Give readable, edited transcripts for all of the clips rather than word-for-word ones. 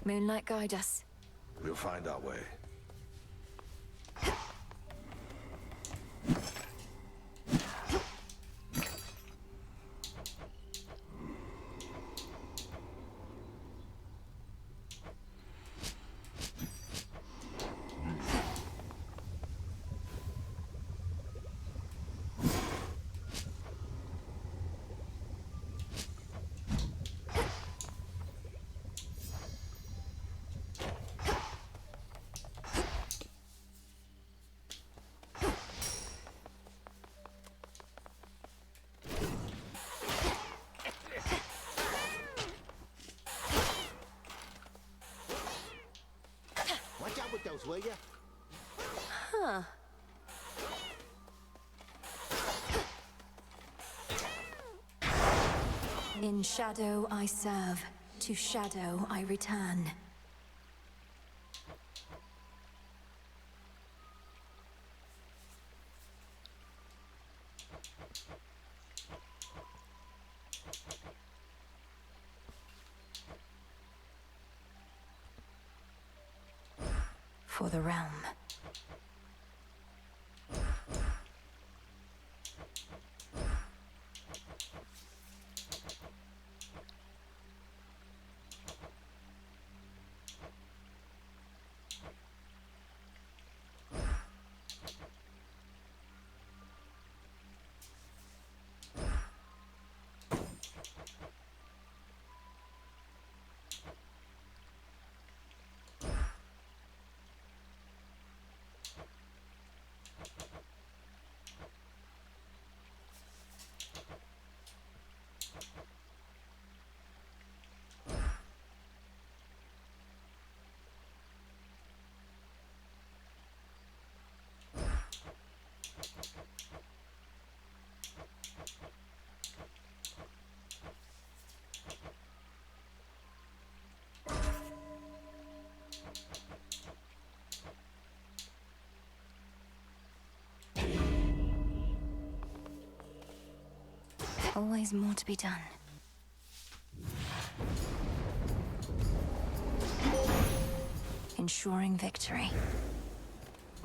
Moonlight guide us. We'll find our way. Watch out with those, will ya? Huh. In shadow I serve, to shadow I return. For the realm. Always more to be done. Ensuring victory.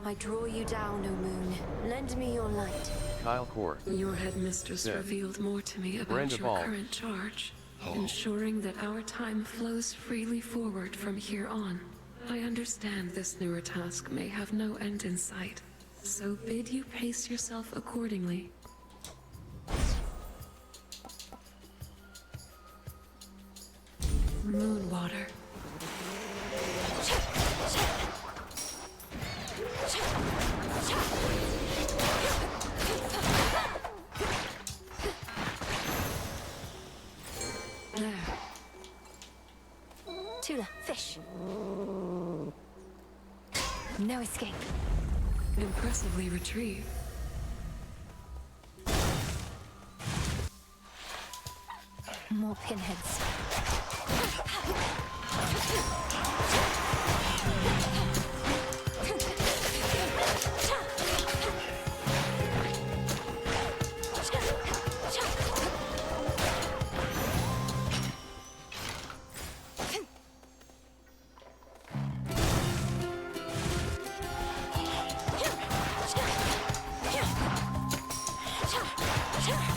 I draw you down, O moon. Lend me your light. Kyle Core. Your headmistress Dead. revealed more to me about Brand your evolved. current charge, ensuring that our time flows freely forward from here on. I understand this newer task may have no end in sight, so bid you pace yourself accordingly. Moonwater. There. Tula, fish. No escape. Impressively retrieved. More pinheads.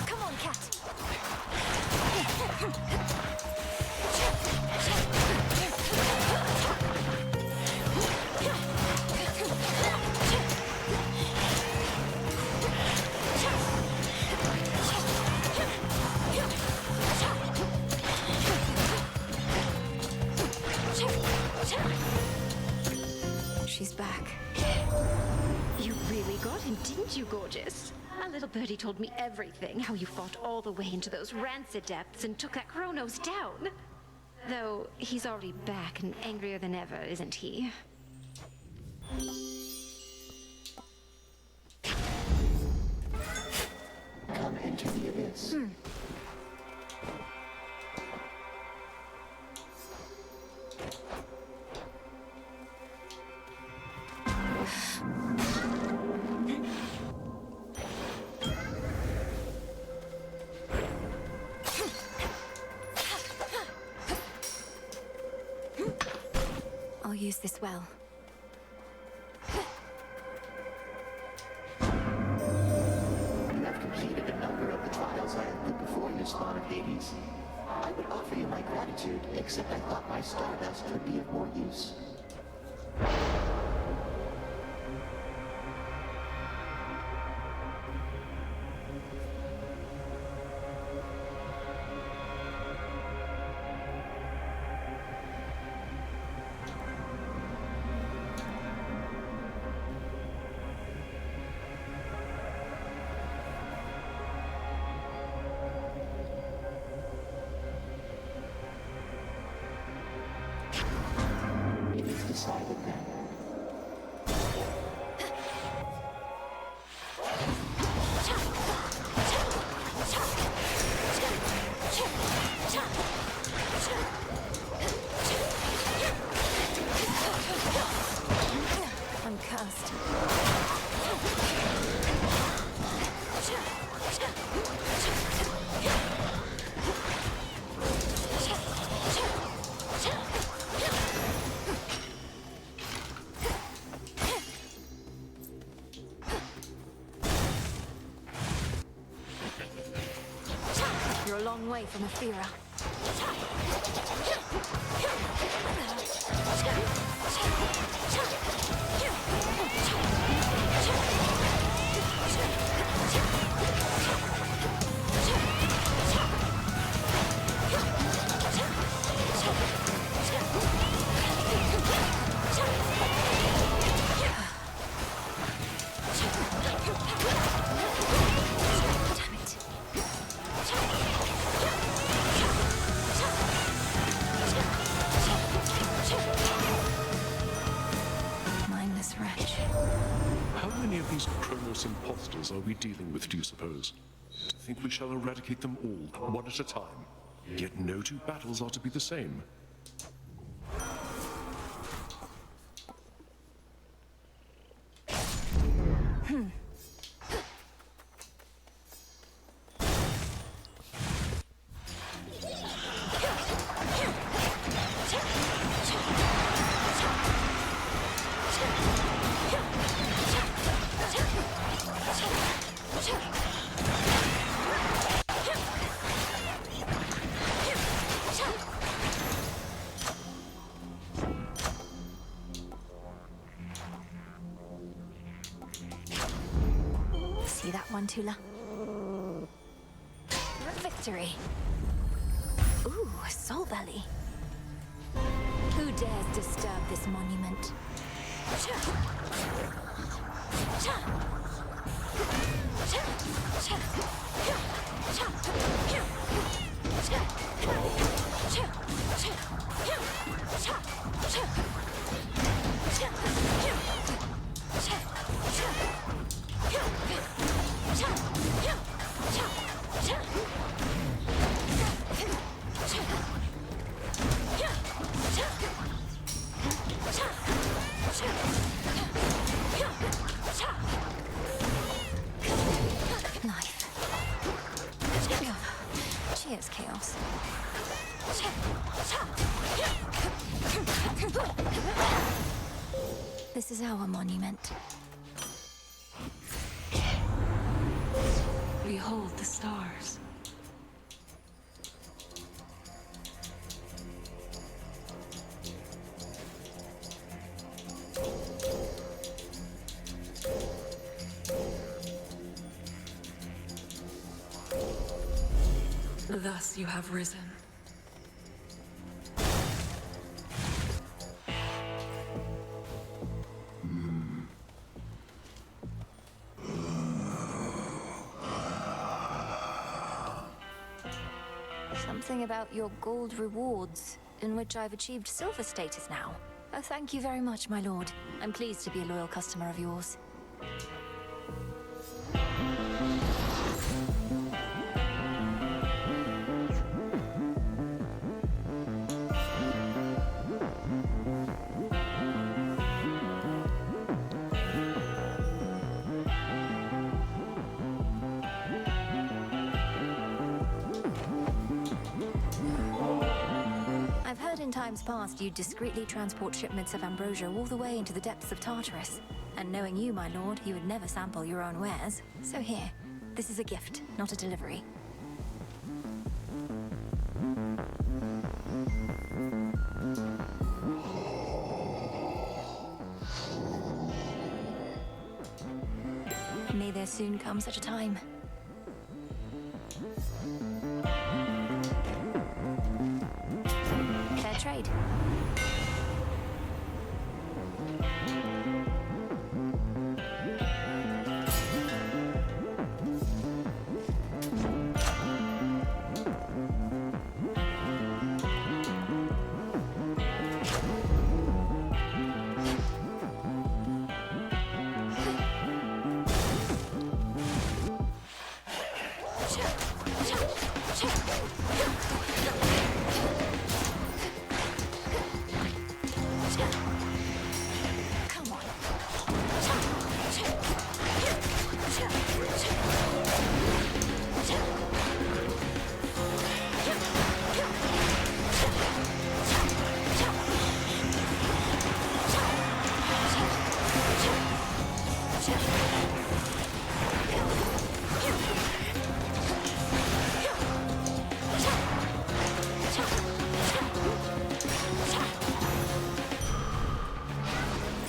Come on, cat. She's back. You really got him, didn't you, gorgeous? A little birdie told me everything, how you fought all the way into those rancid depths and took that Kronos down. Though he's already back and angrier than ever, isn't he? Come into the abyss. practice this well. You have completed a number of the trials I have put before you, Spawn of Hades. I would offer you my gratitude, except I thought my stardust would be of more use. It is decided then. I'm cursed. You're a long way from Athera. Damn it. Mindless wretch. How many of these Kronos imposters are we dealing with, do you suppose? To think we shall eradicate them all, one at a time. Yet no two battles are to be the same. See that one, Tula? Victory! Ooh, a soul belly. Who dares disturb this monument? Knife. Cheers, Chaos. This is our monument. Behold the stars. Thus you have risen. Something about your gold rewards, in which I've achieved silver status now. Oh, thank you very much, my lord. I'm pleased to be a loyal customer of yours. in times past you'd discreetly transport shipments of ambrosia all the way into the depths of Tartarus. And knowing you, my lord, you would never sample your own wares. So here, this is a gift, not a delivery. May there soon come such a time. Fair trade.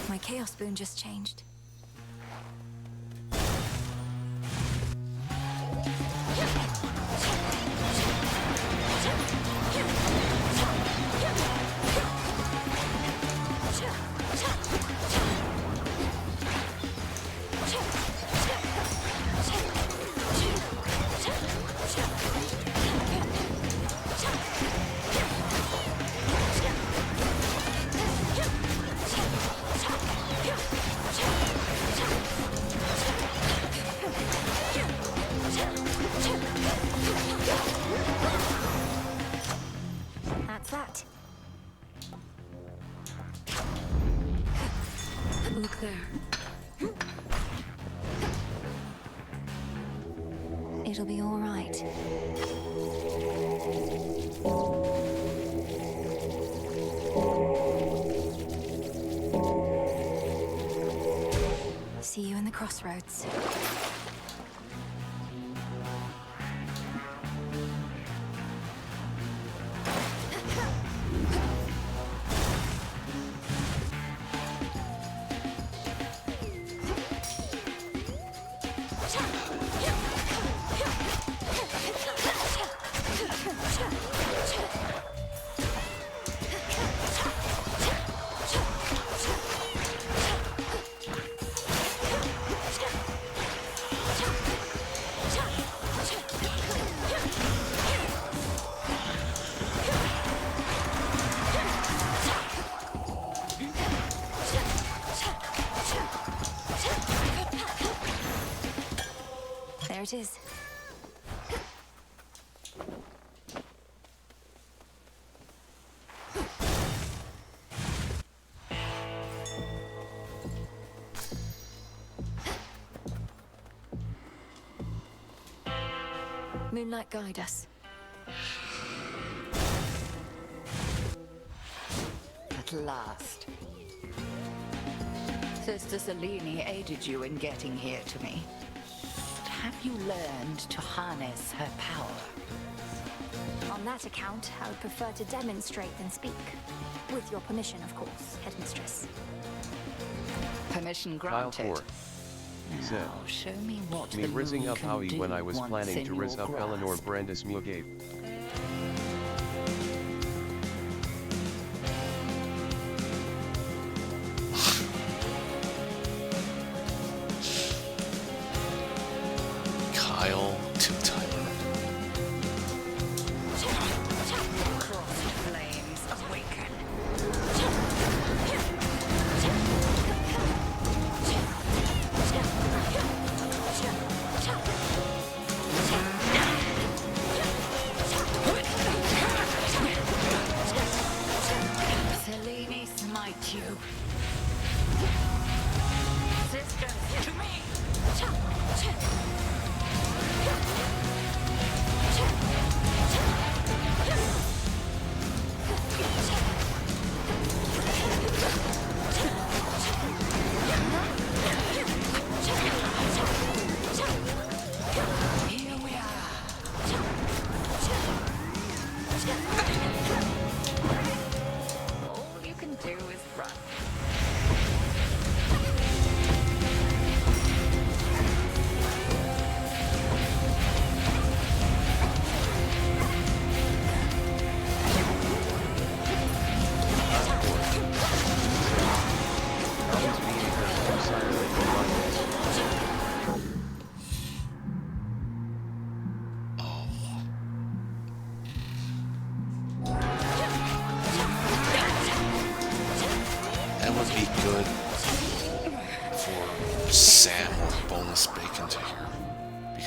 My Chaos Boon just changed. That's that. Look there. It'll be all right. See you in the crossroads. There it is. Moonlight, guide us. At last. Sister Selene aided you in getting here to me. Have you learned to harness her power? On that account, I would prefer to demonstrate than speak. With your permission, of course, Headmistress. Permission Kyle granted. 4. Zed. Now, show me what Me the rizzing moon up can Howie do when I was once planning in to rizz your up Eleanor grasp. Brandis Mugate. Kyle Tiltimer. Crossed flames awaken. Selene, smite you. Sisters, to me!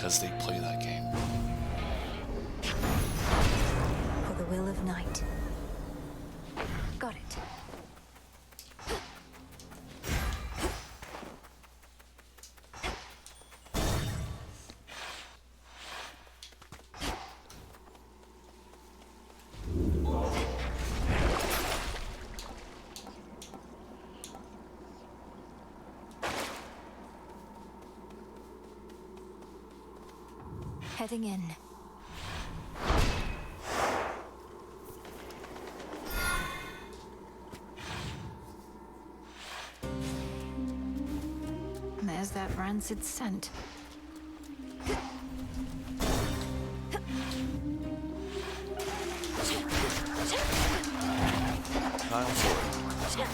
because they play that game. For the will of night. Got it. Heading in. There's that rancid scent. Kyle Ford said,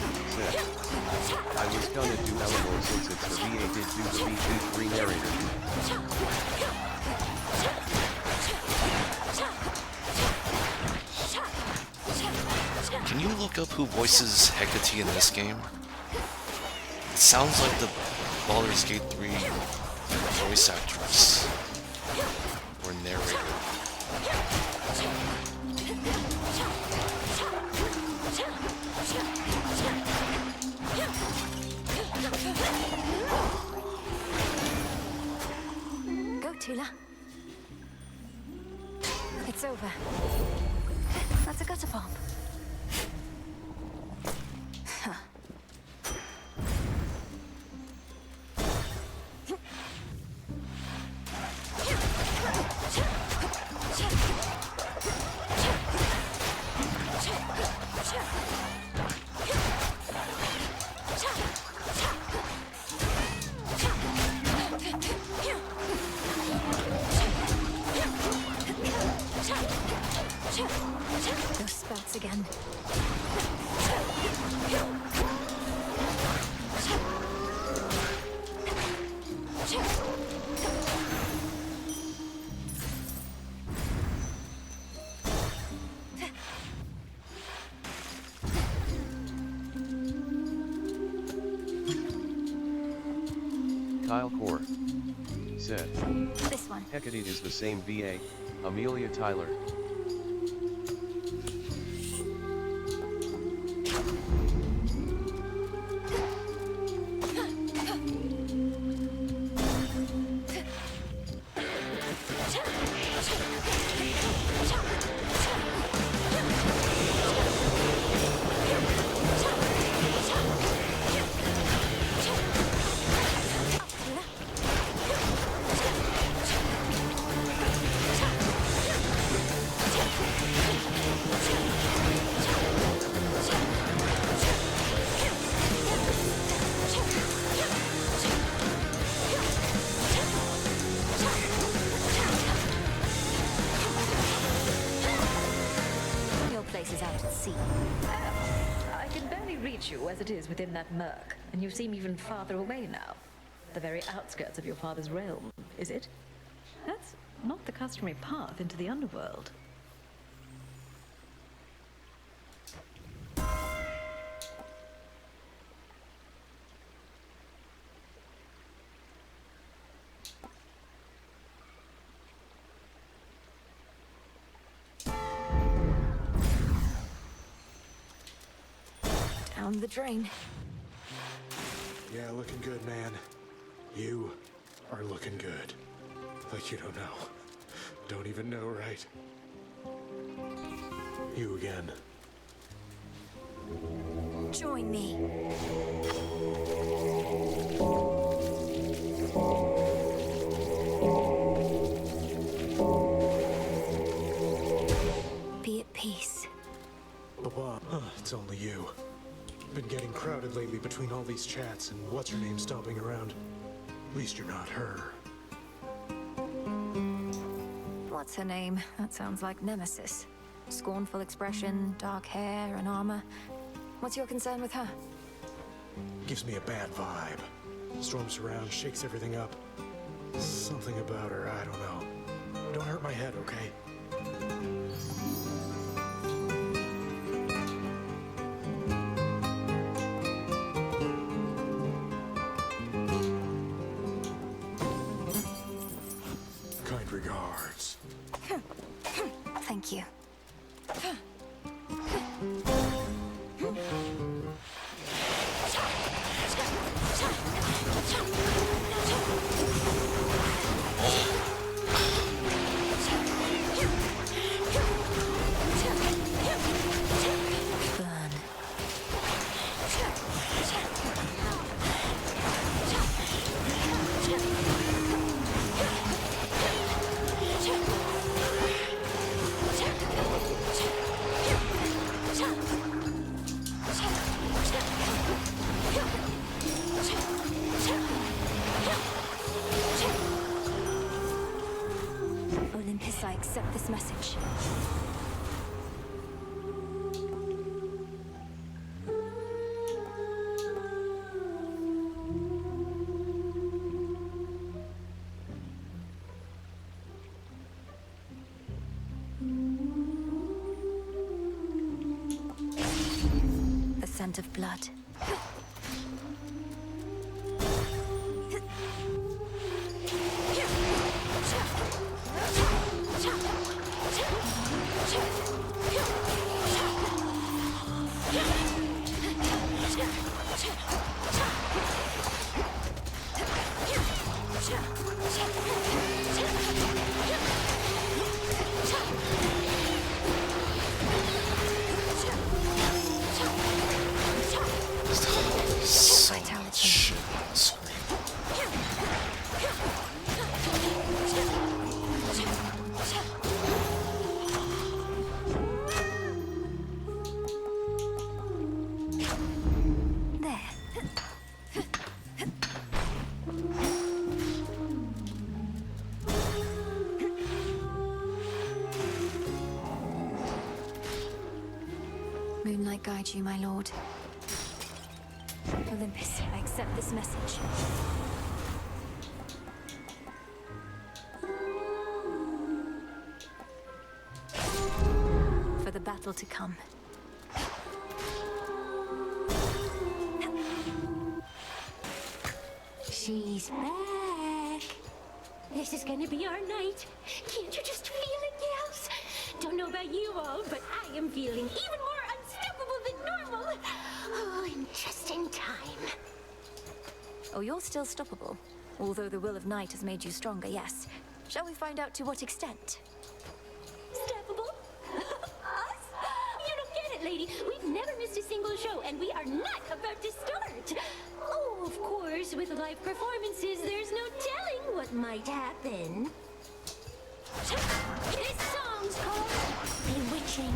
I was gonna do Eleanor since it's the VA did do the VG3 narrator. Can you look up who voices Hecate in this game? It sounds like the Baldur's Gate 3 voice actress or narrator. Go, Tula. It's over. That's a gutter bomb. Huh. Those spouts again. Kyle Core said, This one. Hecate is the same VA, Amelia Tyler. Your place is out at sea. I can barely reach you as it is within that murk, and you seem even farther away now. The very outskirts of your father's realm, is it? That's not the customary path into the underworld. Down the drain. Yeah, looking good, man. You are looking good. Like you don't know. Don't even know, right? You again. Join me. Be at peace. Papa, it's only you. Been getting crowded lately between all these chats and what's her name stomping around. At least you're not her. What's her name? That sounds like Nemesis. Scornful expression, dark hair, and armor. What's your concern with her? Gives me a bad vibe. Storms around, shakes everything up. Something about her, I don't know. Don't hurt my head, okay? regards. Thank you. Burn. Olympus, I accept this message. The scent of blood. So much shit on the screen. There. Moonlight guide you, my lord. Olympus, I accept this message. For the battle to come. She's back. This is gonna be our night. Can't you just feel it, gals? Don't know about you all, but I am feeling even more unstoppable than normal. Oh, in just in time. Oh, you're still stoppable. Although the will of night has made you stronger, yes. Shall we find out to what extent? Stoppable? Us? You don't get it, lady. We've never missed a single show, and we are not about to start. Oh, of course, with live performances, there's no telling what might happen. This song's called Bewitching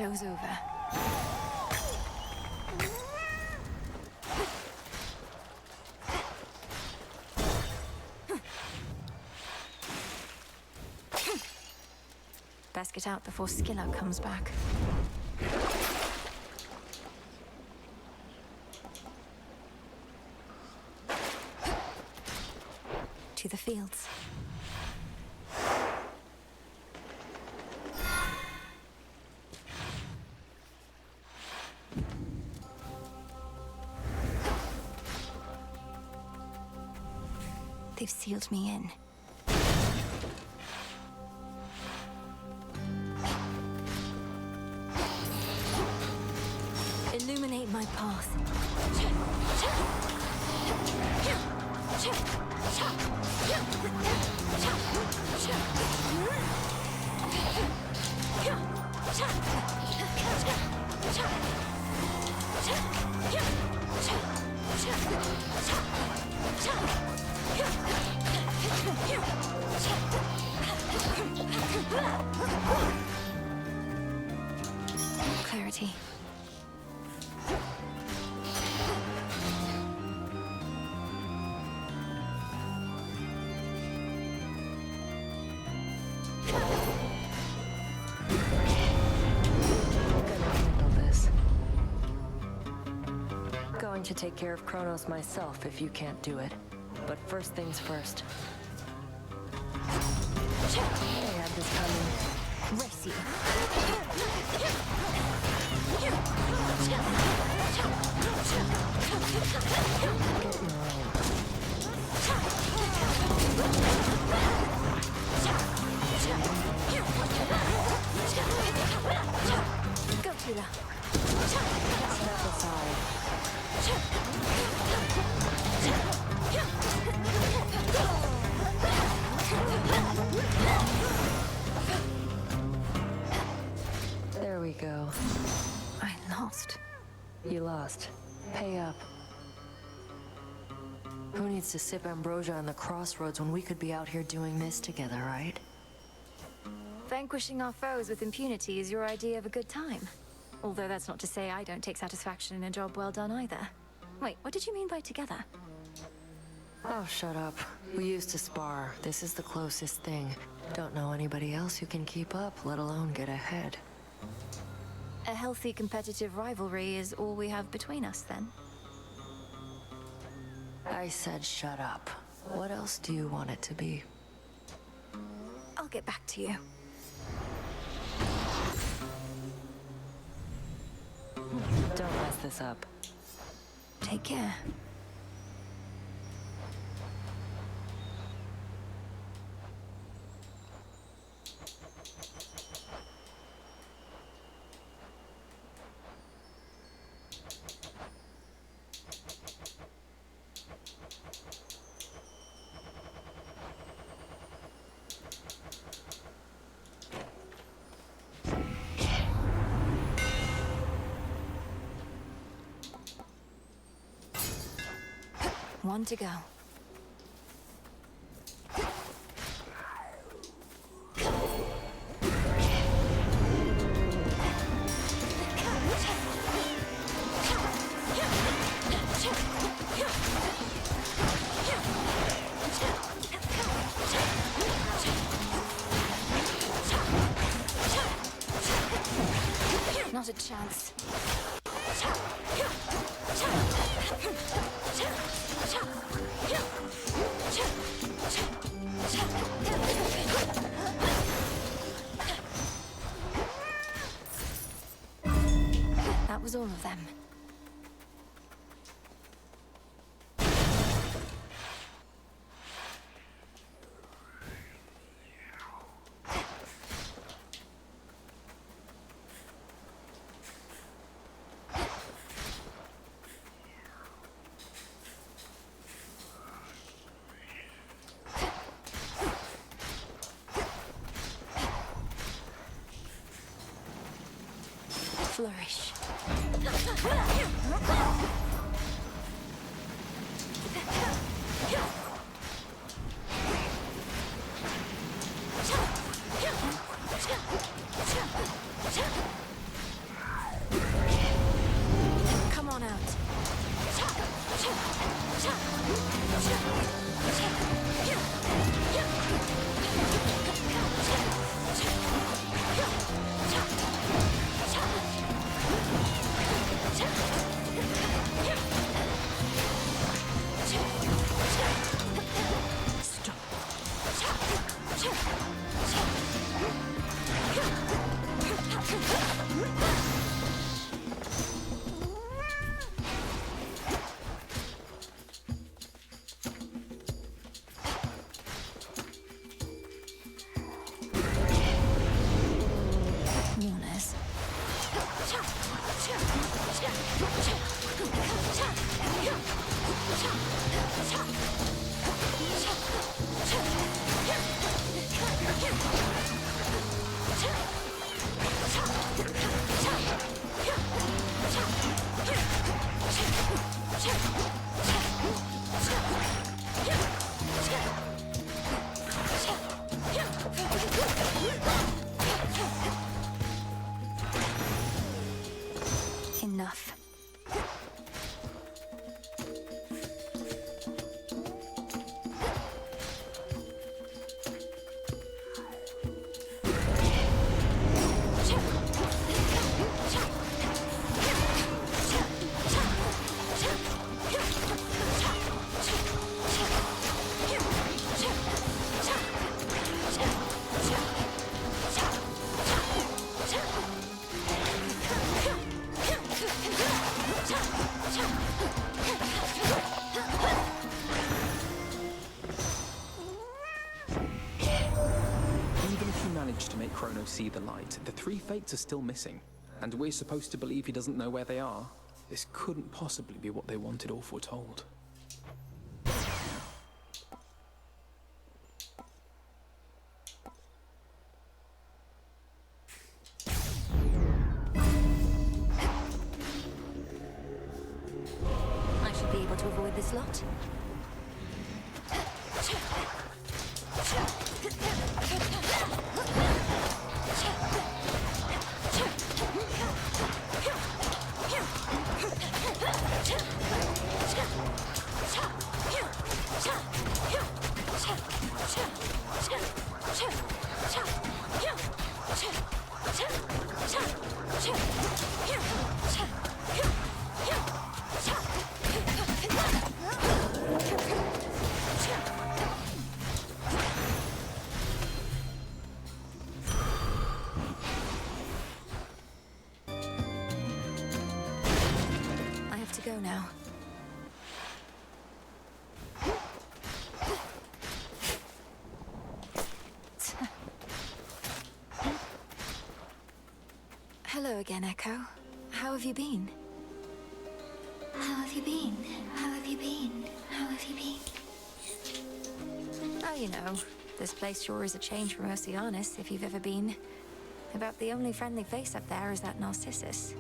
show's over. Best get out before Skilla comes back. To the fields. They've sealed me in. Illuminate my path. Clarity. To take care of Kronos myself if you can't do it. But first things first. I had this coming. Race you. Go, Tula. Step aside. There we go. I lost. You lost. Pay up. Who needs to sip ambrosia on the crossroads when we could be out here doing this together, right? Vanquishing our foes with impunity is your idea of a good time. Although that's not to say I don't take satisfaction in a job well done either. Wait, what did you mean by together? Oh, shut up. We used to spar. This is the closest thing. Don't know anybody else who can keep up, let alone get ahead. A healthy competitive rivalry is all we have between us, then? I said shut up. What else do you want it to be? I'll get back to you. Don't mess this up. Take care. One to go. Not a chance. That was all of them. Flourish. Enough. To make Chrono see the light, the three fates are still missing, and we're supposed to believe he doesn't know where they are. This couldn't possibly be what they wanted or foretold. I should be able to avoid this lot. I have to go now. Hello again, Echo. How have you been? How have you been? How have you been? How have you been? Oh, you know, this place sure is a change from Oceanus, if you've ever been. About the only friendly face up there is that Narcissus.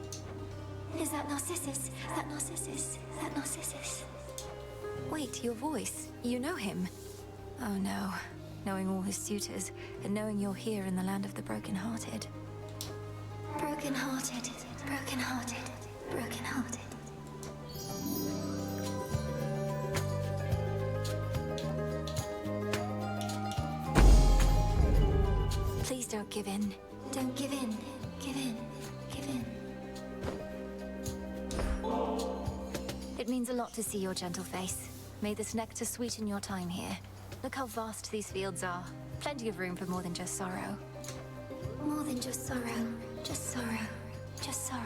Is that Narcissus? That Narcissus? That Narcissus? Wait, your voice. You know him. Oh no. Knowing all his suitors, and knowing you're here in the land of the broken-hearted. Broken-hearted, broken-hearted, broken-hearted. Please don't give in. Don't give in. Give in. Give in. It means a lot to see your gentle face. May this nectar sweeten your time here. Look how vast these fields are. Plenty of room for more than just sorrow. More than just sorrow. Just sorrow. Just sorrow.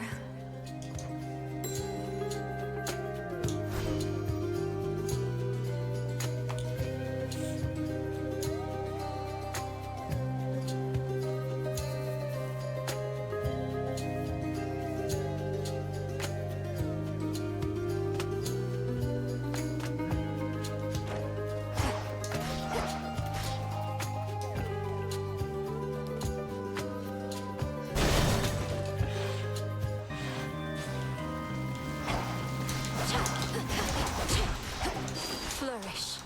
Flourish.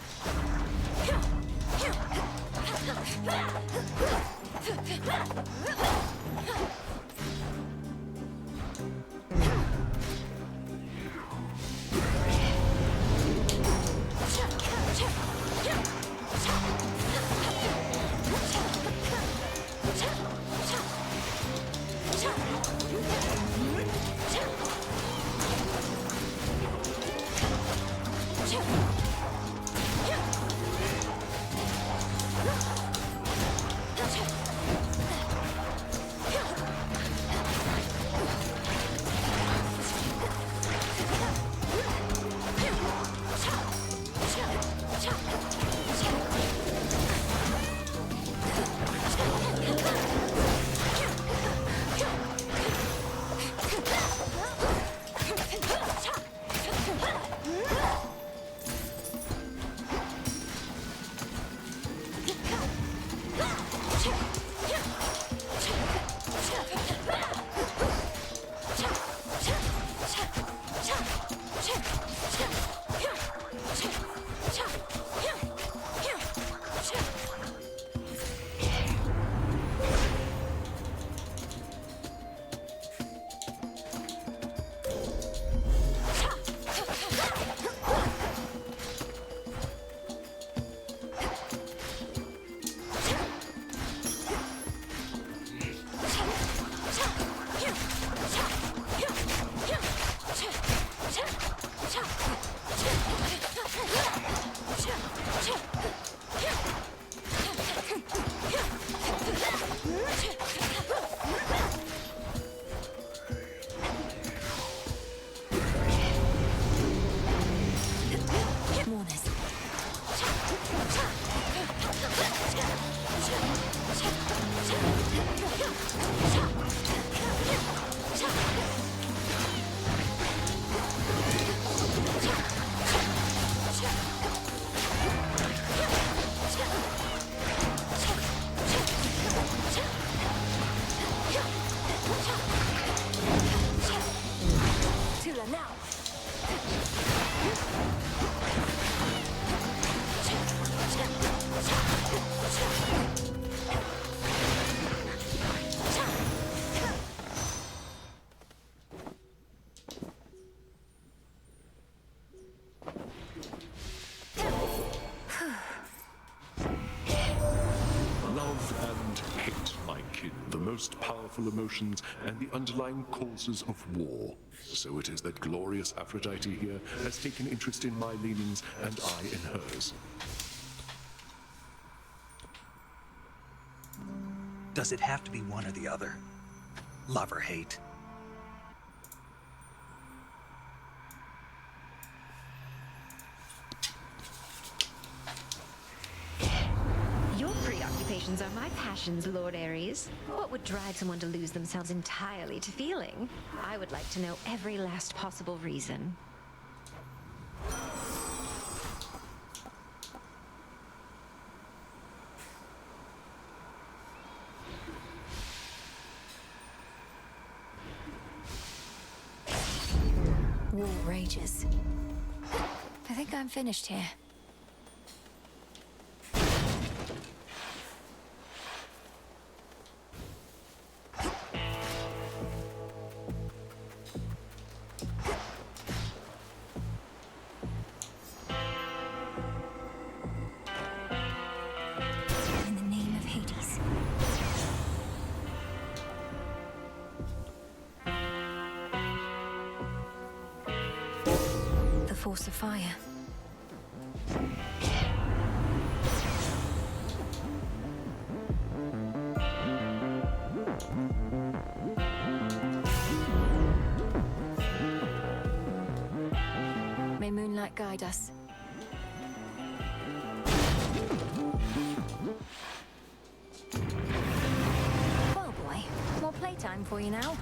Tula now! Love and hate, my kin, the most powerful emotions and the underlying causes of war. So it is that glorious Aphrodite here has taken interest in my leanings and I in hers. Does it have to be one or the other? Love or hate? Your preoccupations are my passions, Lord Ares. What would drive someone to lose themselves entirely to feeling? I would like to know every last possible reason. War rages. I think I'm finished here. In the name of Hades. The force of fire. May moonlight guide us. Well, boy, more playtime for you now.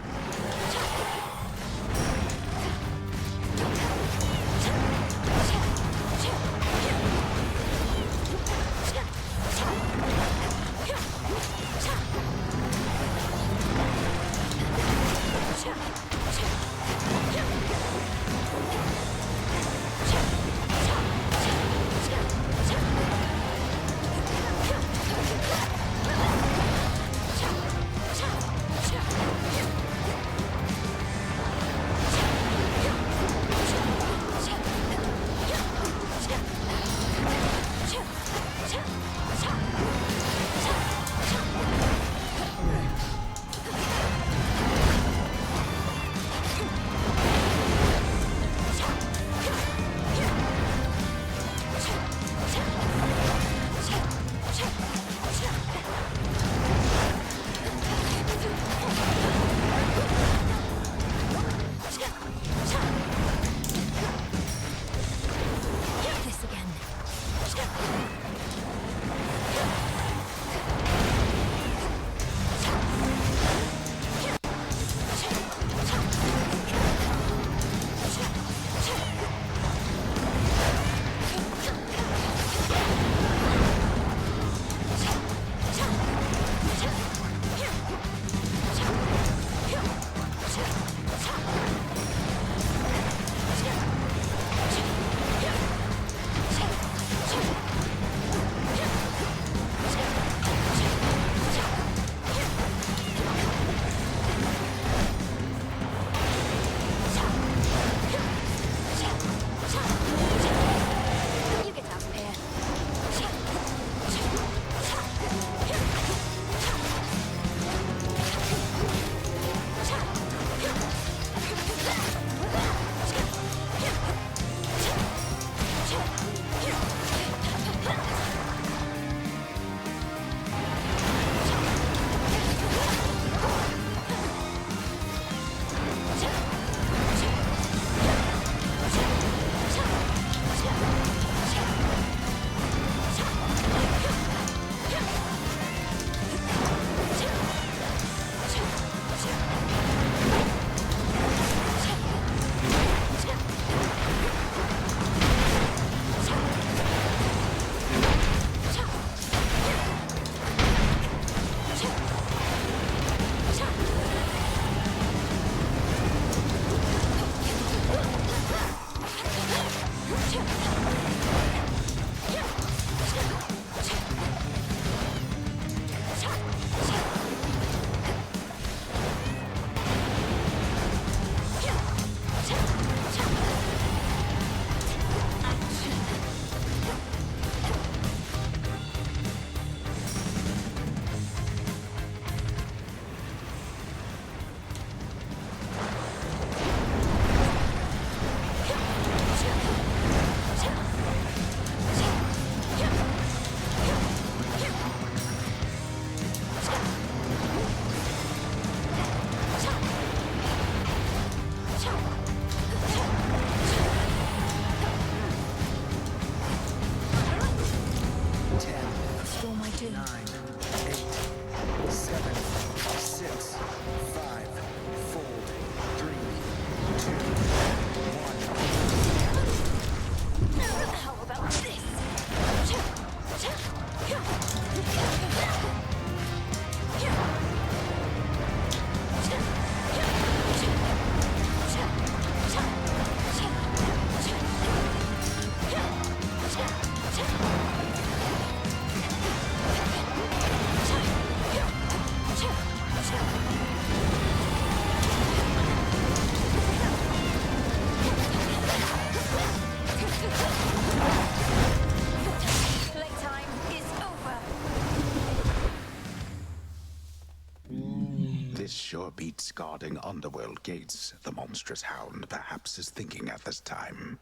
sure beats guarding underworld gates, the monstrous hound perhaps is thinking at this time.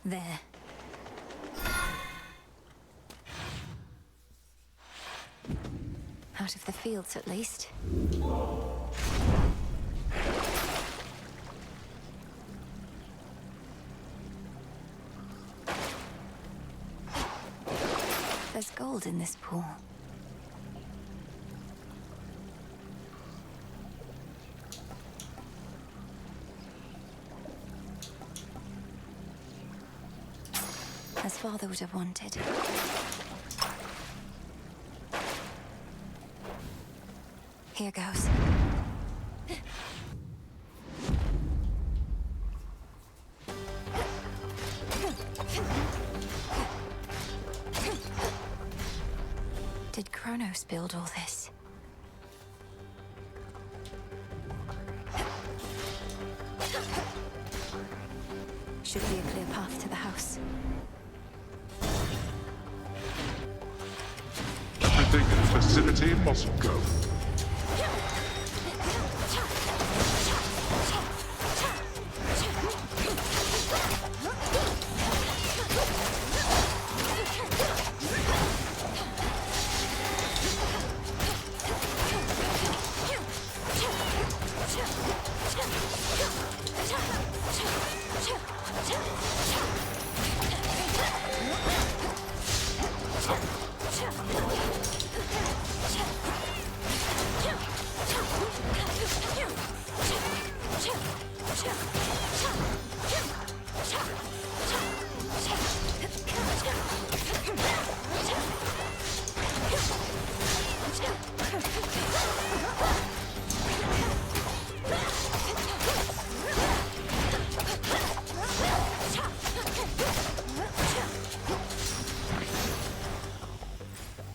There. Out of the fields, at least. There's gold in this pool. As Father would have wanted. Here goes. Did Kronos build all this? Should be a clear path to the house. Everything in the vicinity must go.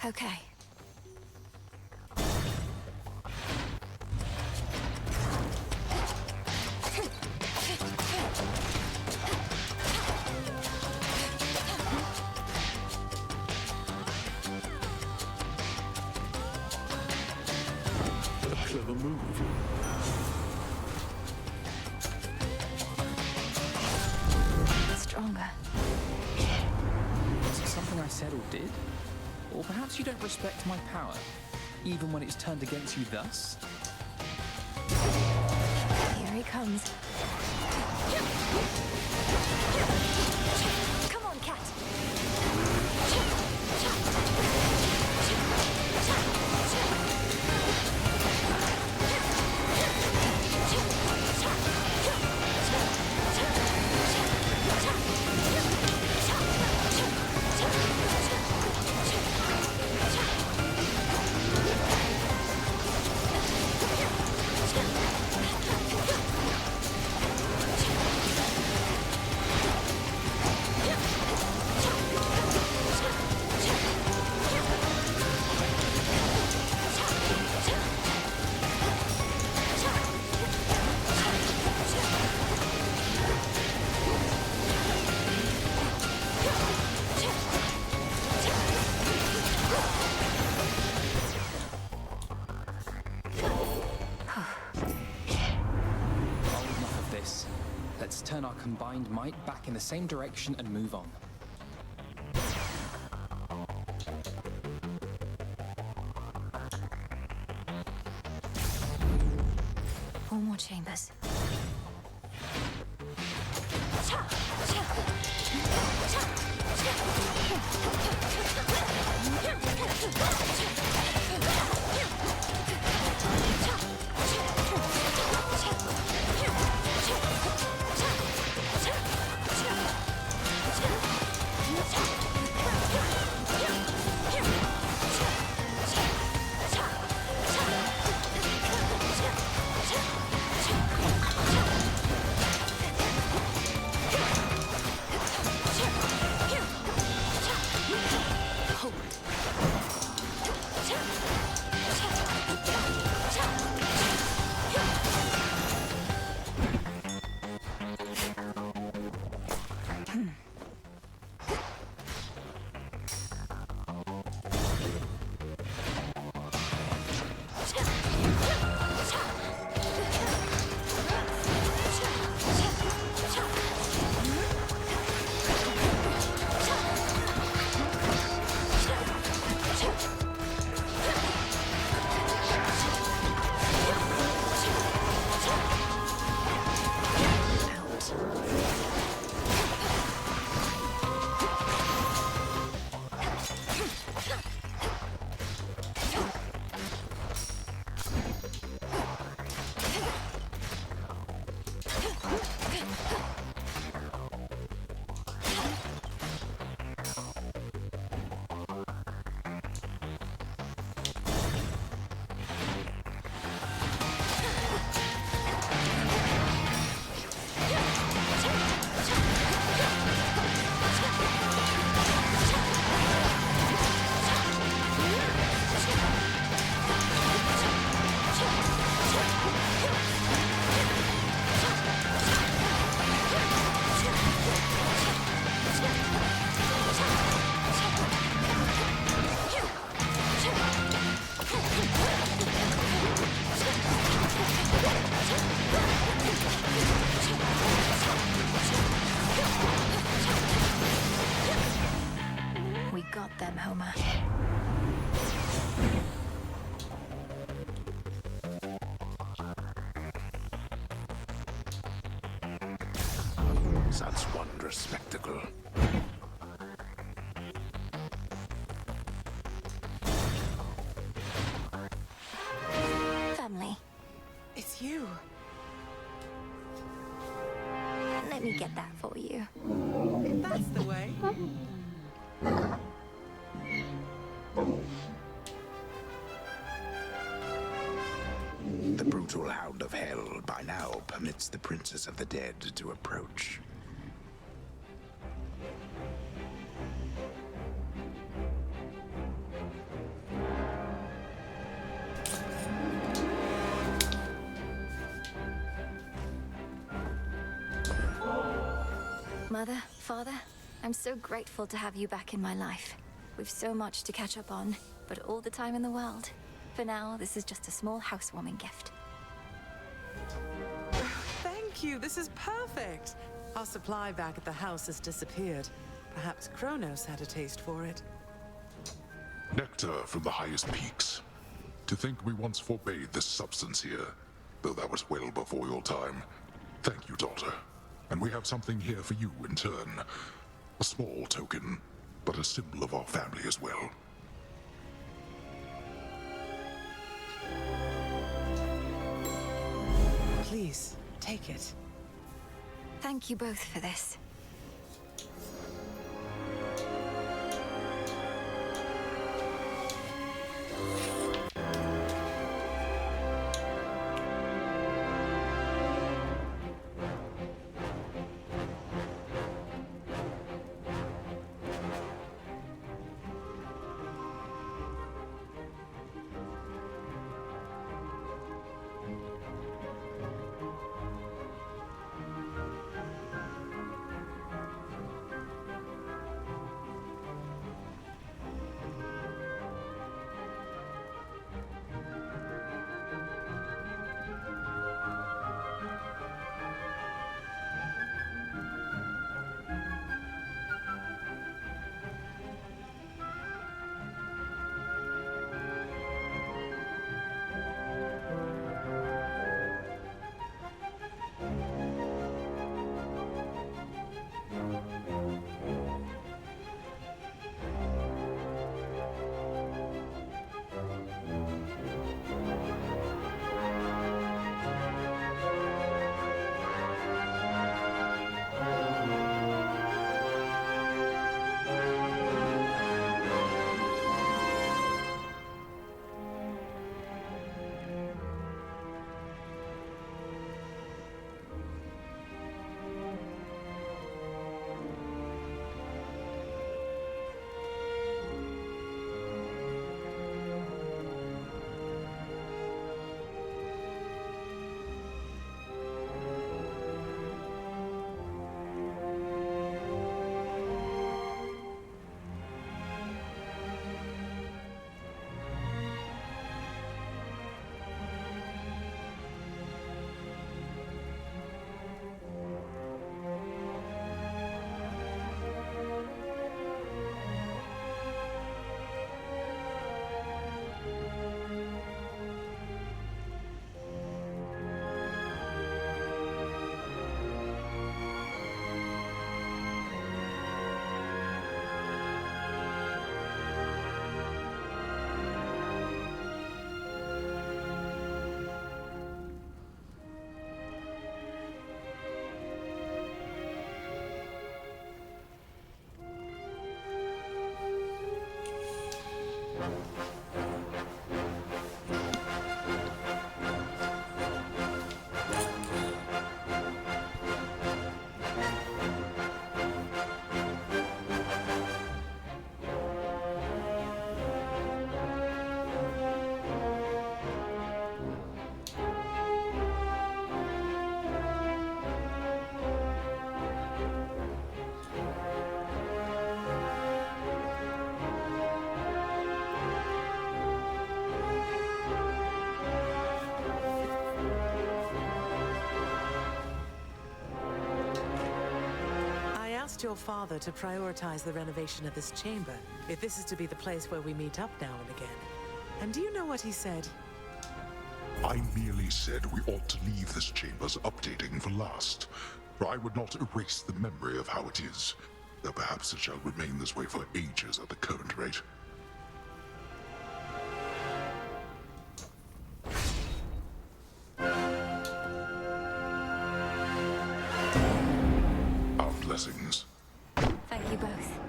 Okay. A clever move. Stronger. Was it something I said or did? Or perhaps you don't respect my power, even when it's turned against you thus? Here he comes. Come on, cat. Let's turn our combined might back in the same direction and move on. 4 more chambers. got them, Homer. Such wondrous spectacle. Family. It's you. Let me get that for you. That's the way. The brutal Hound of Hell by now permits the Princess of the Dead to approach. Mother, Father, I'm so grateful to have you back in my life. We've so much to catch up on, but all the time in the world. For now, this is just a small housewarming gift. Thank you. This is perfect. Our supply back at the house has disappeared. Perhaps Kronos had a taste for it. Nectar from the highest peaks. To think we once forbade this substance here, though that was well before your time. Thank you, daughter. And we have something here for you in turn. A small token, but a symbol of our family as well. Please, take it. Thank you both for this. asked your father to prioritize the renovation of this chamber, if this is to be the place where we meet up now and again. And do you know what he said? I merely said we ought to leave this chamber's updating for last. For I would not erase the memory of how it is, though perhaps it shall remain this way for ages at the current rate. Our blessings. Thank you both.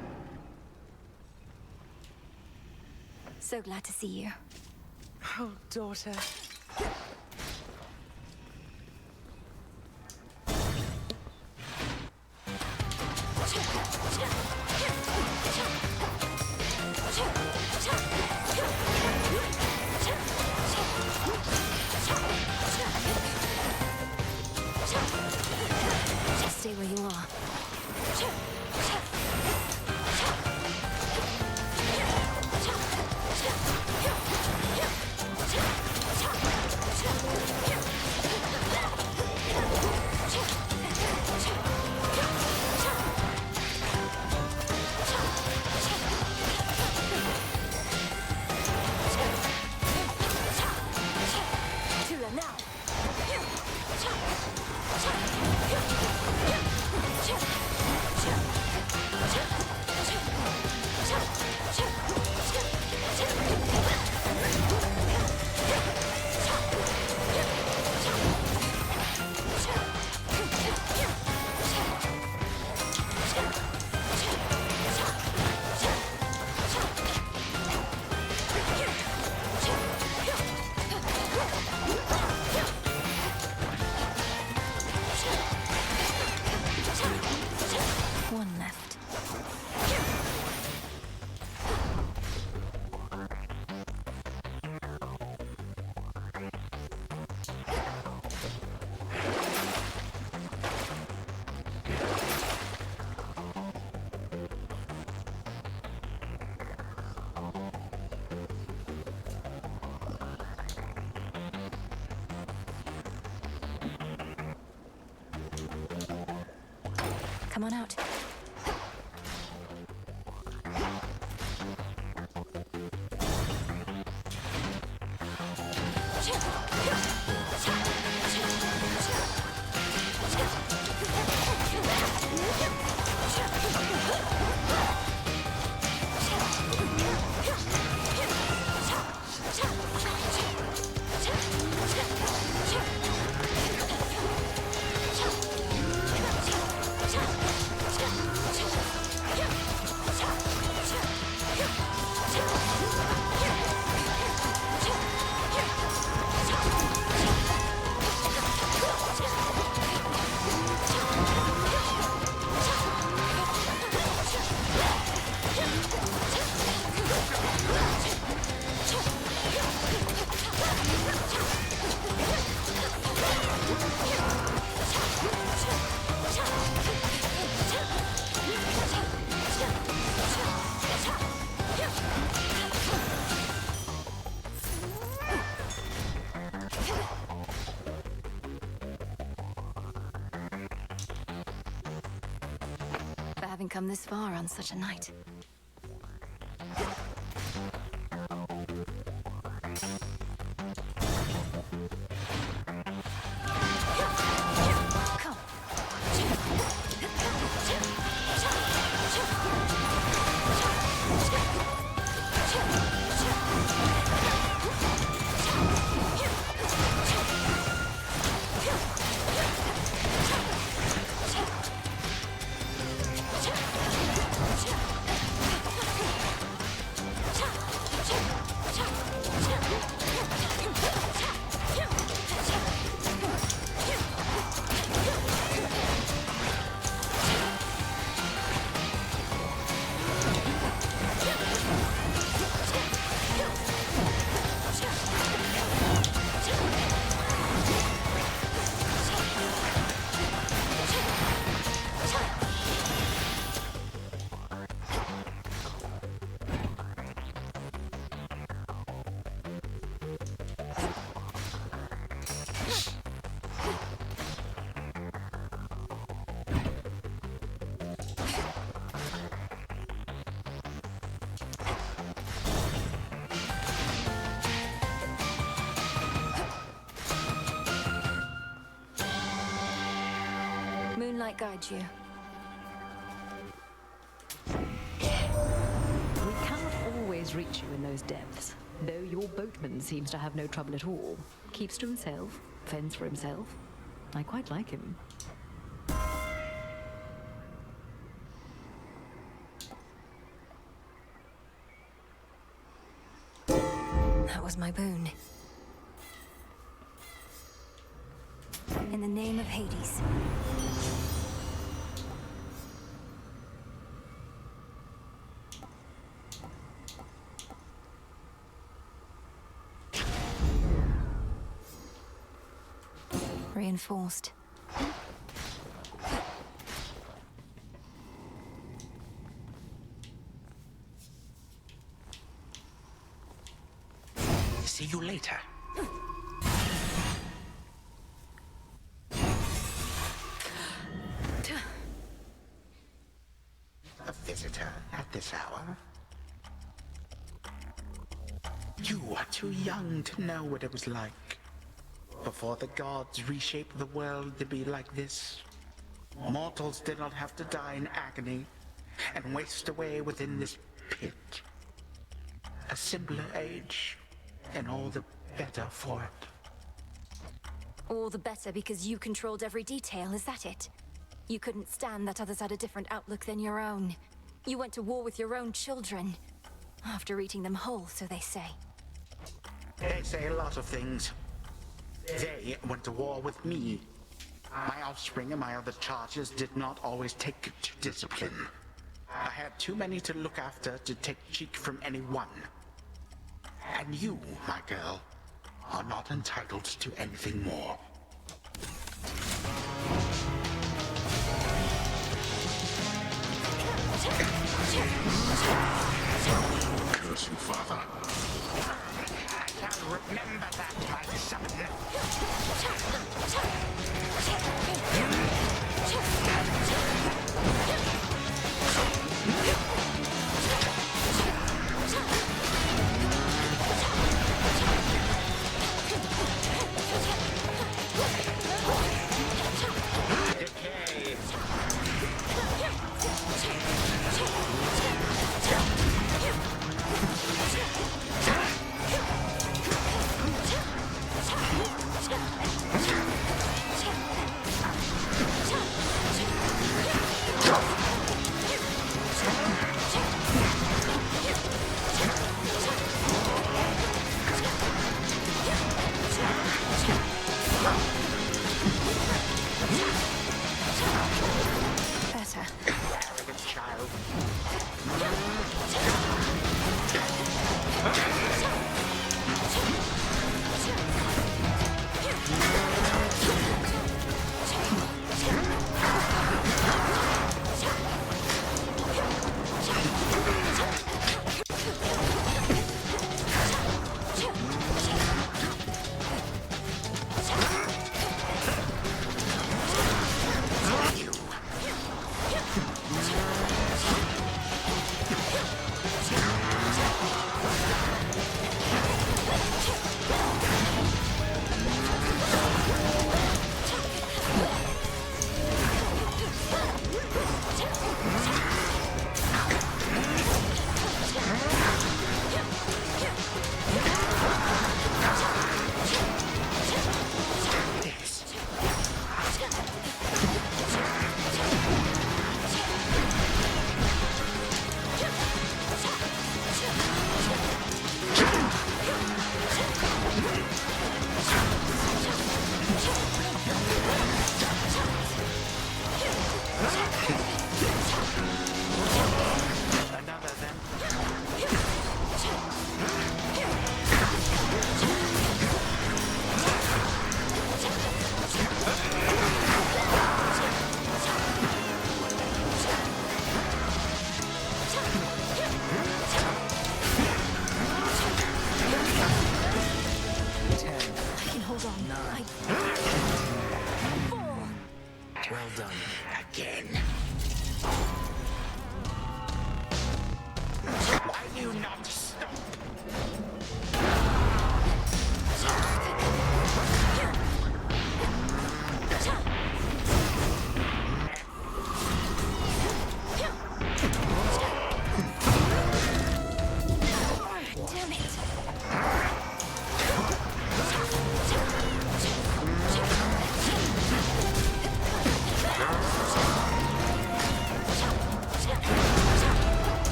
So glad to see you. Oh, daughter. Stay where you are. Tula now. One left. Come on out. For having come this far on such a night. moonlight guide you. We cannot always reach you in those depths, though your boatman seems to have no trouble at all. Keeps to himself, fends for himself. I quite like him. That was my boon. In the name of Hades. Reinforced. See you later. A visitor at this hour? You are too young to know what it was like before the gods reshaped the world to be like this. Mortals did not have to die in agony and waste away within this pit. A simpler age, and all the better for it. All the better because you controlled every detail, is that it? You couldn't stand that others had a different outlook than your own. You went to war with your own children. After eating them whole, so they say. They say a lot of things. They went to war with me. My offspring and my other charges did not always take to discipline. I had too many to look after to take cheek from anyone. And you, my girl, are not entitled to anything more. Curse you, Father. I shall remember that, my son.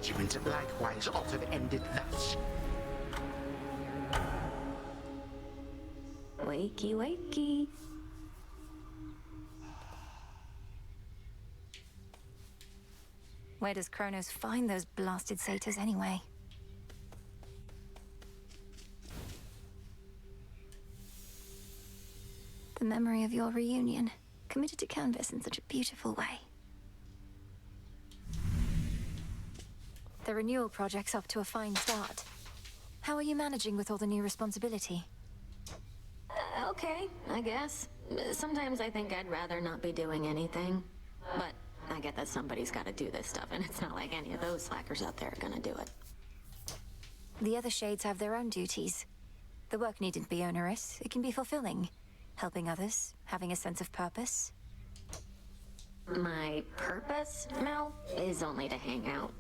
engagement likewise ought to have ended thus. Wakey, wakey. Where does Kronos find those blasted satyrs anyway? The memory of your reunion, committed to canvas in such a beautiful way. The renewal project's up to a fine start. How are you managing with all the new responsibility? Okay, I guess. Sometimes I think I'd rather not be doing anything. But I get that somebody's gotta do this stuff, and it's not like any of those slackers out there are gonna do it. The other shades have their own duties. The work needn't be onerous, it can be fulfilling. Helping others, having a sense of purpose. My purpose, Mel, is only to hang out.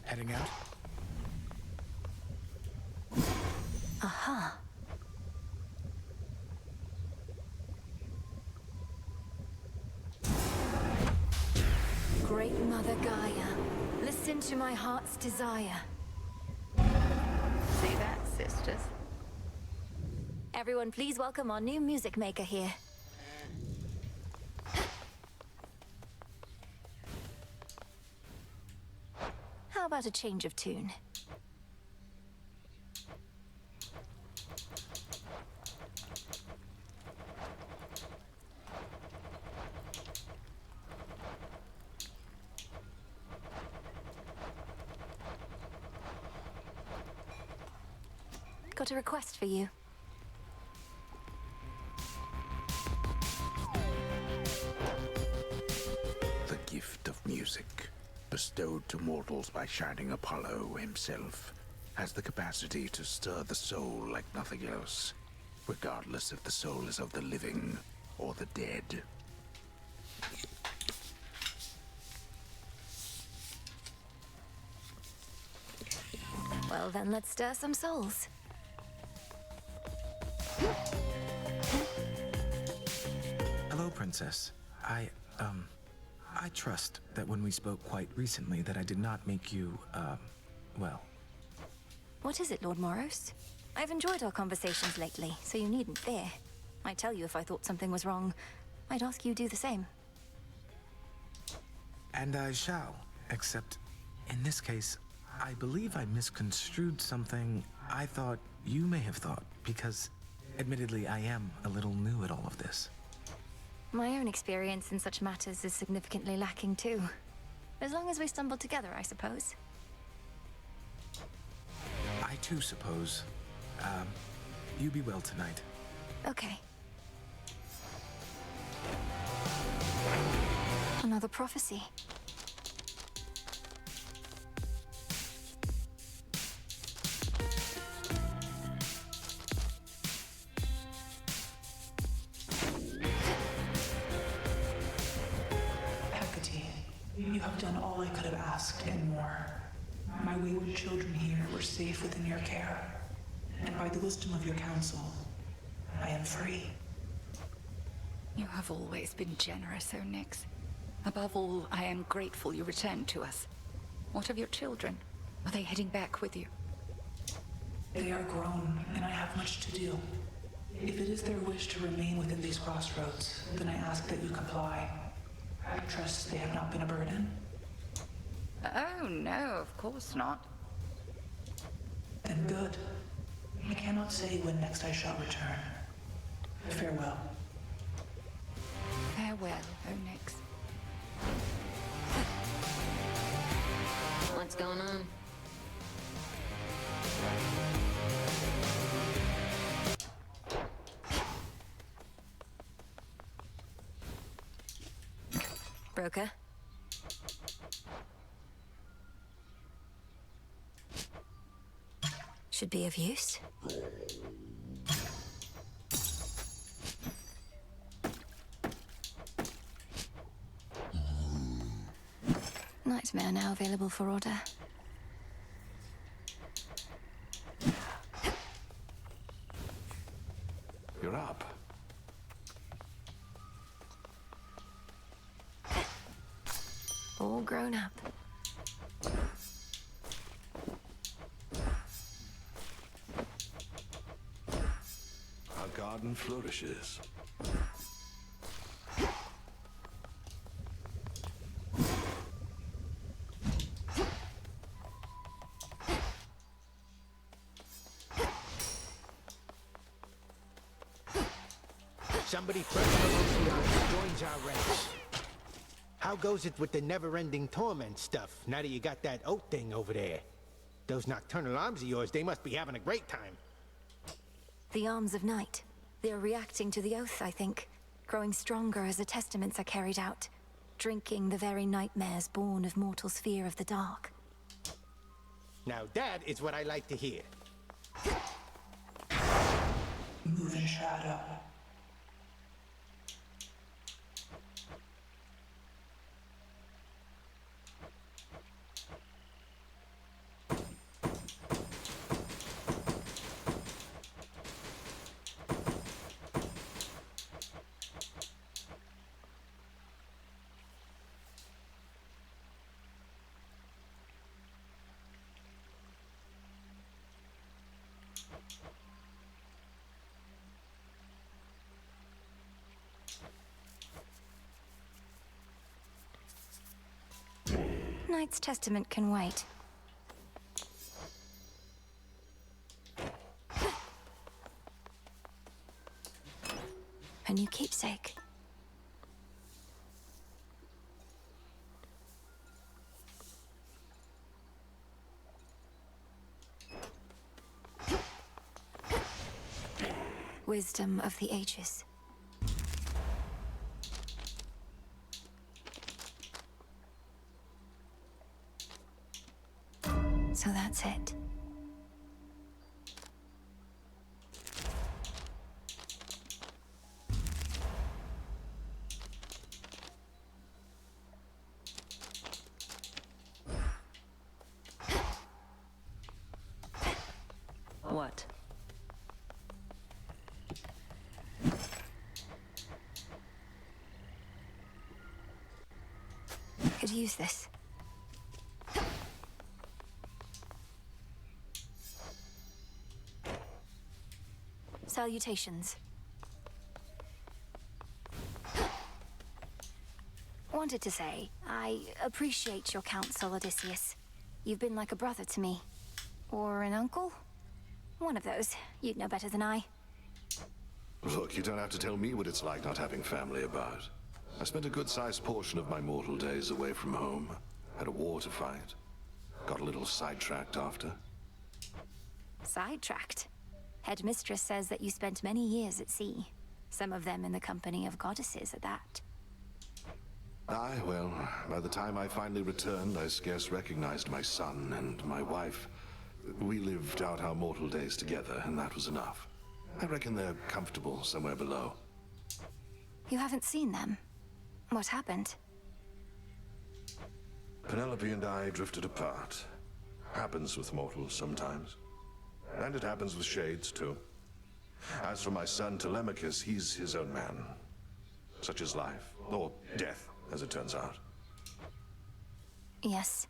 Heading out? Aha. Great Mother Gaia, listen to my heart's desire. See that, sisters? Everyone, please welcome our new music maker here. How about a change of tune? Got a request for you. The gift of music, bestowed to mortals by Shining Apollo himself, has the capacity to stir the soul like nothing else, regardless if the soul is of the living or the dead. Well then, let's stir some souls. Hello, Princess. I trust that when we spoke quite recently that I did not make you, well. What is it, Lord Moros? I've enjoyed our conversations lately, so you needn't fear. I'd tell you if I thought something was wrong. I'd ask you do the same. And I shall, except in this case, I believe I misconstrued something I thought you may have thought, because admittedly I am a little new at all of this. My own experience in such matters is significantly lacking too. As long as we stumble together, I suppose. I too suppose. You be well tonight. Okay. Another prophecy. Hecate, you have done all I could have asked and more. My wayward children here were safe within your care, and by the wisdom of your counsel, I am free. You have always been generous, Onyx. Above all, I am grateful you returned to us. What of your children? Are they heading back with you? They are grown, and I have much to do. If it is their wish to remain within these crossroads, then I ask that you comply. I trust they have not been a burden. Oh, no, of course not. Then good. I cannot say when next I shall return. Farewell. Farewell, Onyx. What's going on? Broker? Should be of use. Nightmare now available for order. You're up. all grown up. Our garden flourishes. Somebody from Halcyon joins our ranks. How goes it with the never-ending torment stuff, now that you got that oat thing over there? Those nocturnal arms of yours, they must be having a great time. The Arms of Night. They're reacting to the oath, I think. Growing stronger as the testaments are carried out. Drinking the very nightmares born of mortal's fear of the dark. Now that is what I like to hear. Move in shadow. Knight's Testament can wait. A new keepsake. Wisdom of the Ages. So that's it. What? Could use this. Salutations. Wanted to say, I appreciate your counsel, Odysseus. You've been like a brother to me. Or an uncle? One of those. You'd know better than I. Look, you don't have to tell me what it's like not having family about. I spent a good-sized portion of my mortal days away from home. Had a war to fight. Got a little sidetracked after. Sidetracked? Headmistress says that you spent many years at sea. Some of them in the company of goddesses at that. Aye, well, by the time I finally returned, I scarce recognized my son and my wife. We lived out our mortal days together, and that was enough. I reckon they're comfortable somewhere below. You haven't seen them? What happened? Penelope and I drifted apart. Happens with mortals sometimes. And it happens with shades, too. As for my son Telemachus, he's his own man. Such is life. Or death, as it turns out. Yes.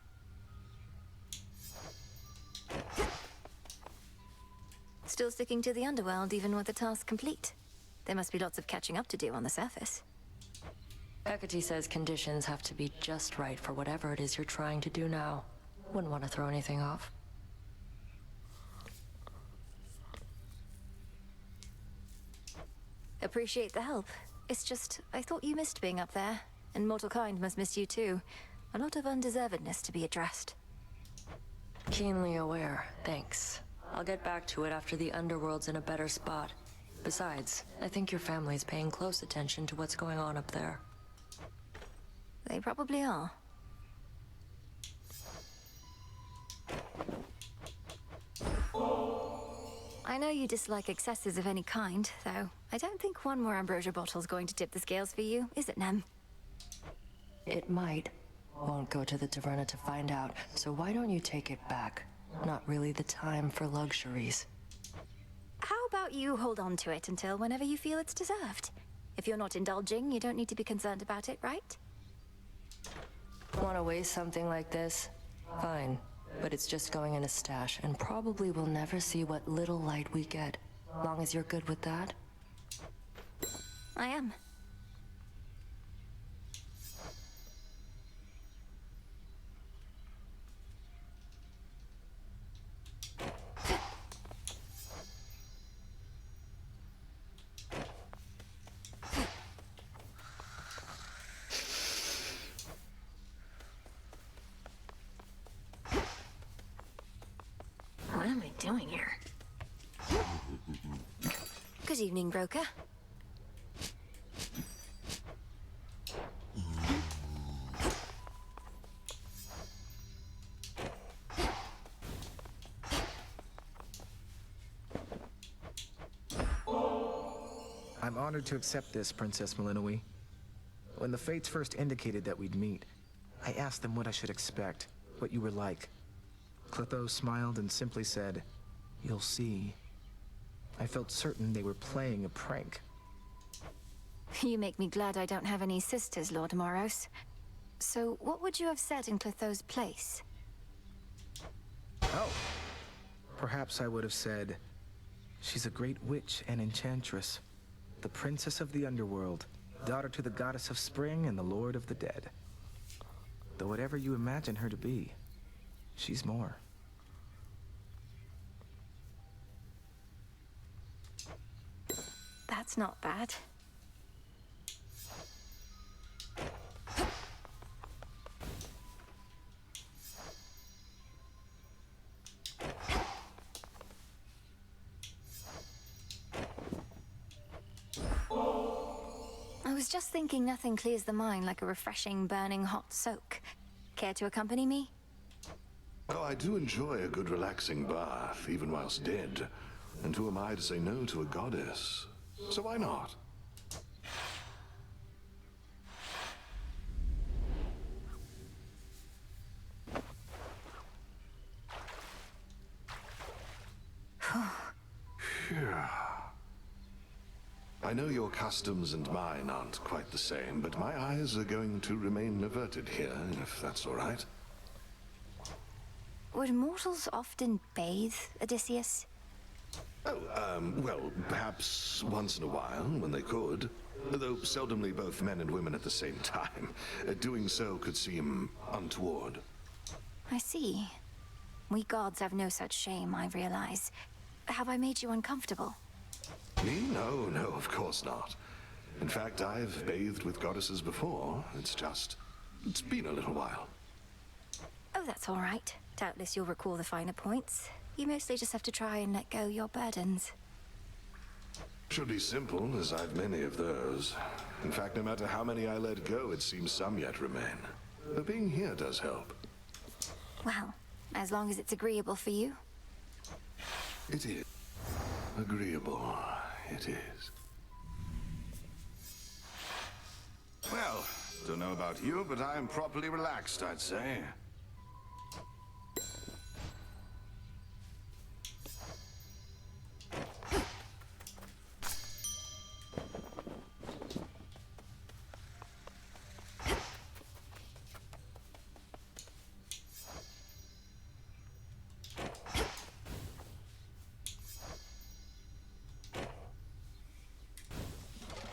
Still sticking to the underworld, even with the task complete. There must be lots of catching up to do on the surface. Hecate says conditions have to be just right for whatever it is you're trying to do now. Wouldn't want to throw anything off. Appreciate the help. It's just, I thought you missed being up there. And mortal kind must miss you too. A lot of undeservedness to be addressed. Keenly aware, thanks. I'll get back to it after the underworld's in a better spot. Besides, I think your family's paying close attention to what's going on up there. They probably are. I know you dislike excesses of any kind, though. I don't think one more ambrosia bottle's going to tip the scales for you, is it, Nem? It might. Won't go to the taverna to find out, so why don't you take it back? Not really the time for luxuries. How about you hold on to it until whenever you feel it's deserved? If you're not indulging, you don't need to be concerned about it, right? Want to waste something like this? Fine. But it's just going in a stash, and probably we'll never see what little light we get. Long as you're good with that? I am. What am I doing here? Good evening, broker. I'm honored to accept this, Princess Malinois. When the Fates first indicated that we'd meet, I asked them what I should expect, what you were like. Clotho smiled and simply said, "You'll see." I felt certain they were playing a prank. You make me glad I don't have any sisters, Lord Moros. So, what would you have said in Clotho's place? Oh. Perhaps I would have said, "She's a great witch and enchantress, the princess of the underworld, daughter to the goddess of spring and the lord of the dead. Though whatever you imagine her to be, she's more." That's not bad. I was just thinking nothing clears the mind like a refreshing, burning hot soak. Care to accompany me? Oh, I do enjoy a good relaxing bath, even whilst dead. And who am I to say no to a goddess? So why not? Phew. I know your customs and mine aren't quite the same, but my eyes are going to remain averted here, if that's all right. Would mortals often bathe, Odysseus? Oh, well, perhaps once in a while, when they could. Though seldomly both men and women at the same time. Doing so could seem untoward. I see. We gods have no such shame, I realize. Have I made you uncomfortable? Me? No, of course not. In fact, I've bathed with goddesses before. It's been a little while. Oh, that's all right. Doubtless you'll recall the finer points. You mostly just have to try and let go your burdens. Should be simple, as I've many of those. In fact, no matter how many I let go, it seems some yet remain. But being here does help. Well, as long as it's agreeable for you. It is. Agreeable. It is. Well, don't know about you, but I am properly relaxed, I'd say.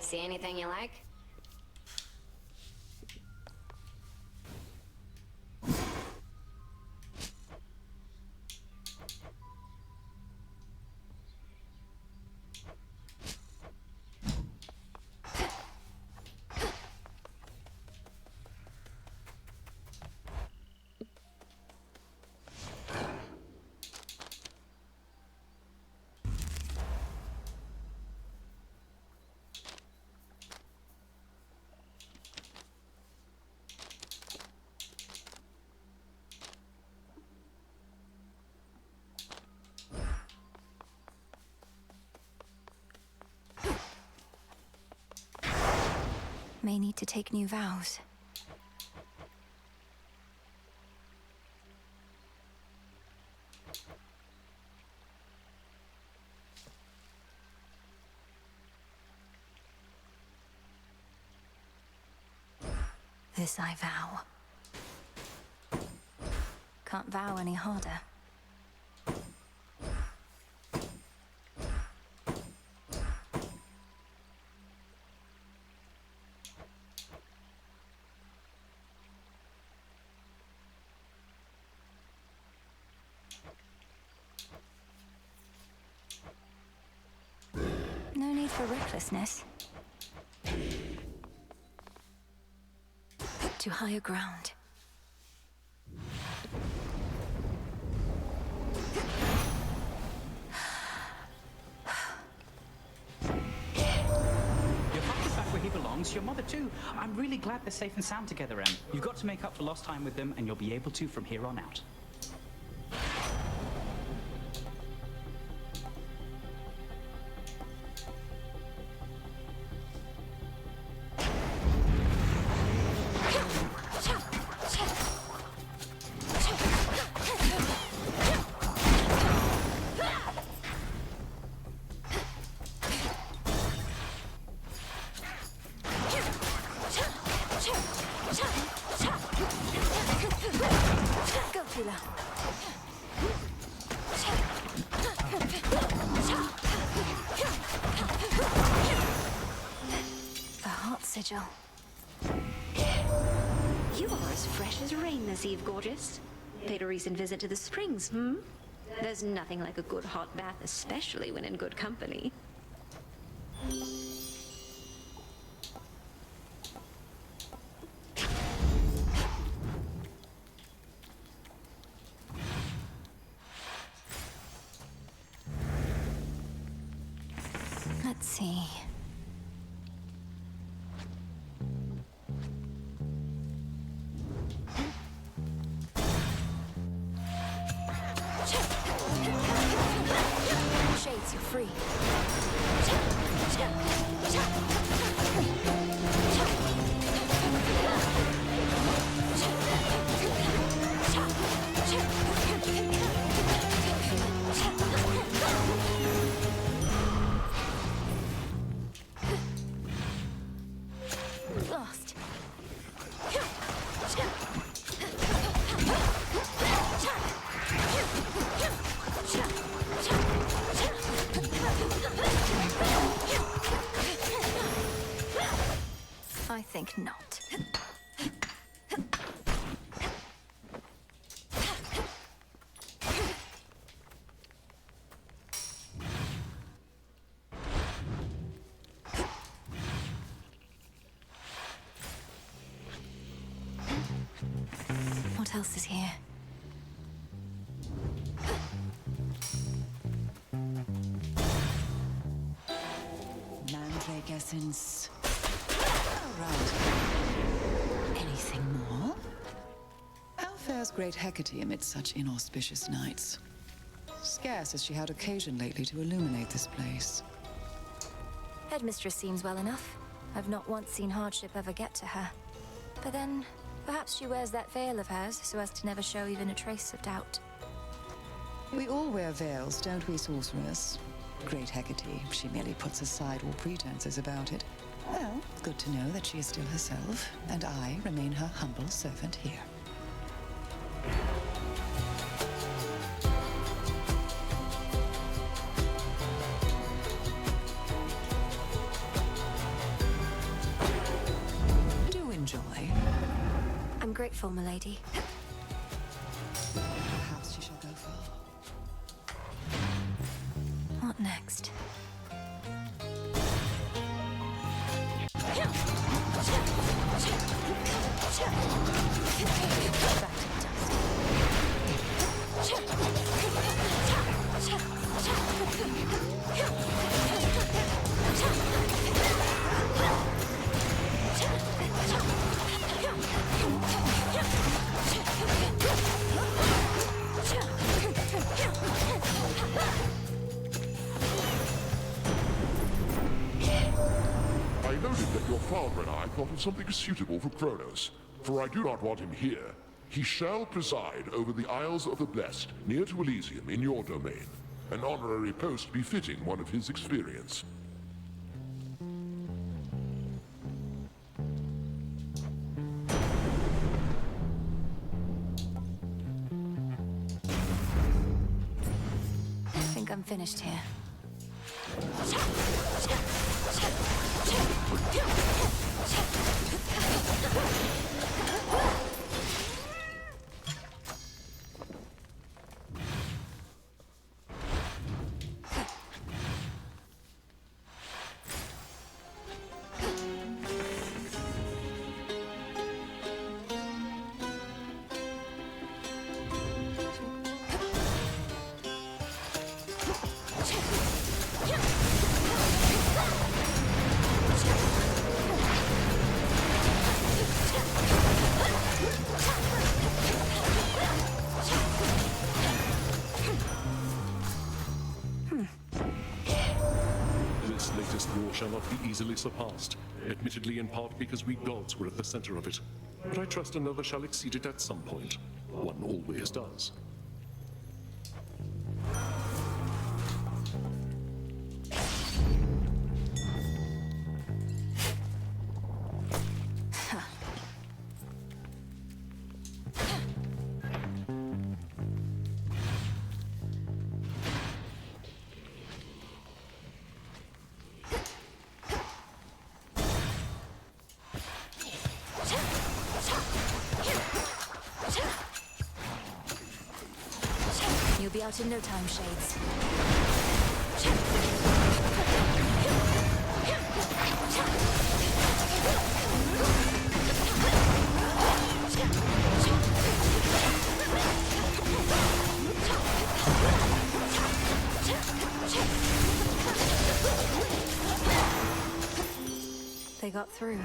See anything you like? May need to take new vows. This I vow. Can't vow any harder. No need for recklessness. To higher ground. Your father's back where he belongs, your mother too. I'm really glad they're safe and sound together, Em. You've got to make up for lost time with them, and you'll be able to from here on out. Go, Tila. The heart sigil. You are as fresh as rain this eve, gorgeous. Paid a recent visit to the springs, hmm? There's nothing like a good hot bath, especially when in good company. Let's see. Shades, you're free. Lost. I think not. What else is here? Mandrake essence. All right. Anything more? How fares great Hecate amid such inauspicious nights? Scarce has she had occasion lately to illuminate this place. Headmistress seems well enough. I've not once seen hardship ever get to her. But then, perhaps she wears that veil of hers so as to never show even a trace of doubt. We all wear veils, don't we, sorceress? Great Hecate, she merely puts aside all pretenses about it. Well, good to know that she is still herself, and I remain her humble servant here. Do enjoy. I'm grateful, milady. Perhaps she shall go far. What next? I noted that your father and I thought of something suitable for Kronos, for I do not want him here. He shall preside over the Isles of the Blessed, near to Elysium, in your domain. An honorary post befitting one of his experience. think I'm finished here. This latest war shall not be easily surpassed, admittedly in part because we gods were at the center of it. But I trust another shall exceed it at some point. One always does. You'll be out in no time, Shades. They got through.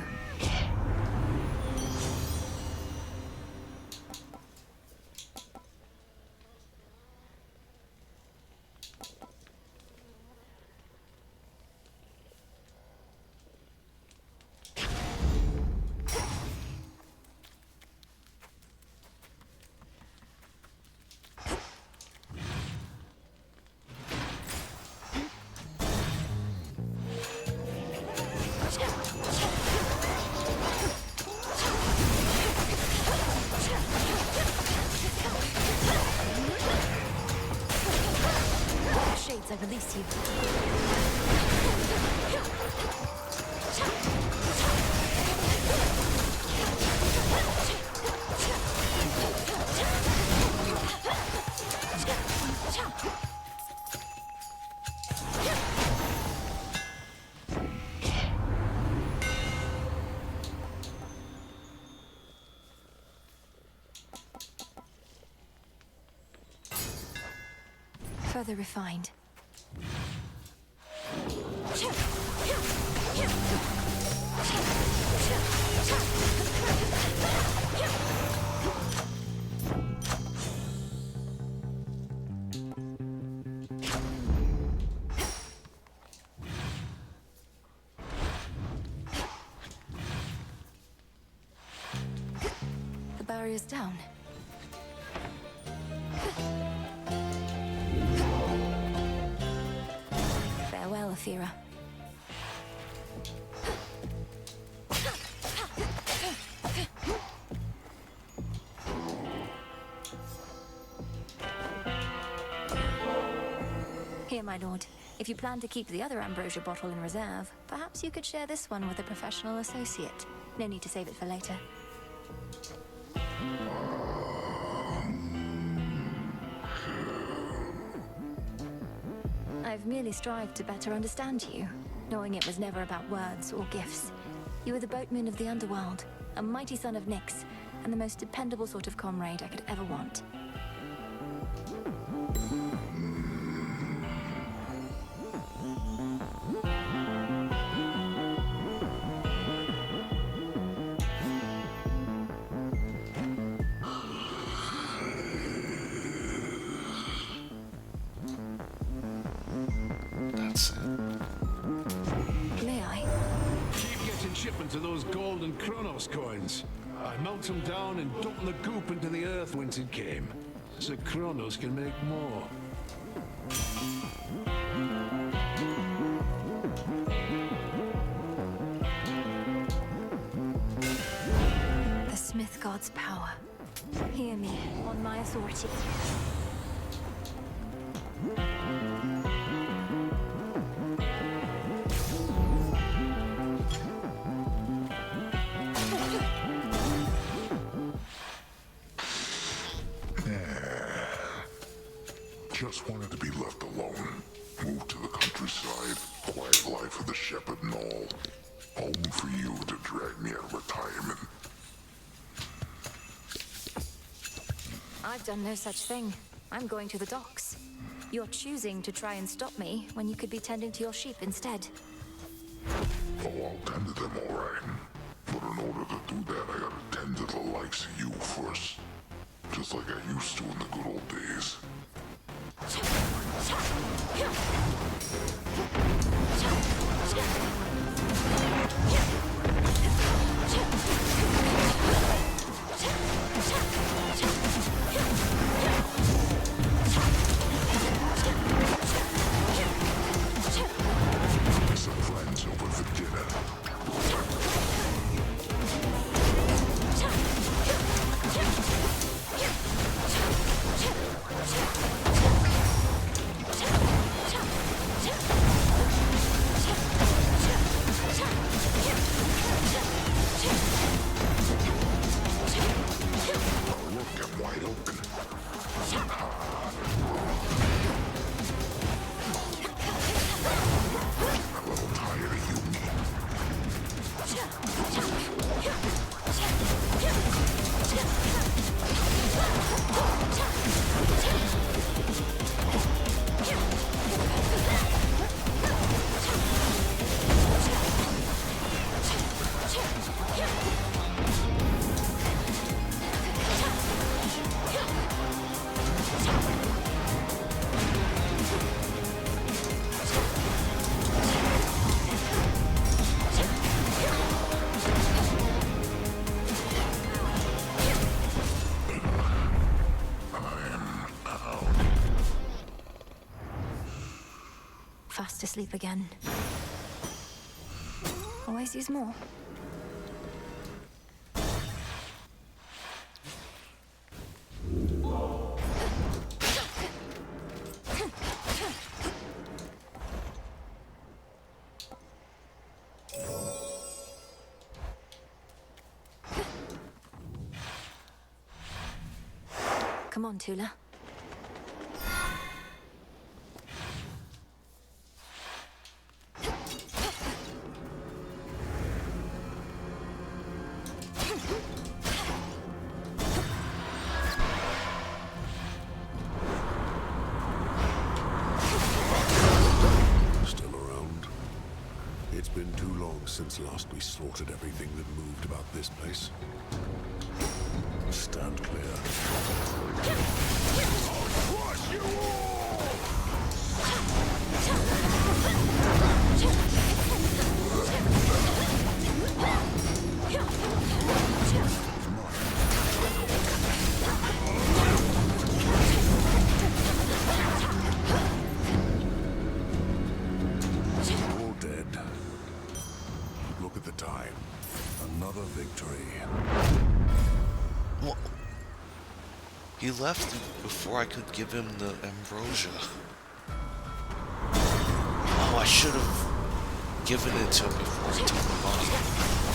Shades, I release you. Further refined. The barrier's down. Farewell, Athera. Here, my lord. If you plan to keep the other ambrosia bottle in reserve, perhaps you could share this one with a professional associate. No need to save it for later. I've merely strived to better understand you, knowing it was never about words or gifts. You were the boatman of the underworld, a mighty son of Nyx, and the most dependable sort of comrade I could ever want. That's it. May I? Keep getting shipments of those gold and Kronos coins. I melt them down and dump the goop into the earth whence it came, so Kronos can make more. The Smith God's power. Hear me on my authority. Just wanted to be left alone. Moved to the countryside, quiet life of the shepherd and all. Only for you to drag me out of retirement. I've done no such thing. I'm going to the docks. You're choosing to try and stop me when you could be tending to your sheep instead. Oh, I'll tend to them all right. But in order to do that, I gotta tend to the likes of you first. Just like I used to in the good old days. Some friends over for dinner. Look, I'm wide open. I'm a little tired of you, me. Fast asleep again. Always use more. Come on, Tula. Still around? It's been too long since last we slaughtered everything that moved about this place. Stand clear. I'll crush you all! All dead. Look at the time. Another victory. Well, he left before I could give him the ambrosia. Oh, I should have given it to him before I took the money.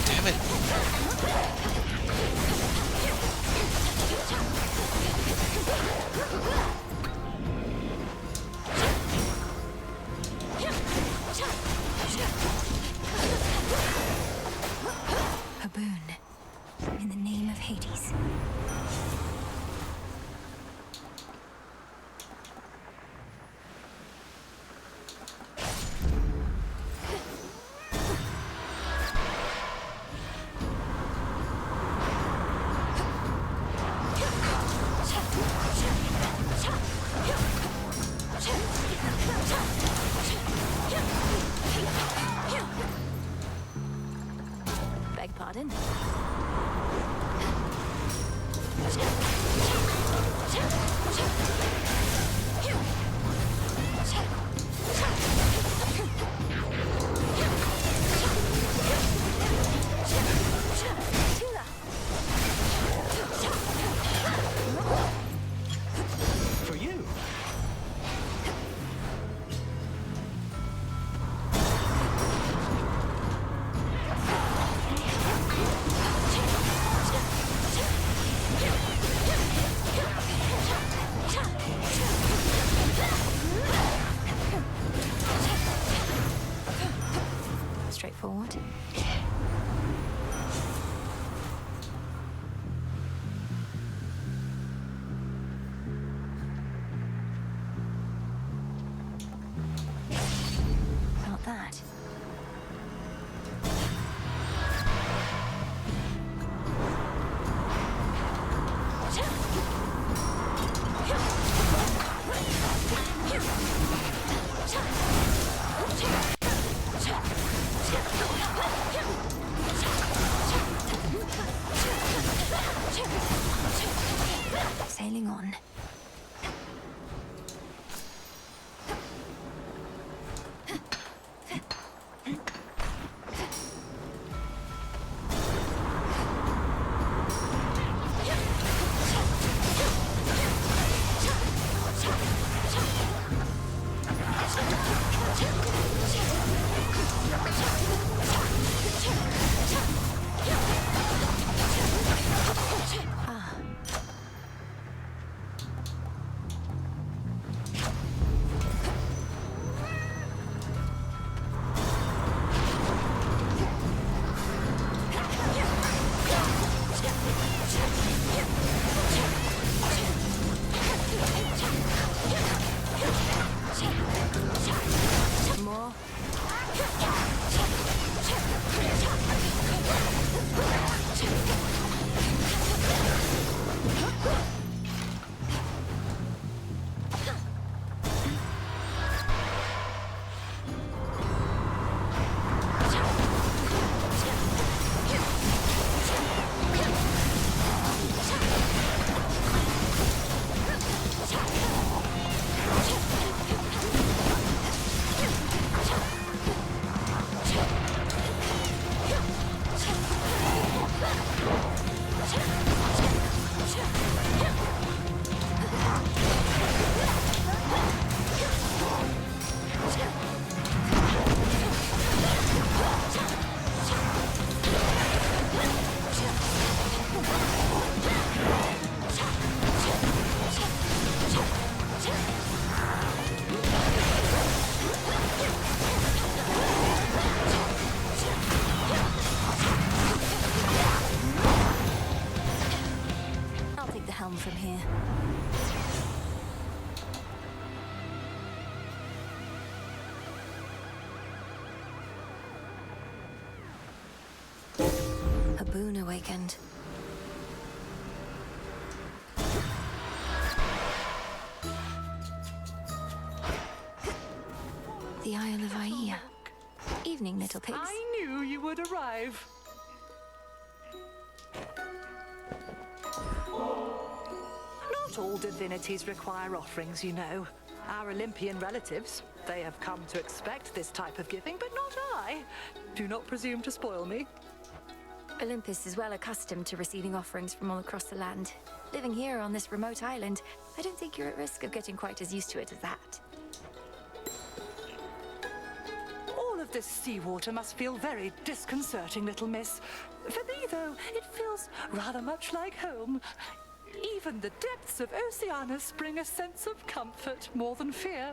Damn it! A boon. In the name of Hades. boon awakened. The Isle of Aia. Evening, little pigs. I knew you would arrive. Not all divinities require offerings, you know. Our Olympian relatives, they have come to expect this type of giving, but not I. Do not presume to spoil me. Olympus is well accustomed to receiving offerings from all across the land. Living here on this remote island, I don't think you're at risk of getting quite as used to it as that. All of this seawater must feel very disconcerting, little miss. For me, though, it feels rather much like home. Even the depths of Oceanus bring a sense of comfort more than fear.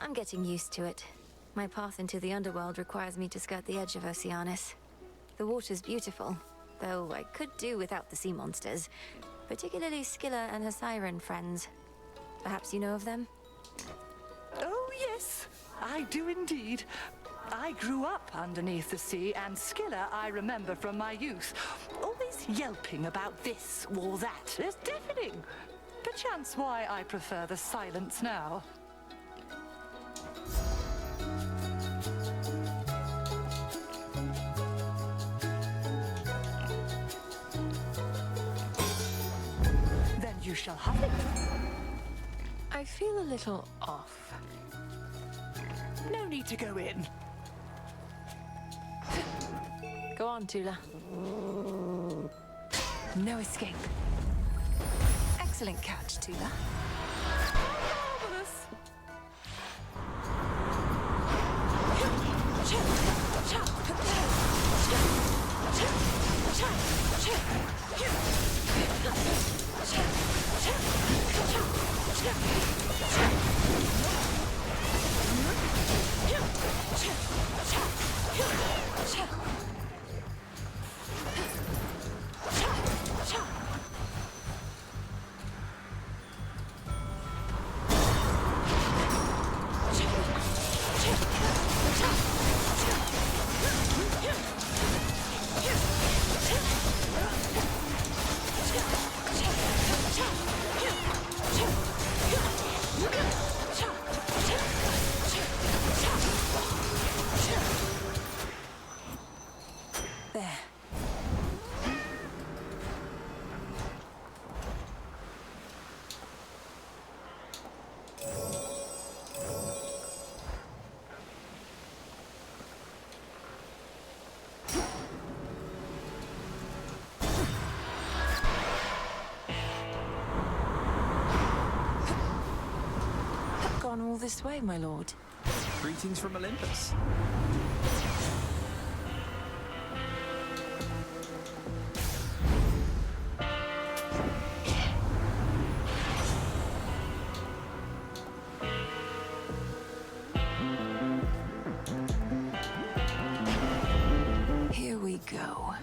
I'm getting used to it. My path into the underworld requires me to skirt the edge of Oceanus. The water's beautiful, though I could do without the sea monsters, particularly Scylla and her siren friends. Perhaps you know of them? Oh, yes, I do indeed. I grew up underneath the sea, and Scylla I remember from my youth. Always yelping about this or that. It's deafening. Perchance why I prefer the silence now. Then you shall have it. I feel a little off. No need to go in. Go on, Tula. No escape. Excellent catch, Tula. Marvelous. There. Gone all this way, my lord. Greetings from Olympus. Here we go.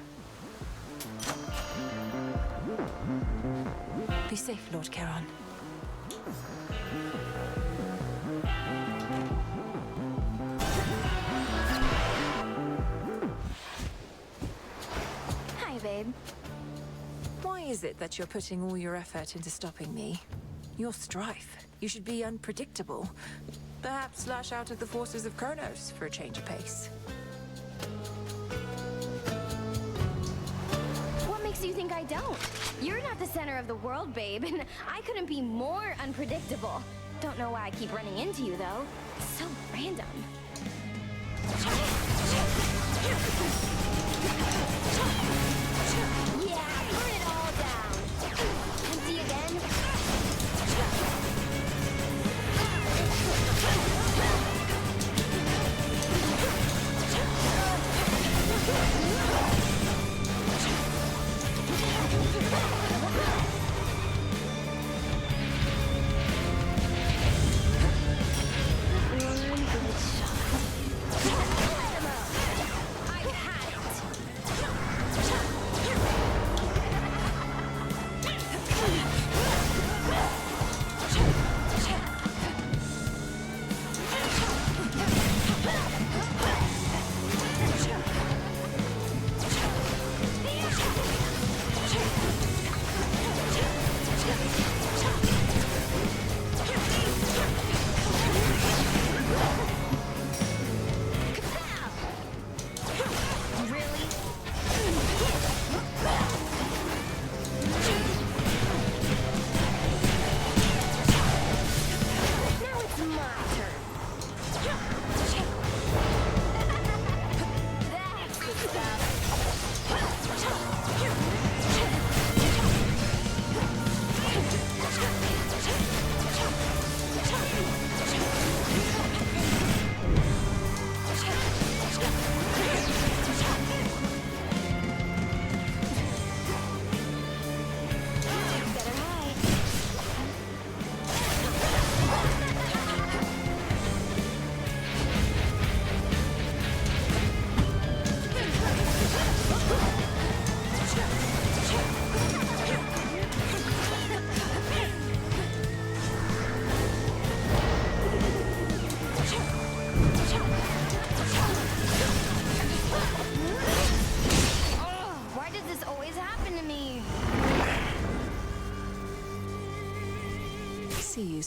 Be safe, Lord Charon. Hi, babe. Why is it that you're putting all your effort into stopping me? You're Strife. You should be unpredictable. Perhaps lash out at the forces of Kronos for a change of pace. What makes you think I don't? You're not the center of the world, babe, and I couldn't be more unpredictable. Don't know why I keep running into you, though. It's so random. Yeah, burn it all down. Empty again.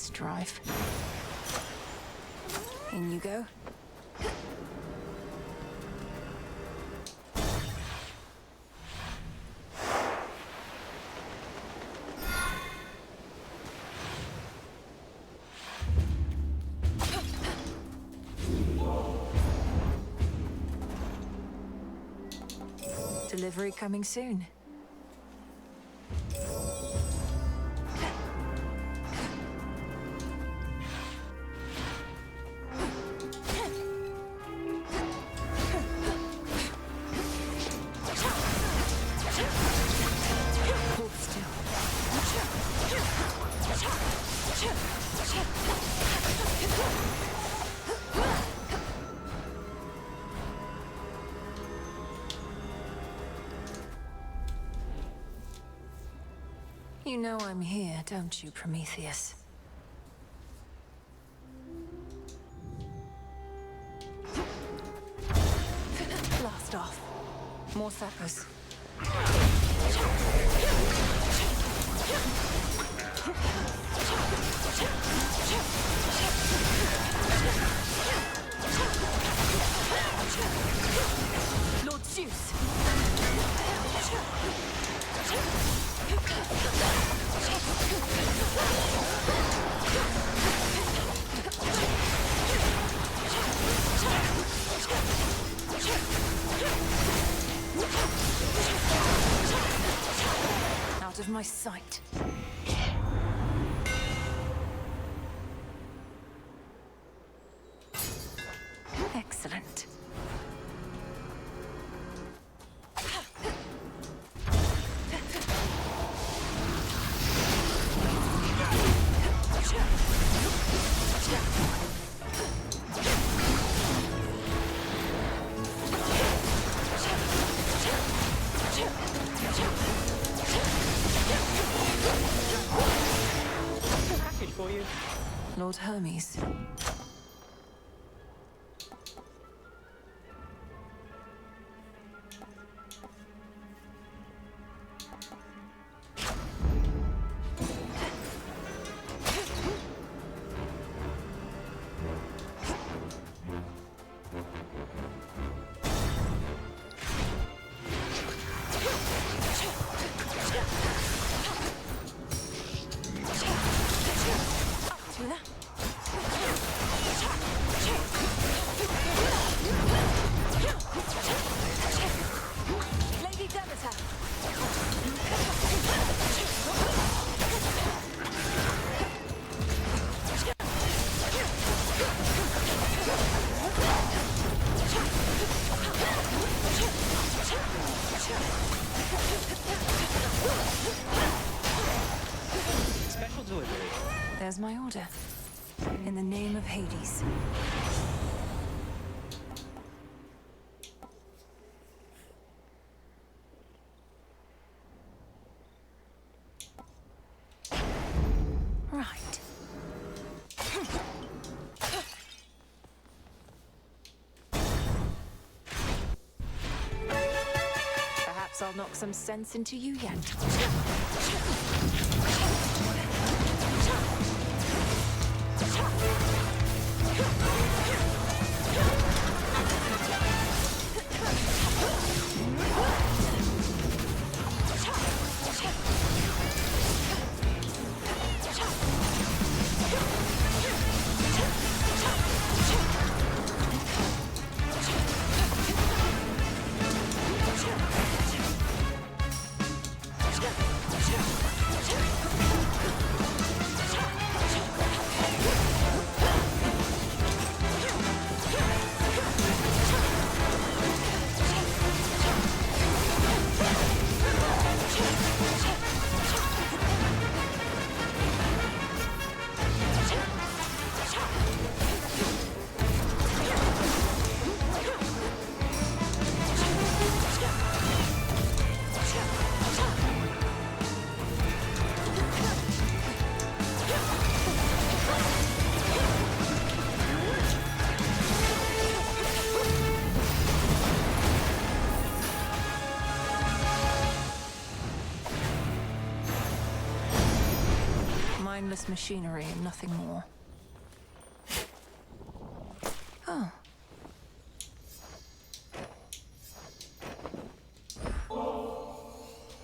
test drive. In you go. Delivery coming soon. Hold still. You know I'm here, don't you, Prometheus? Blast off. More sappers. Lord Zeus! Out of my sight. Excellent. Package for you. Lord Hermes. Lady Demeter. Special delivery. There's my order. In the name of Hades. Right. Perhaps I'll knock some sense into you yet. Harmless machinery and nothing more. Oh.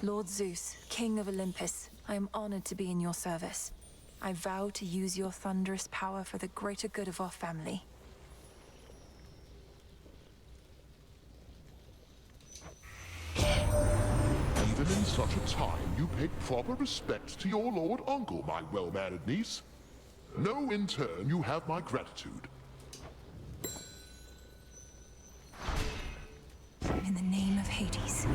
Lord Zeus, King of Olympus, I am honored to be in your service. I vow to use your thunderous power for the greater good of our family. Even in such a time, you paid proper respect to your lord uncle, my well-mannered niece. Know in turn you have my gratitude. In the name of Hades.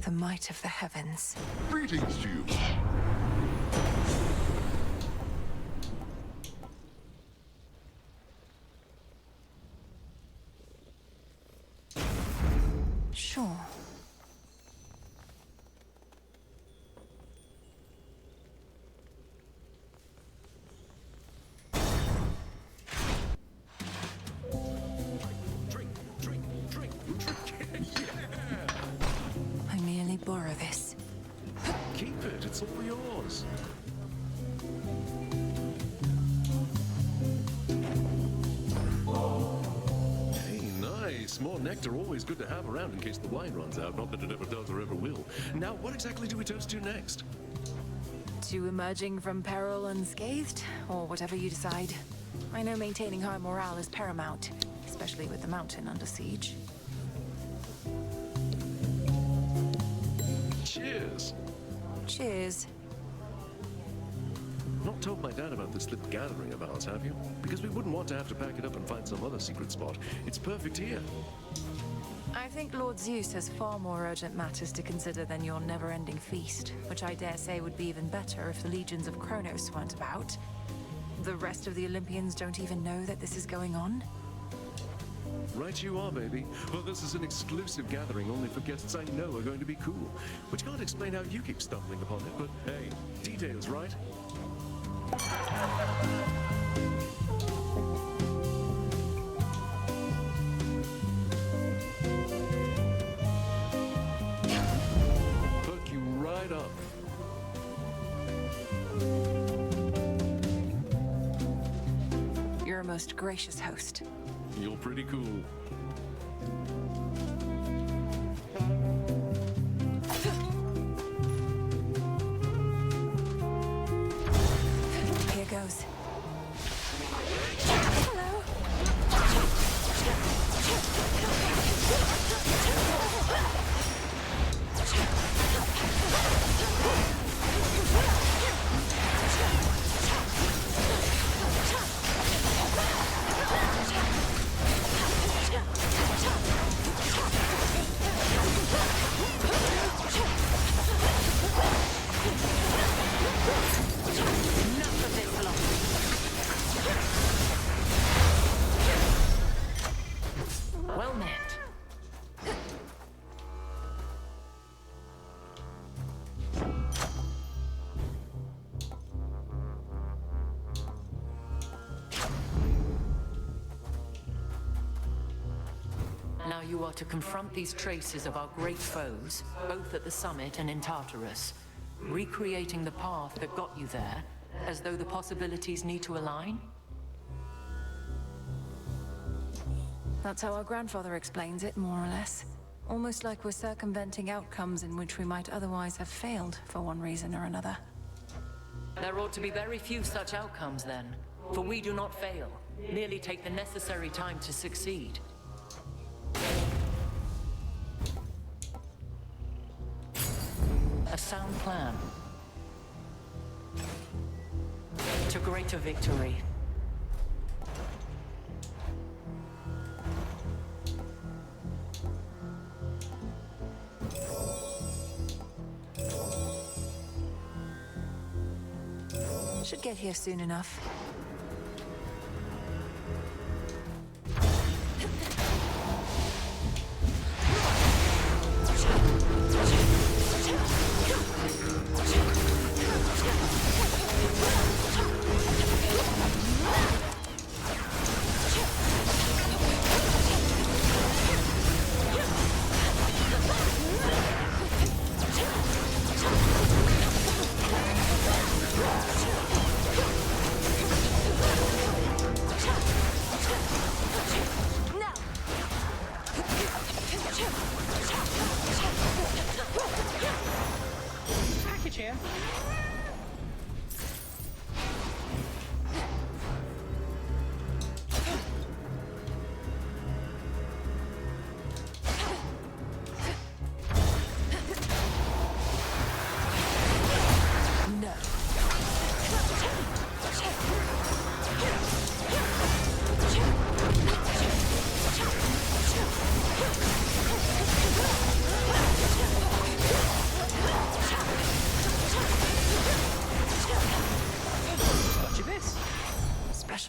The might of the heavens. Greetings to you. Sure. I merely borrow this. Keep it, it's all yours. Hey, nice. More nectar always good to have around in case the wine runs out. Not that it ever does or ever will. Now, what exactly do we toast to next? To emerging from peril unscathed, or whatever you decide. I know maintaining high morale is paramount, especially with the mountain under siege. Cheers. Cheers. Not told my dad about this little gathering of ours, have you? Because we wouldn't want to have to pack it up and find some other secret spot. It's perfect here. I think Lord Zeus has far more urgent matters to consider than your never-ending feast, which I dare say would be even better if the legions of Kronos weren't about. The rest of the Olympians don't even know that this is going on. Right you are, baby. Well, this is an exclusive gathering only for guests I know are going to be cool. Which can't explain how you keep stumbling upon it, but hey, details, right? Hook you right up. You're a most gracious host. You're pretty cool. Here goes. Well met. Now you are to confront these traces of our great foes, both at the summit and in Tartarus, recreating the path that got you there, as though the possibilities need to align? That's how our grandfather explains it, more or less. Almost like we're circumventing outcomes in which we might otherwise have failed for one reason or another. There ought to be very few such outcomes then, for we do not fail, merely take the necessary time to succeed. A sound plan. To greater victory. Should get here soon enough.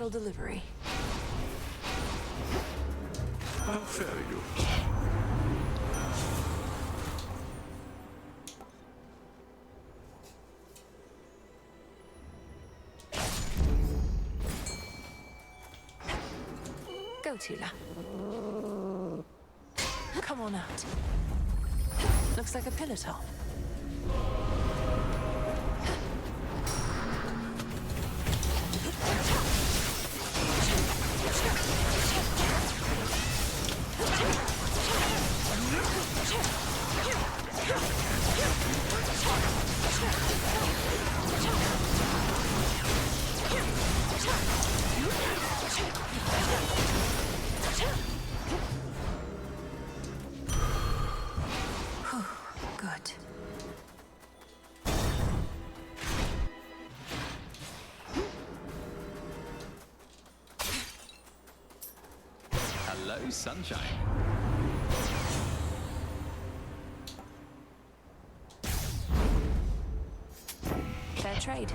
special delivery. How fair you. Go, Tula. Come on out. Looks like a pillar top. Good. Hello, sunshine. Fair trade.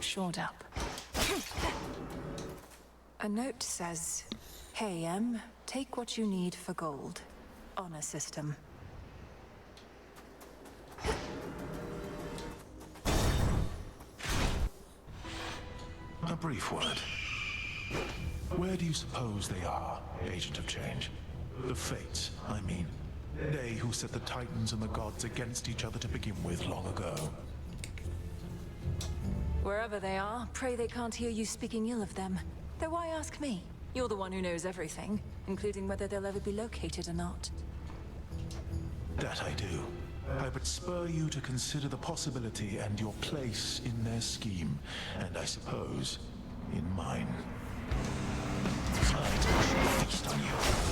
Shored up. A note says, "Hey, M, take what you need for gold. Honor system." A brief word. Where do you suppose they are, Agent of Change? The Fates, I mean. They who set the Titans and the gods against each other to begin with long ago. Wherever they are, pray they can't hear you speaking ill of them. Though why ask me? You're the one who knows everything, including whether they'll ever be located or not. That I do. I would spur you to consider the possibility and your place in their scheme, and I suppose, in mine. Tonight I shall feast on you.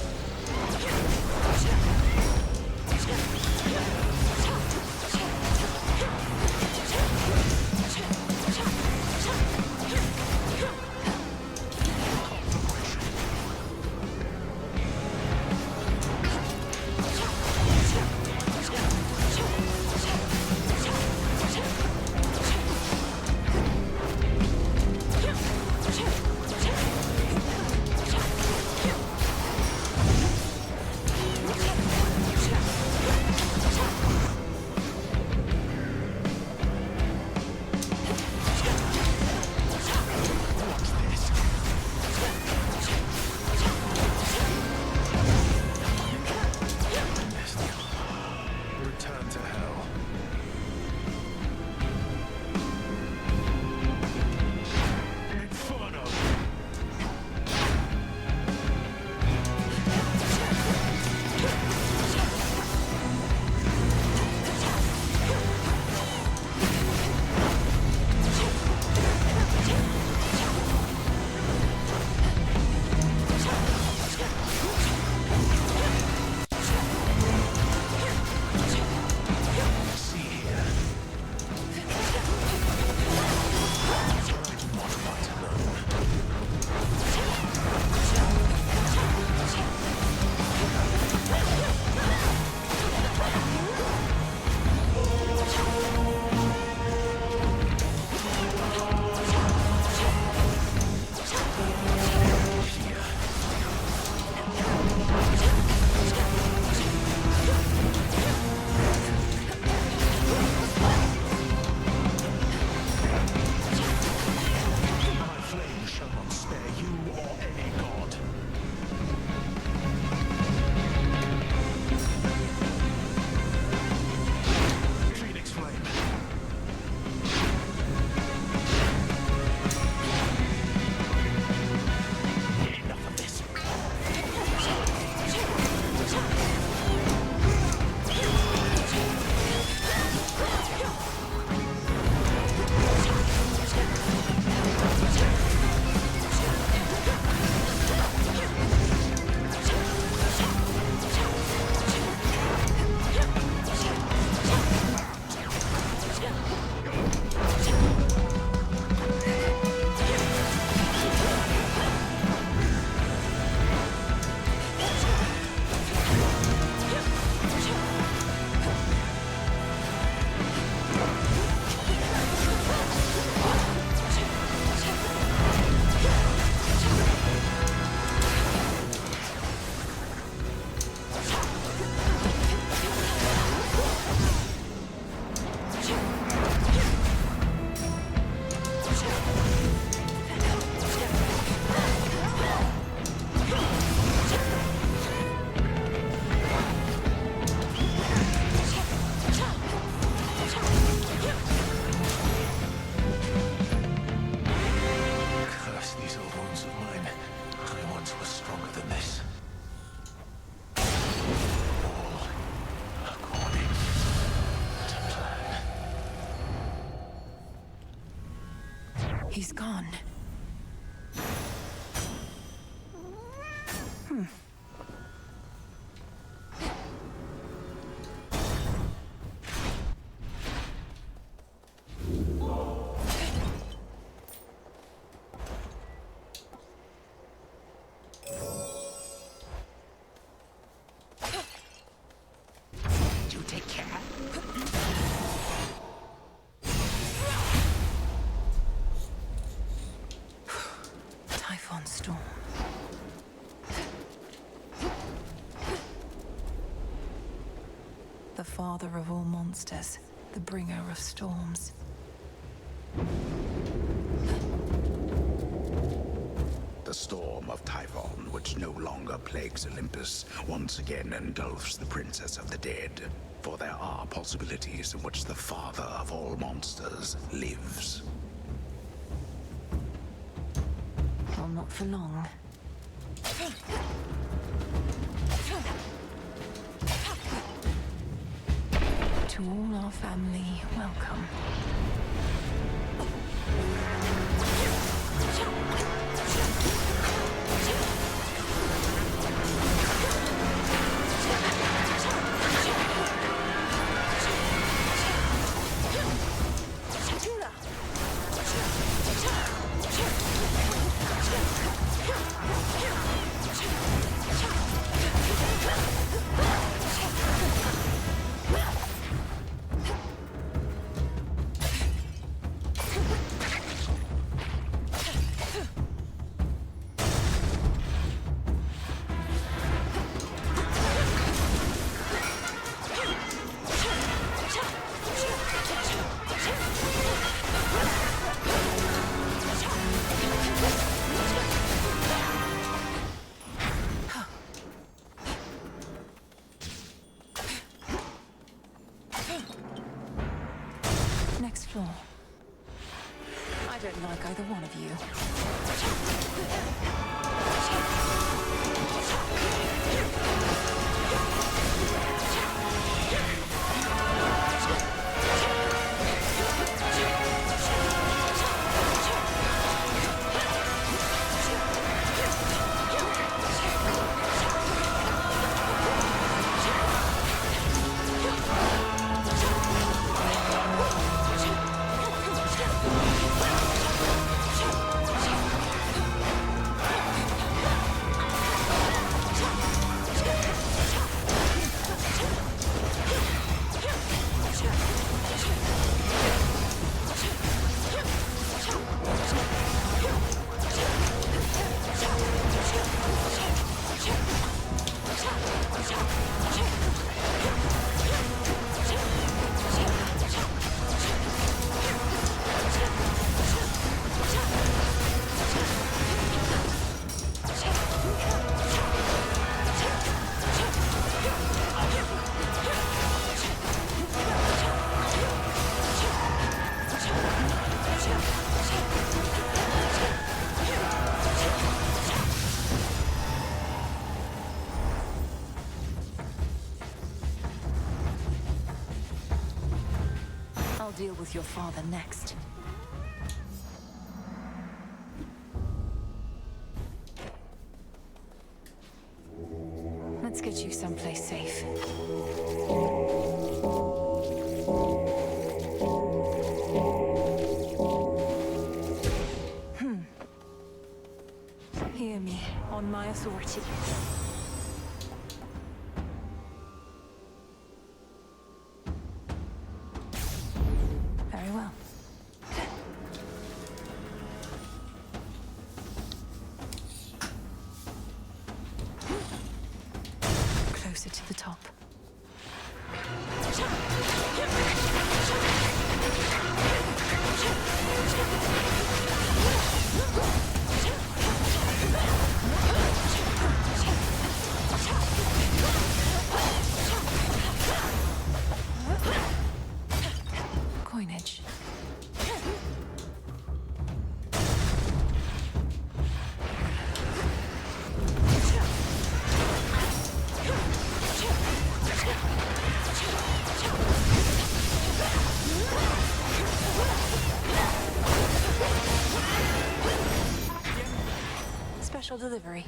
He's gone. You take care. Typhon Storm. The father of all monsters, the bringer of storms. The storm of Typhon, which no longer plagues Olympus, once again engulfs the princess of the dead. For there are possibilities in which the father of all monsters lives. Well, not for long. To all our family, welcome. Next floor. I don't like either one of you. I'll deal with your father next. Let's get you someplace safe. Hear me, on my authority. Very well. Closer to the top. special delivery.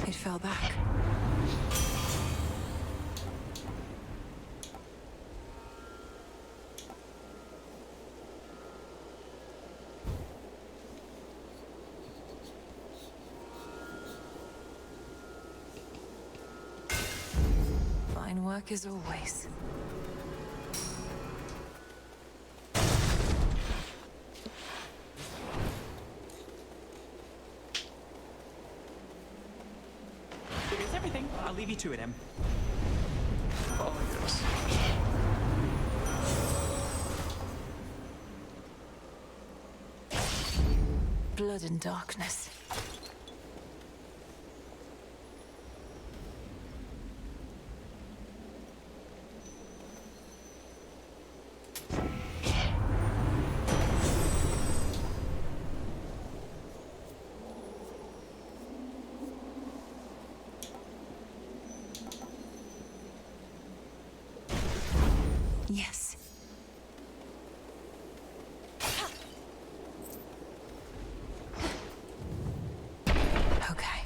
It fell back. Fine work as always. Here's everything. I'll leave you to it, Em. Oh, yes. Blood and darkness. Yes. Okay.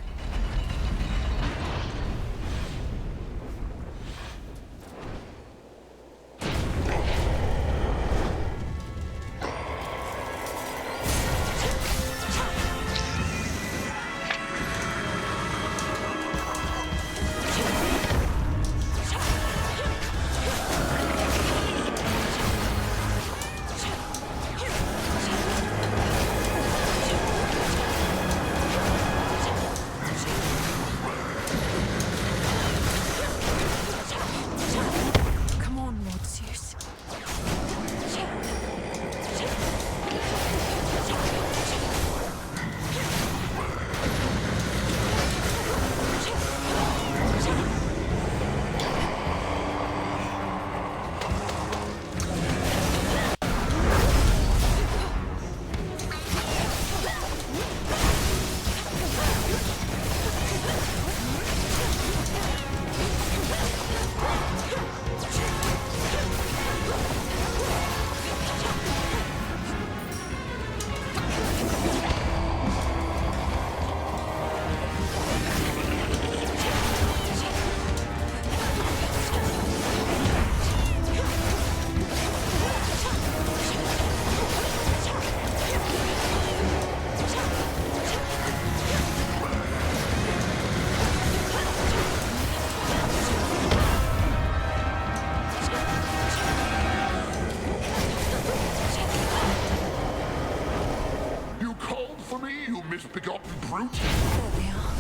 misbegotten brute! There they are.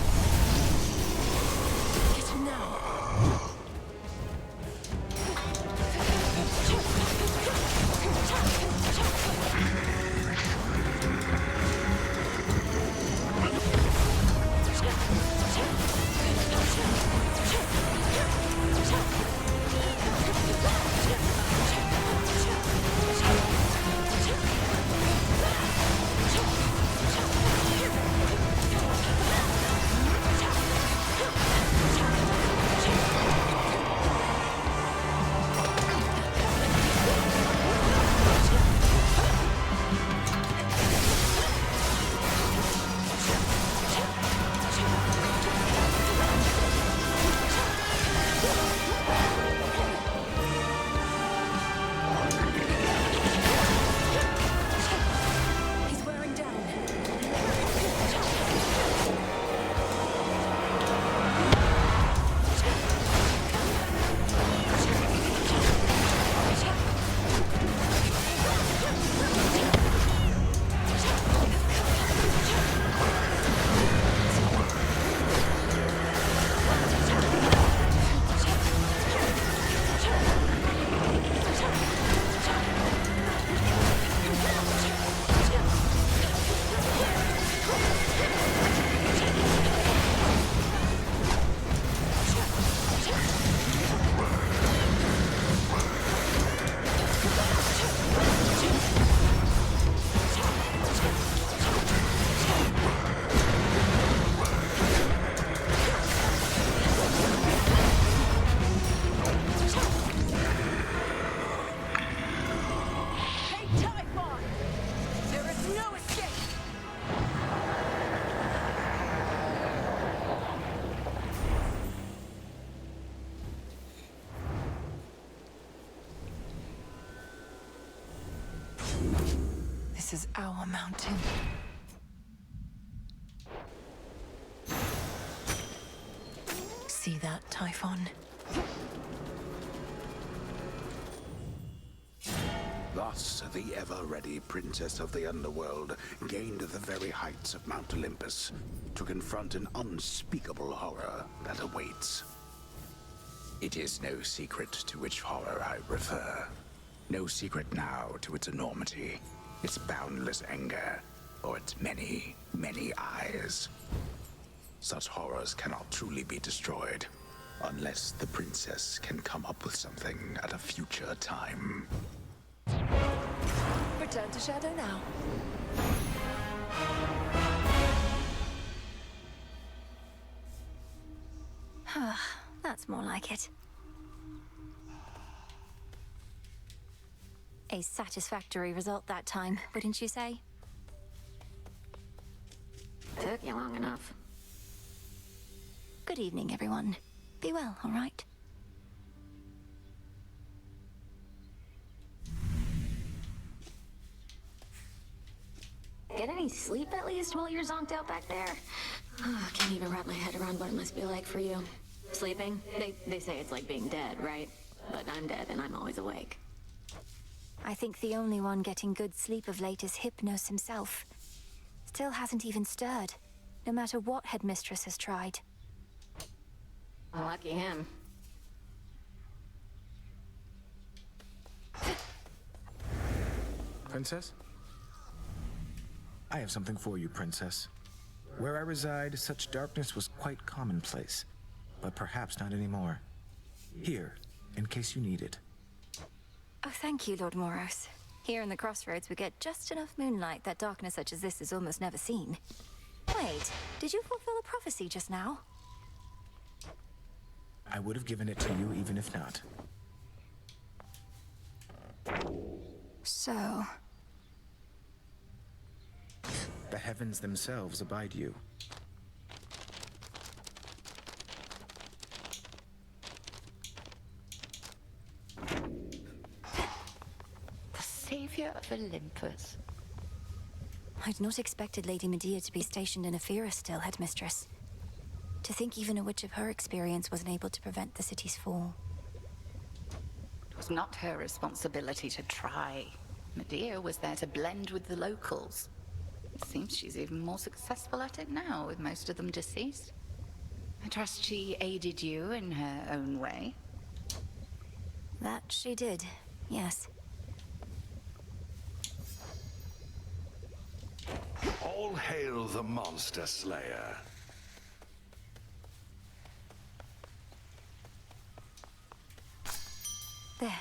Get him now. This is our mountain. See that, Typhon? Thus, the ever-ready princess of the underworld gained the very heights of Mount Olympus to confront an unspeakable horror that awaits. It is no secret to which horror I refer. No secret now to its enormity, its boundless anger, or its many, many eyes. Such horrors cannot truly be destroyed, unless the princess can come up with something at a future time. Return to Shadow now. That's more like it. A satisfactory result that time, wouldn't you say? Took you long enough. Good evening, everyone. Be well, all right? Get any sleep at least while you're zonked out back there? Oh, I can't even wrap my head around what it must be like for you. Sleeping? They say it's like being dead, right? But I'm dead and I'm always awake. I think the only one getting good sleep of late is Hypnos himself. Still hasn't even stirred, no matter what Headmistress has tried. Lucky him. Princess? I have something for you, Princess. Where I reside, such darkness was quite commonplace, but perhaps not anymore. Here, in case you need it. Oh, thank you, Lord Moros. Here in the Crossroads, we get just enough moonlight that darkness such as this is almost never seen. Wait, did you fulfill a prophecy just now? I would have given it to you even if not. So... The heavens themselves abide you. The savior of Olympus. I'd not expected Lady Medea to be stationed in Ephira still, Headmistress. To think even a witch of her experience wasn't able to prevent the city's fall. It was not her responsibility to try. Medea was there to blend with the locals. Seems she's even more successful at it now, with most of them deceased. I trust she aided you in her own way. That she did, yes. All hail the Monster Slayer. There.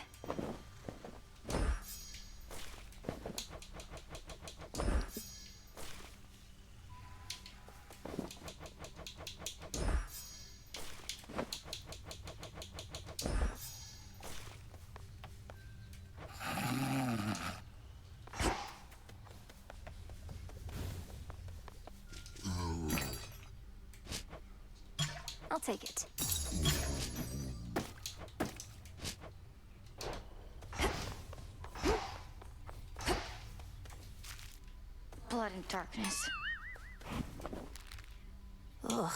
I'll take it. Blood and darkness. Ugh.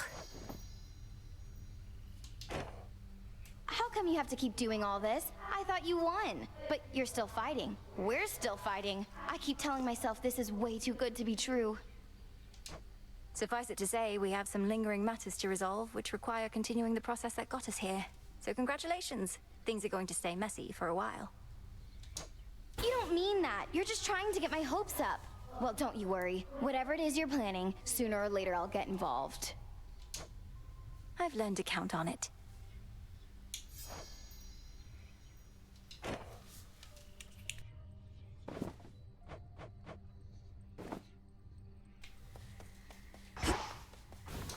How come you have to keep doing all this? I thought you won. But you're still fighting. We're still fighting. I keep telling myself this is way too good to be true. Suffice it to say, we have some lingering matters to resolve, which require continuing the process that got us here. So congratulations. Things are going to stay messy for a while. You don't mean that. You're just trying to get my hopes up. Well, don't you worry. Whatever it is you're planning, sooner or later I'll get involved. I've learned to count on it.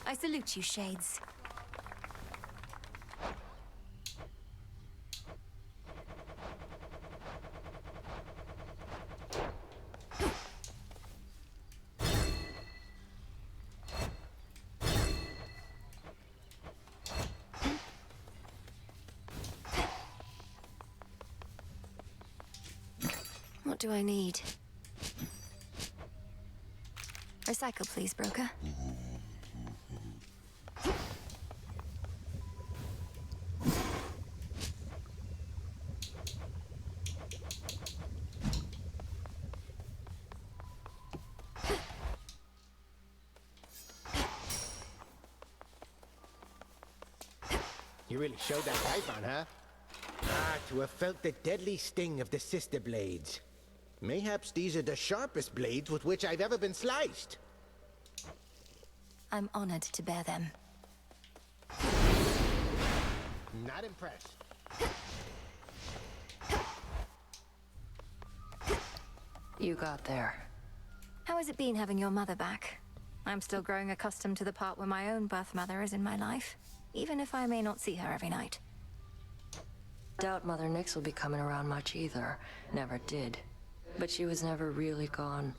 I salute you, Shades. What do I need? Recycle, please, broker. You really showed that Typhon, huh? Ah, to have felt the deadly sting of the sister blades. Mayhaps these are the sharpest blades with which I've ever been sliced. I'm honored to bear them. Not impressed. You got there. How has it been having your mother back? I'm still growing accustomed to the part where my own birth mother is in my life, even if I may not see her every night. Doubt Mother Nyx will be coming around much either. Never did. But she was never really gone.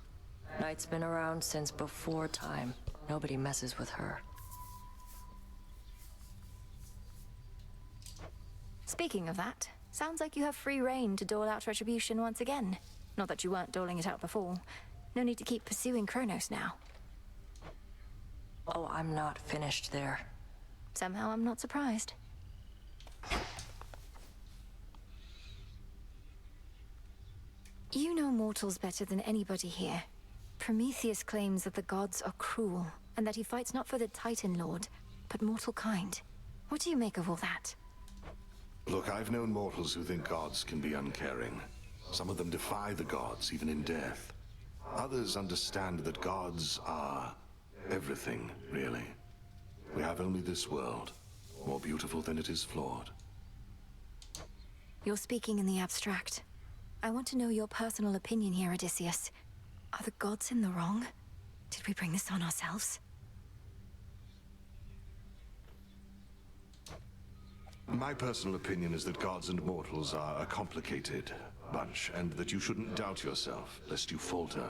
Night's been around since before time. Nobody messes with her. Speaking of that, sounds like you have free reign to dole out retribution once again. Not that you weren't doling it out before. No need to keep pursuing Kronos now. Oh, I'm not finished there. Somehow I'm not surprised. You know mortals better than anybody here. Prometheus claims that the gods are cruel, and that he fights not for the Titan Lord, but mortal kind. What do you make of all that? Look, I've known mortals who think gods can be uncaring. Some of them defy the gods, even in death. Others understand that gods are everything, really. We have only this world, more beautiful than it is flawed. You're speaking in the abstract. I want to know your personal opinion here, Odysseus. Are the gods in the wrong? Did we bring this on ourselves? My personal opinion is that gods and mortals are a complicated bunch, and that you shouldn't doubt yourself, lest you falter.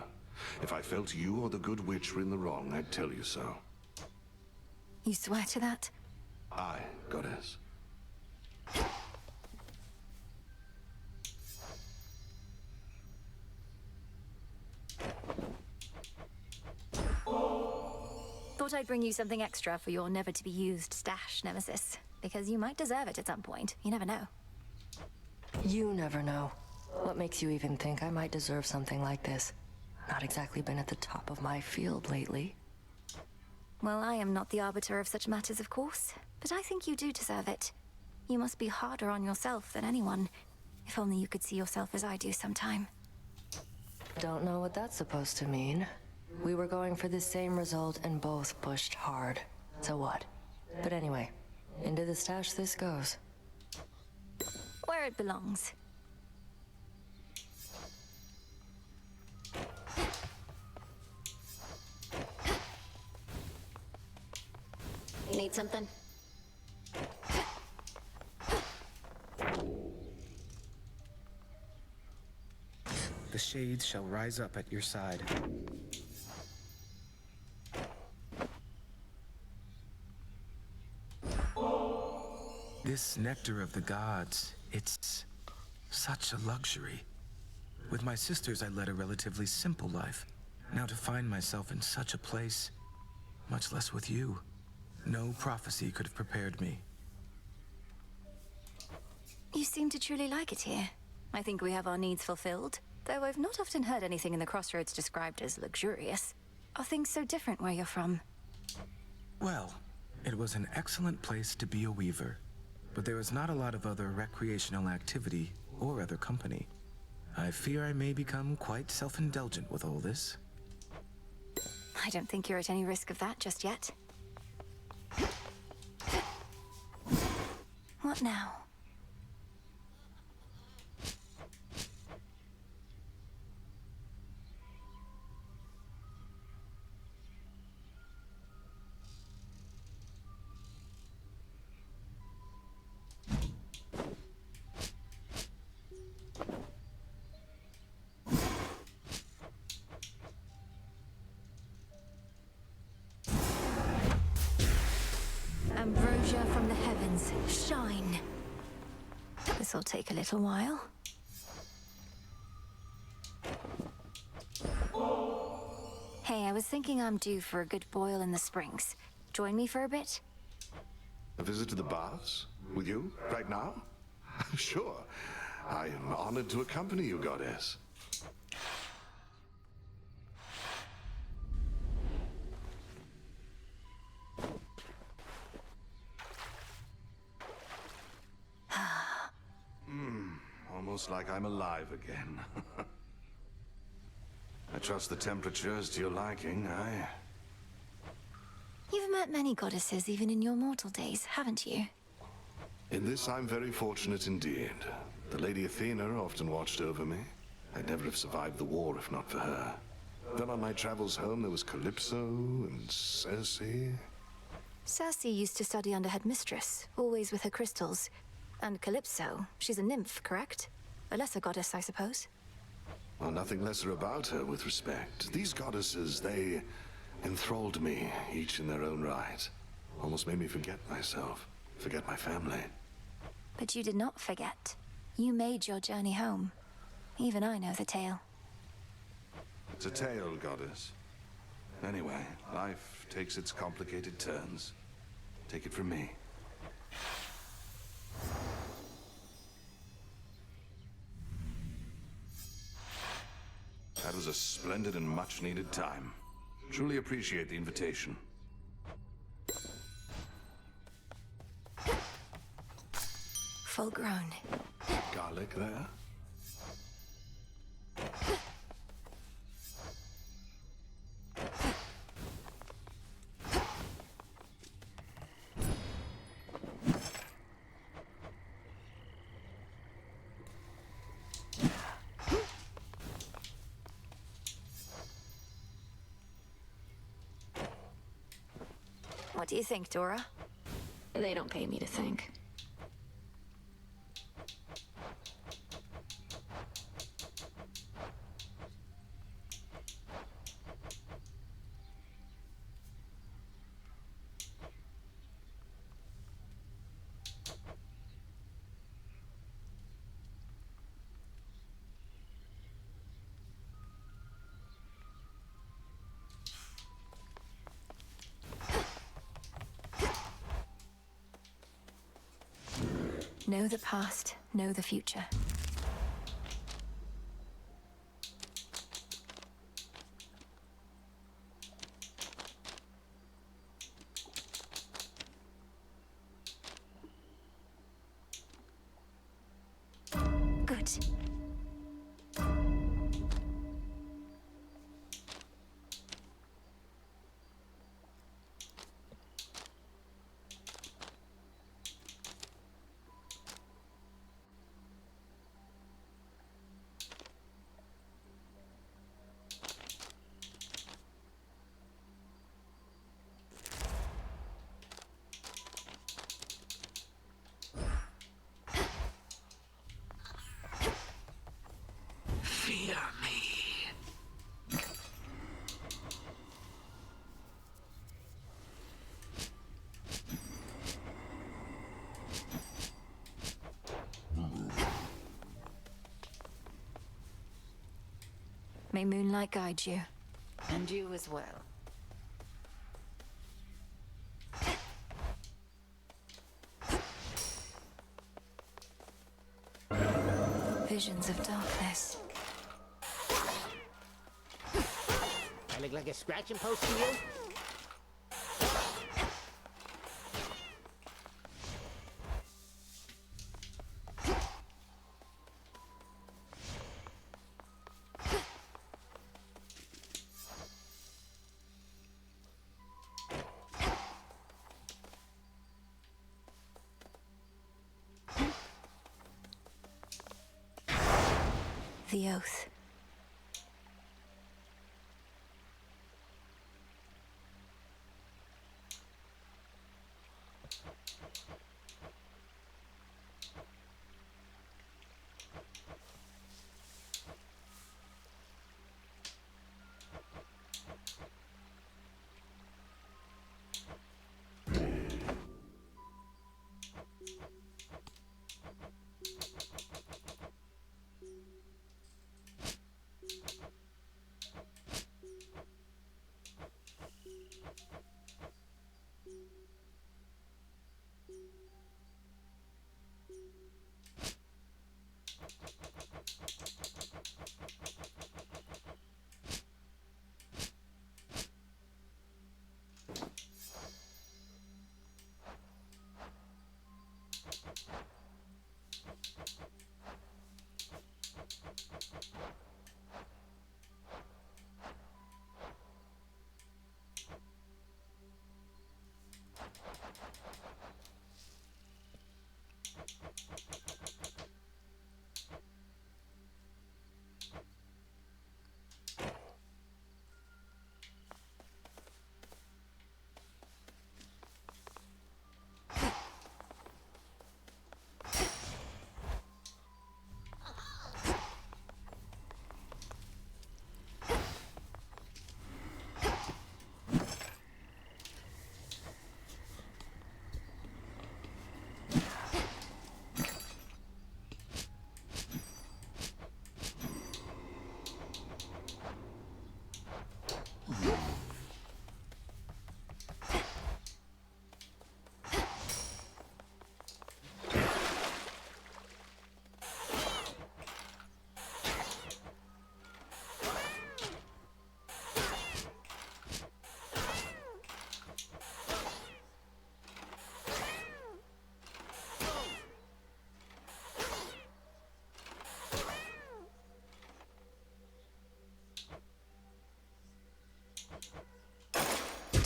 If I felt you or the Good Witch were in the wrong, I'd tell you so. You swear to that? Aye, goddess. Thought I'd bring you something extra for your never-to-be-used stash, Nemesis. Because you might deserve it at some point. You never know. You never know. What makes you even think I might deserve something like this? Not exactly been at the top of my field lately. Well, I am not the arbiter of such matters, of course, but I think you do deserve it. You must be harder on yourself than anyone. If only you could see yourself as I do sometime. Don't know what that's supposed to mean. We were going for the same result and both pushed hard. So what? But anyway, into the stash this goes. Where it belongs. Need something? The shades shall rise up at your side. This nectar of the gods, it's such a luxury. With my sisters, I led a relatively simple life. Now to find myself in such a place, much less with you, no prophecy could have prepared me. You seem to truly like it here. I think we have our needs fulfilled, though I've not often heard anything in the Crossroads described as luxurious. Are things so different where you're from? Well, it was an excellent place to be a weaver, but there was not a lot of other recreational activity or other company. I fear I may become quite self-indulgent with all this. I don't think you're at any risk of that just yet. What now? Ambrosia from the heavens, shine. This'll take a little while. Hey, I was thinking I'm due for a good boil in the springs. Join me for a bit? A visit to the baths? With you? Right now? Sure. I am honored to accompany you, Goddess. Almost like I'm alive again. I trust the temperature's to your liking. You've met many goddesses even in your mortal days, haven't you? In this, I'm very fortunate indeed. The Lady Athena often watched over me. I'd never have survived the war if not for her. Then on my travels home, there was Calypso and Circe. Circe used to study under Headmistress, always with her crystals. And Calypso, she's a nymph, correct? A lesser goddess, I suppose. Well, nothing lesser about her with respect. These goddesses, they enthralled me, each in their own right. Almost made me forget myself, forget my family. But you did not forget. You made your journey home. Even I know the tale. It's a tale, Goddess. Anyway, life takes its complicated turns. Take it from me. That was a splendid and much-needed time. Truly appreciate the invitation. Full grown. Garlic there? What do you think, Dora? They don't pay me to think. Know the past, know the future. that. Fear me. May moonlight guide you. And you as well. Visions of darkness. I look like a scratching post to you? The oath.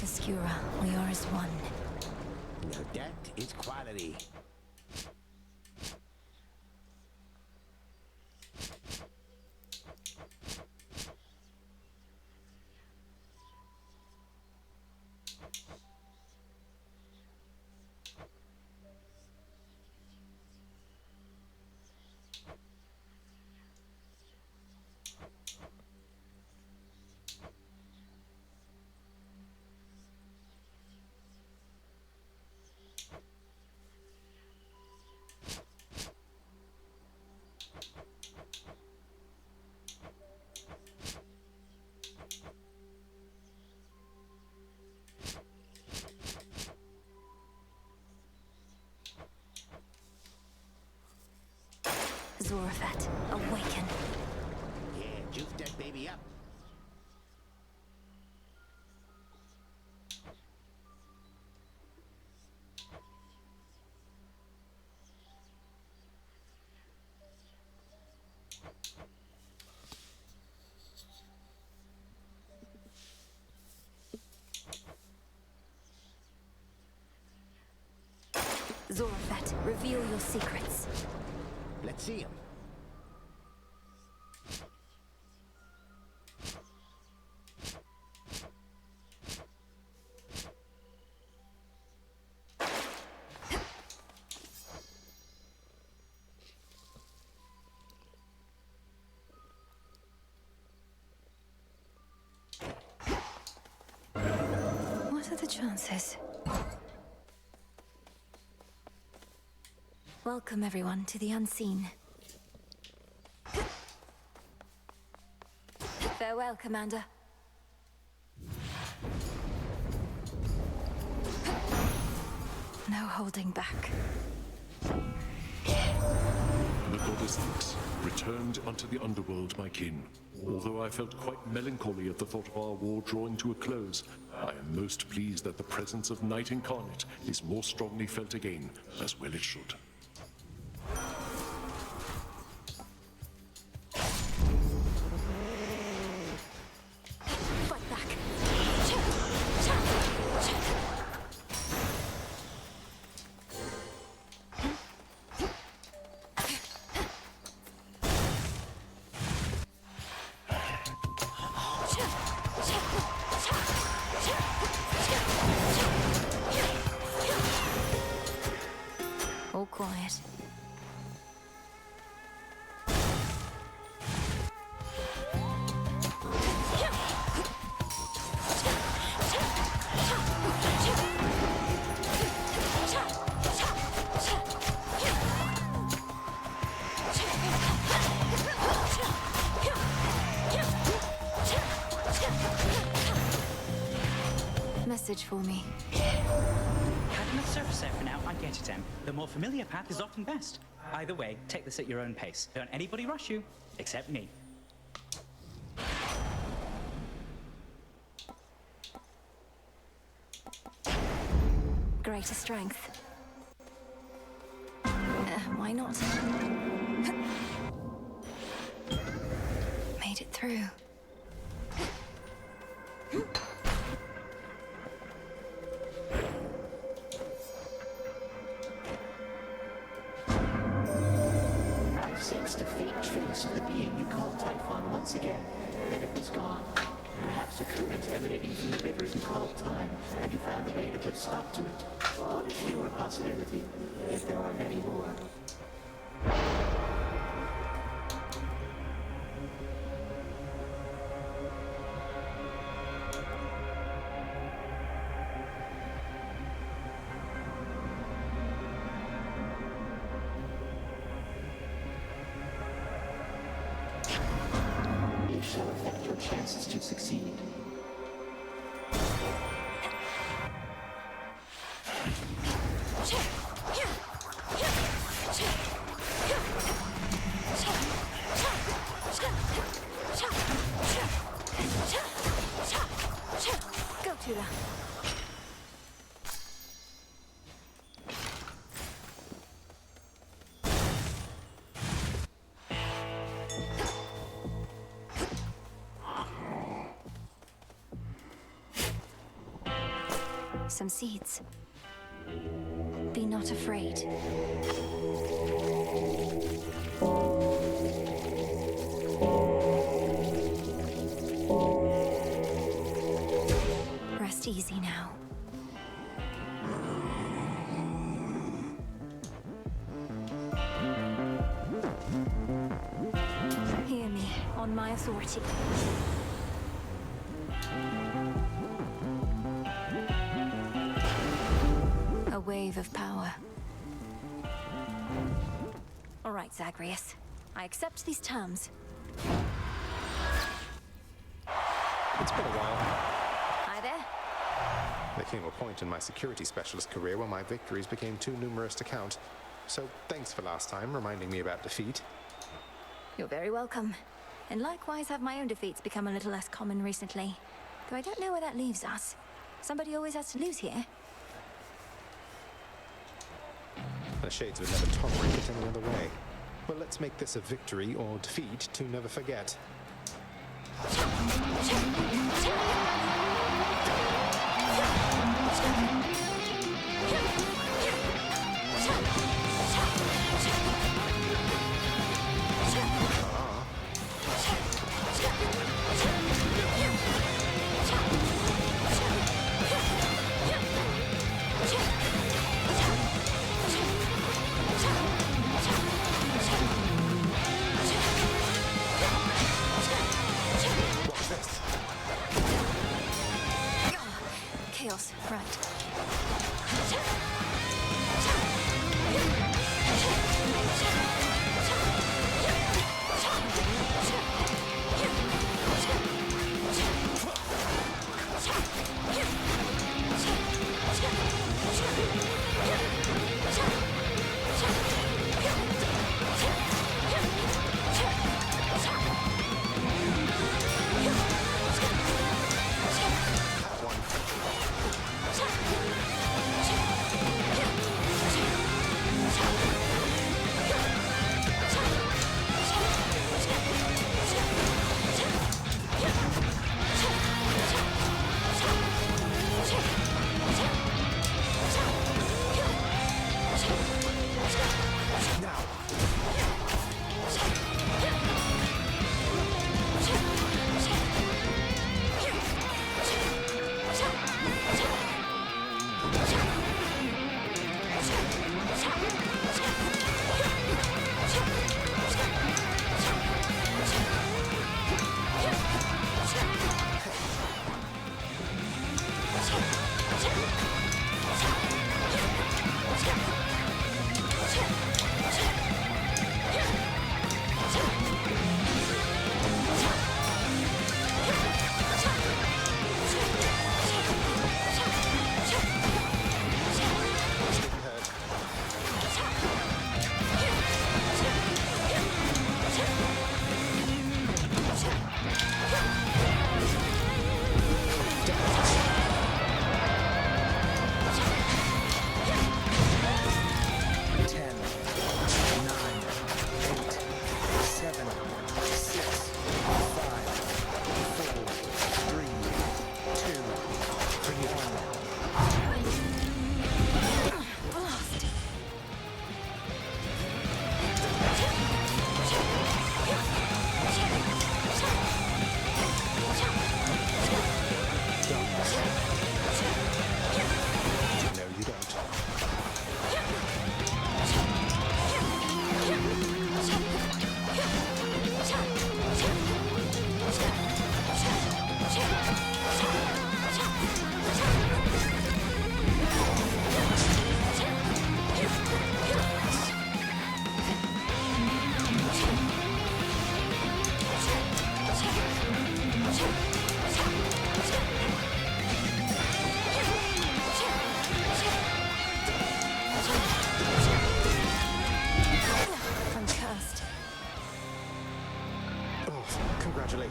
Skura, we are as one. Now that is quality. Zorfat, awaken. Yeah, juice that baby up. Zorafet, reveal your secrets. Let's see him. What are the chances? Welcome, everyone, to the unseen. Farewell, Commander. No holding back. The goddess Ix returned unto the underworld, my kin. Although I felt quite melancholy at the thought of our war drawing to a close, I am most pleased that the presence of Night Incarnate is more strongly felt again, as well it should. Fight back. All quiet. Message for me. Having a surface there for now, I get it, Em. The more familiar path is often best. Either way, take this at your own pace. Don't anybody rush you, except me. Greater strength. Why not? Made it through. Sense the faint trace of the being you called Typhon once again, then it was gone. Perhaps a current emanating from the rivers you called time, and you found a way to put stop to it. Or if you were a possibility, if there are many more. It shall affect your chances to succeed. Go, Tula. Some seeds. Be not afraid. Rest easy now. Hear me, on my authority. A wave of power. All right, Zagreus. I accept these terms. It's been a while. Hi there. There came a point in my security specialist career when my victories became too numerous to count. So thanks for last time, reminding me about defeat. You're very welcome. And likewise have my own defeats become a little less common recently. Though I don't know where that leaves us. Somebody always has to lose here. The Shades would never tolerate it any other way. Well, let's make this a victory or defeat to never forget.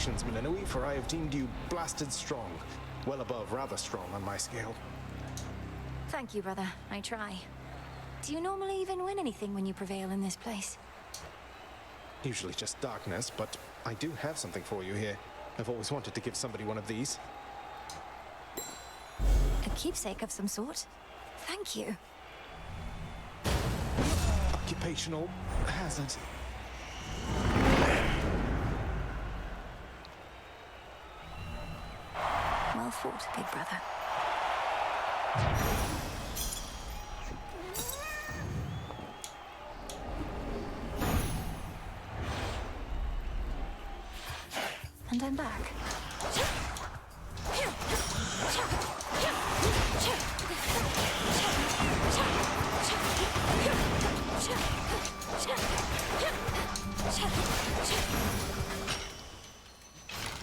Congratulations, Meninui, for I have deemed you blasted strong. Well above rather strong on my scale. Thank you, brother. I try. Do you normally even win anything when you prevail in this place? Usually just darkness, but I do have something for you here. I've always wanted to give somebody one of these. A keepsake of some sort? Thank you. Occupational hazard. Well fought, big brother. And I'm back.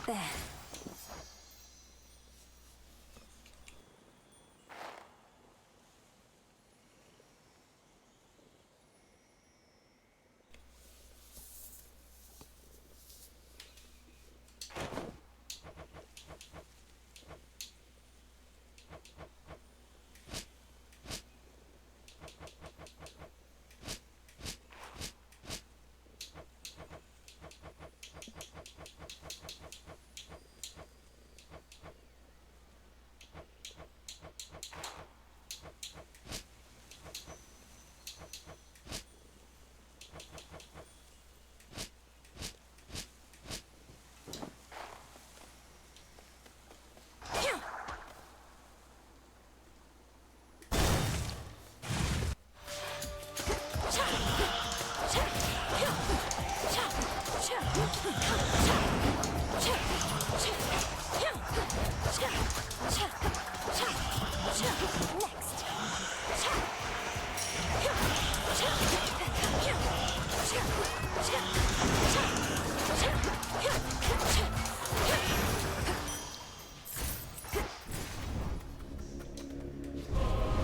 There.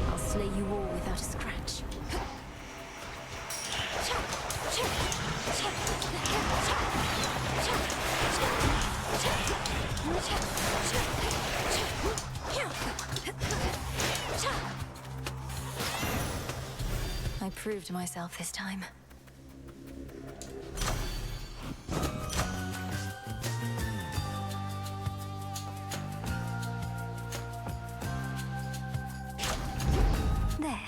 I'll slay you all without a scratch. I proved myself this time. There.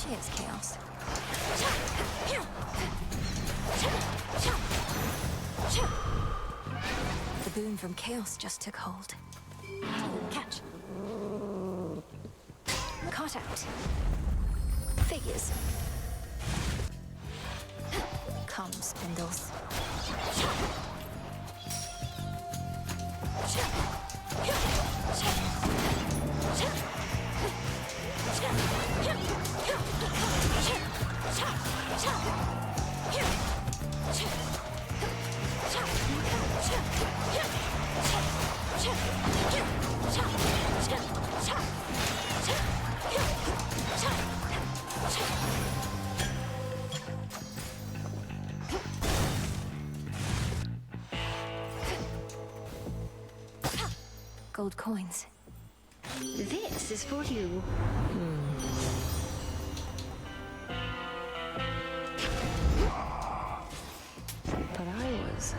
Cheers, Chaos. The boon from Chaos just took hold. Catch. Caught out. Figures. Come, spindles. Gold coins. This is for you. But I was...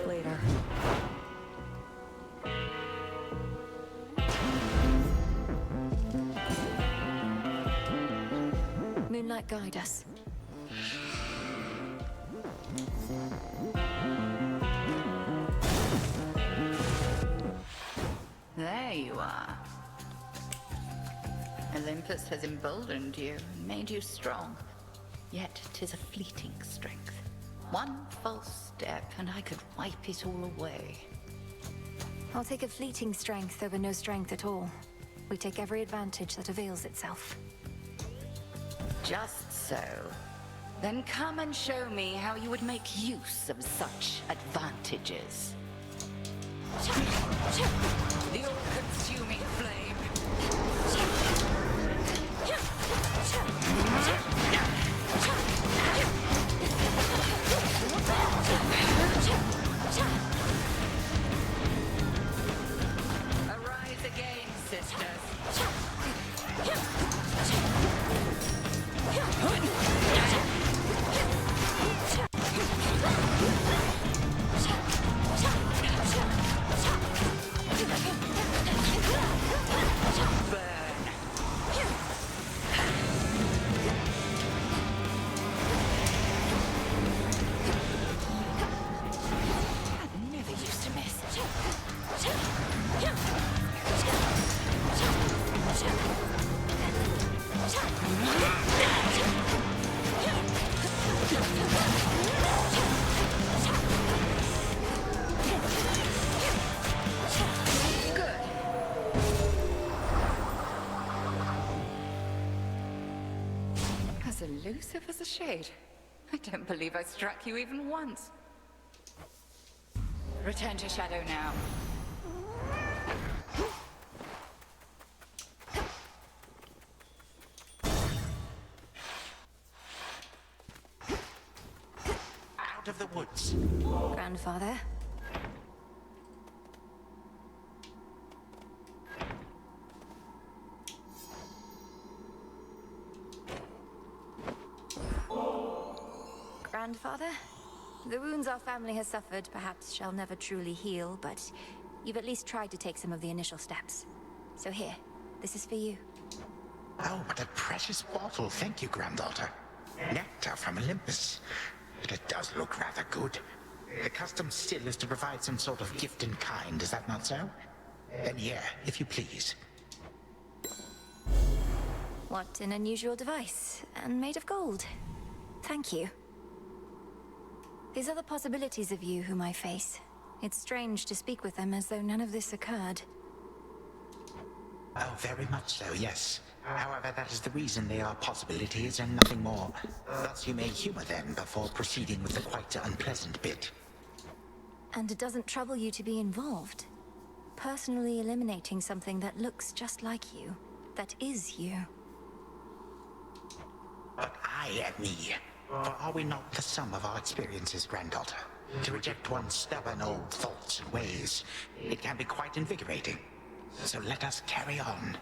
later. Moonlight, guide us. There you are. Olympus has emboldened you and made you strong. Yet 'tis a fleeting strength. One false step and I could wipe it all away. I'll take a fleeting strength over no strength at all. We take every advantage that avails itself. Just so. Then come and show me how you would make use of such advantages. The all-consuming flame. Arise again, sisters. As elusive as a shade. I don't believe I struck you even once. Return to Shadow now. Out of the woods. Grandfather? Grandfather? The wounds our family has suffered perhaps shall never truly heal, but you've at least tried to take some of the initial steps. So here, this is for you. Oh, what a precious bottle. Thank you, granddaughter. Nectar from Olympus. But it does look rather good. The custom still is to provide some sort of gift in kind, is that not so? Then here, if you please. What an unusual device, and made of gold. Thank you. These are the possibilities of you whom I face. It's strange to speak with them as though none of this occurred. Oh, very much so, yes. However, that is the reason they are possibilities and nothing more. Thus you may humor them before proceeding with the quite unpleasant bit. And it doesn't trouble you to be involved. Personally eliminating something that looks just like you. That is you. But I am me. For are we not the sum of our experiences, granddaughter? To reject one's stubborn old thoughts and ways, it can be quite invigorating. So let us carry on.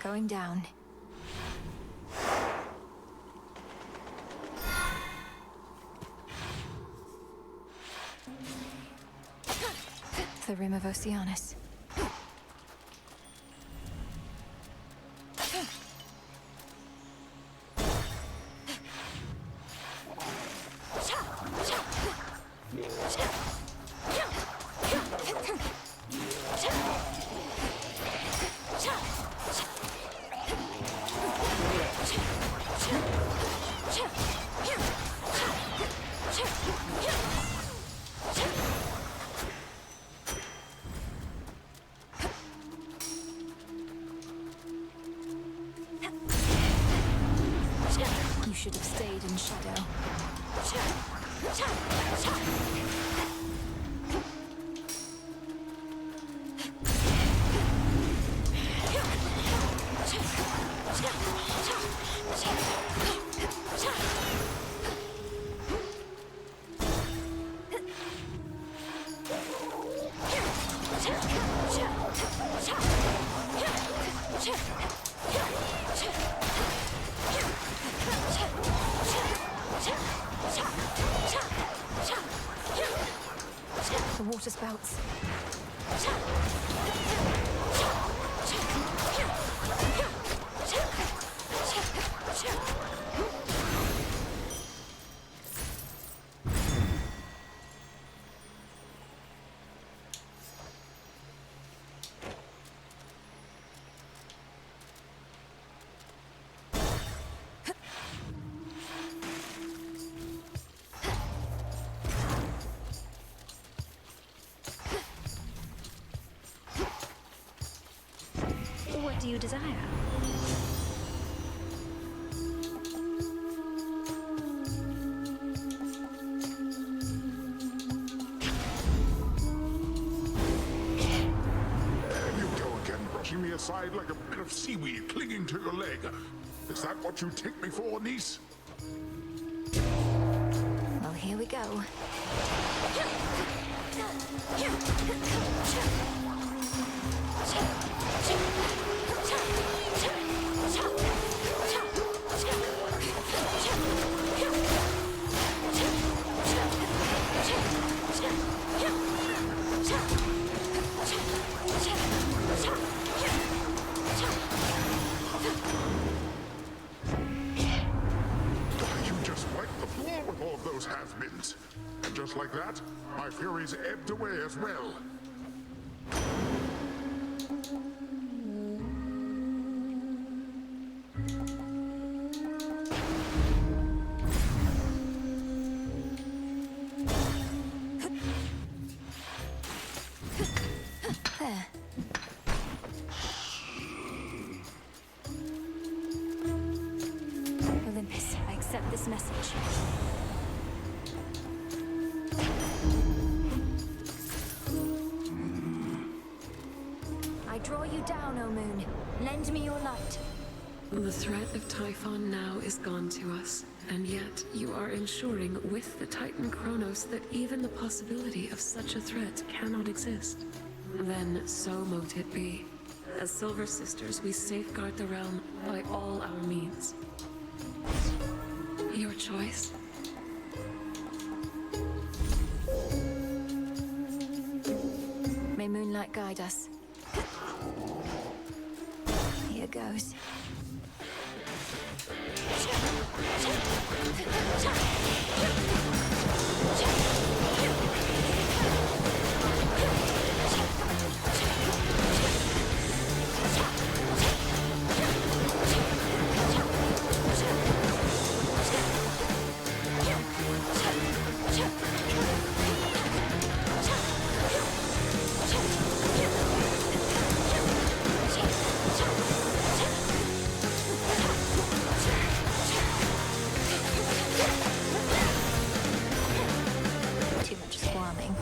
Going down. The Rim of Oceanus. You should have stayed in shadow. The water spouts. do you desire? There you go again, brushing me aside like a bit of seaweed clinging to your leg. Is that what you take me for, niece? Well, here we go. You just wiped the floor with all of those have-beens. And just like that, my furies ebbed away as well. There. Olympus, I accept this message. I draw you down, O Moon. Lend me your light. The threat of Typhon now is gone to us, and yet you are ensuring with the Titan Kronos that even the possibility of such a threat cannot exist. Then so mote it be. As Silver Sisters, we safeguard the realm by all our means. Your choice. May moonlight guide us. Here goes. Too much squirming.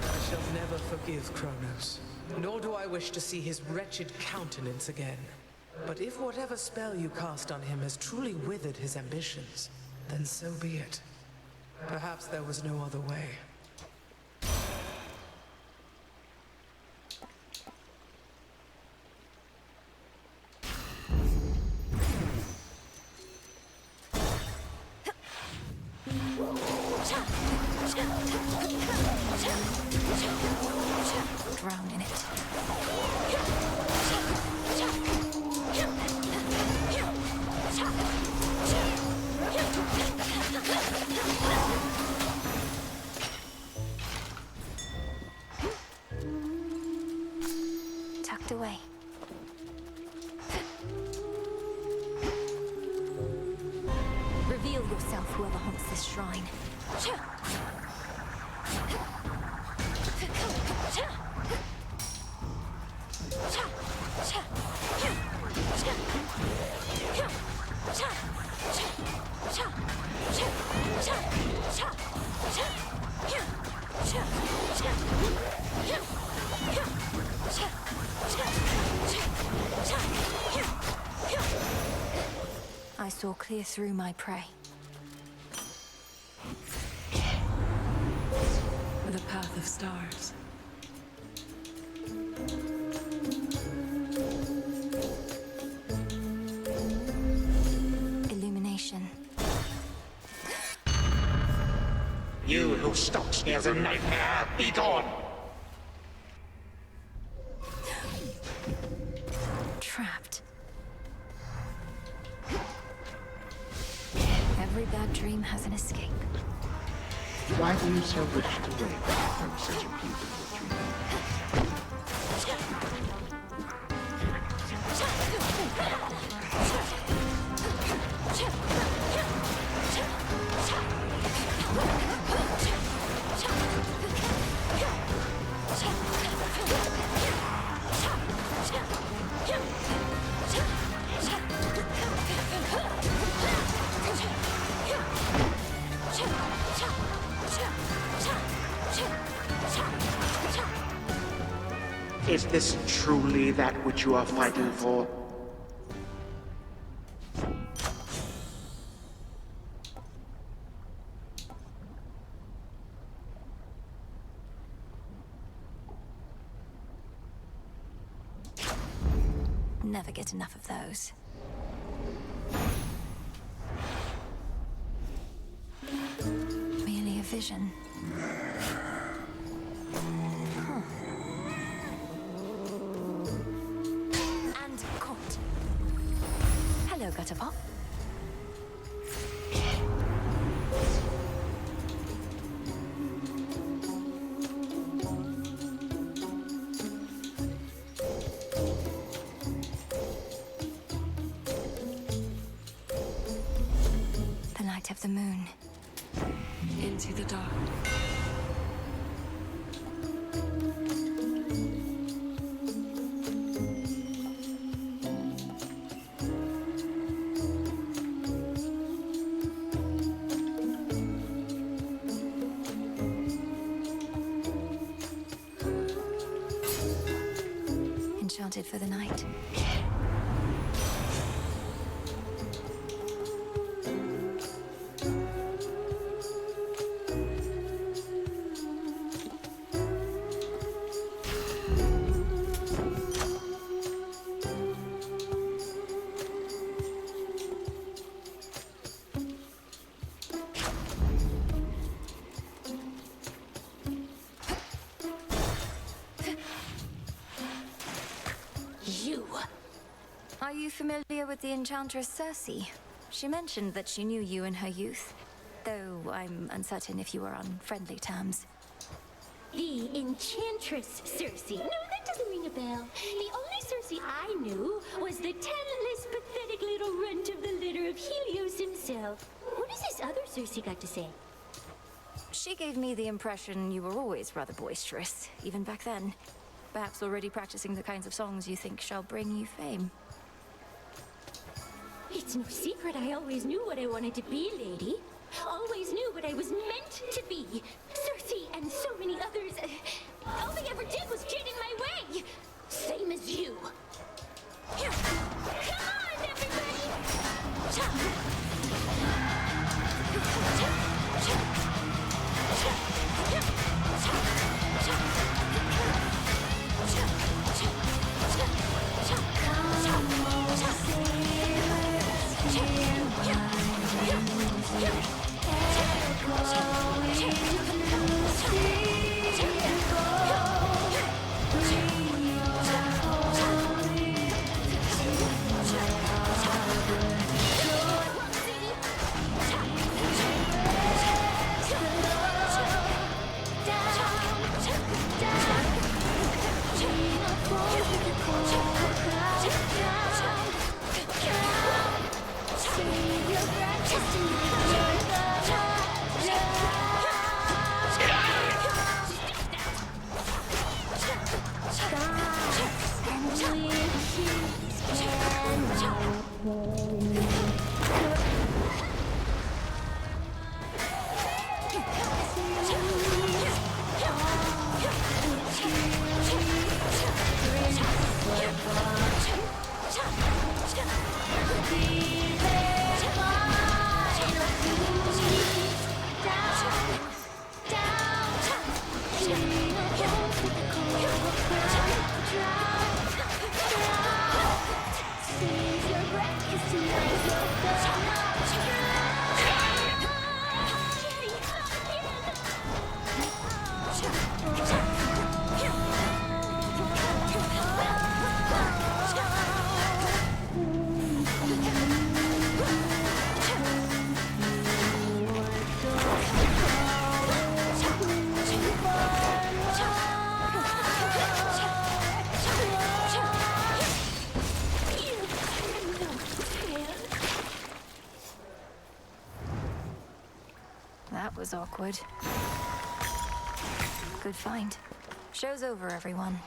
I shall never forgive Kronos, nor do I wish to see his wretched countenance again. But if whatever spell you cast on him has truly withered his ambitions, then so be it. Perhaps there was no other way. Drown in it. Tucked away. Reveal yourself, whoever haunts this shrine. I saw clear through my prey. The path of stars. Illumination. You who stalks me as a nightmare, be gone! Trapped. Every bad dream has an escape. Why do you so wish to wake from such a beautiful dream? Is this truly that which you are fighting for? Never get enough of those. Merely a vision. Huh. And caught. Hello, Gutterpop. The light of the moon. Into the dark. Enchanted for the night. Are you familiar with the Enchantress Circe? She mentioned that she knew you in her youth, though I'm uncertain if you were on friendly terms. The Enchantress Circe. No, that doesn't ring a bell. The only Circe I knew was the talentless, pathetic little runt of the litter of Helios himself. What has this other Circe got to say? She gave me the impression you were always rather boisterous, even back then. Perhaps already practicing the kinds of songs you think shall bring you fame. It's no secret I always knew what I wanted to be, lady. Always knew what I was meant to be. Circe and so many others. All they ever did was get in my way. Same as you. Here. Come on, everybody! That was awkward. Good find. Show's over, everyone.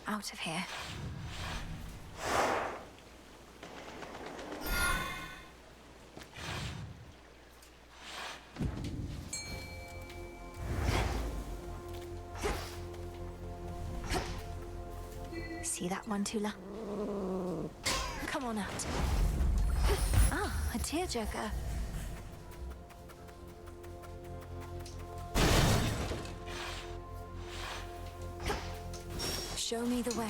Out out of here. See that one, Tula? Come on out. Ah, a tearjerker. Show me the way.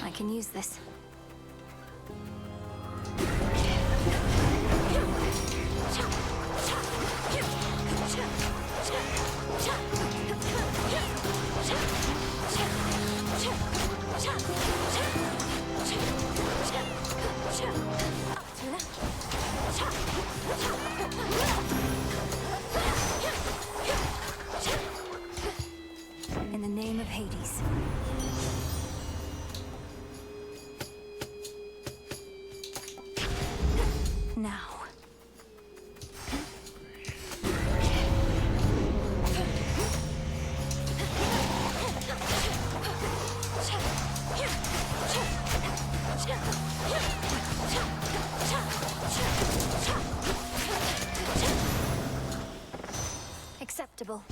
I can use this. In the name of Hades. Now. Acceptable.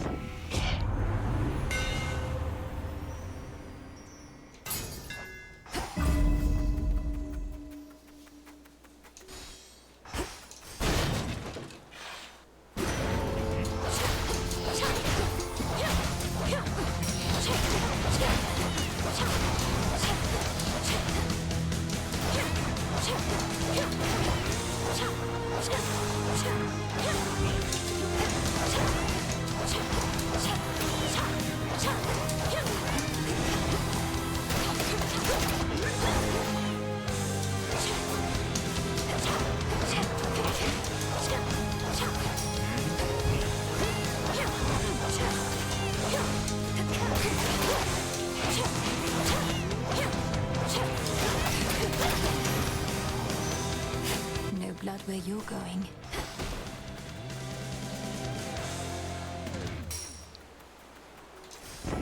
No blood where you're going.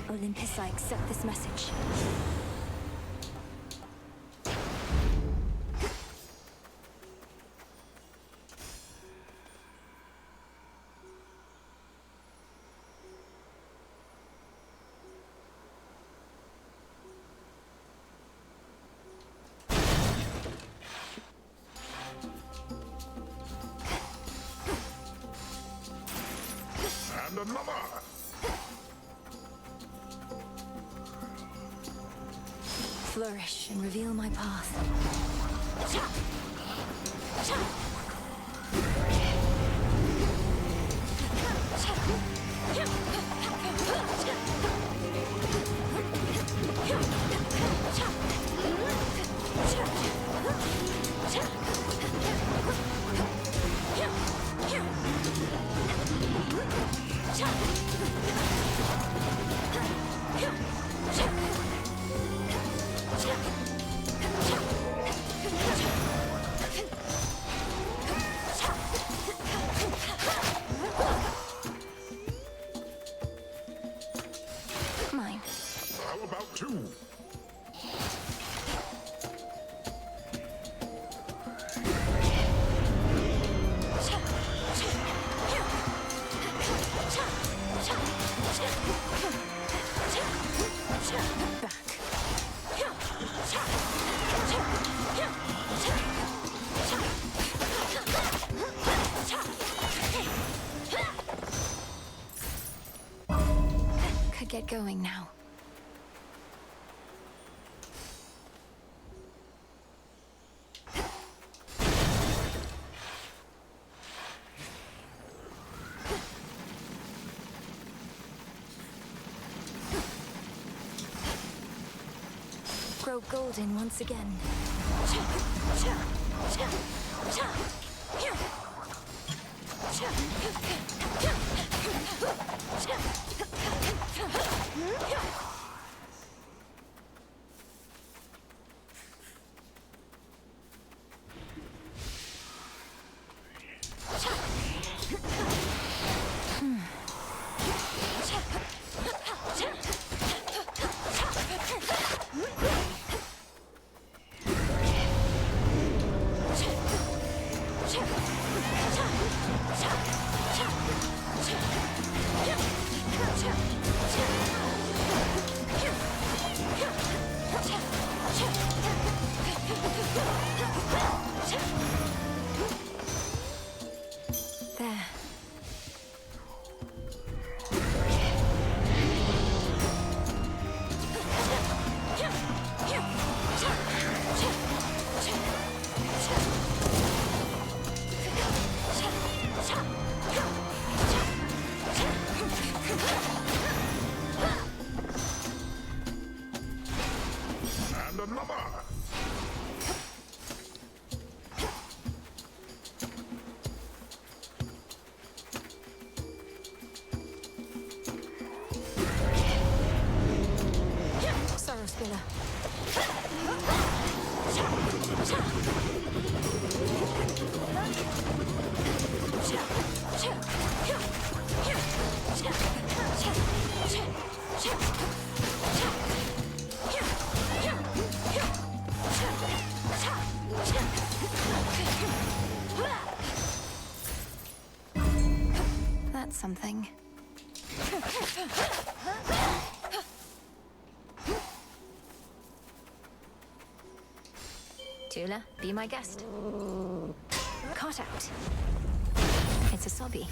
Olympus, I accept this message. And another! Flourish and reveal my path. Mine. How about two? Could get going now. Grow golden once again. And another! Sorrow Spiller. That's something. Tula, be my guest. Caught out. It's a sobby.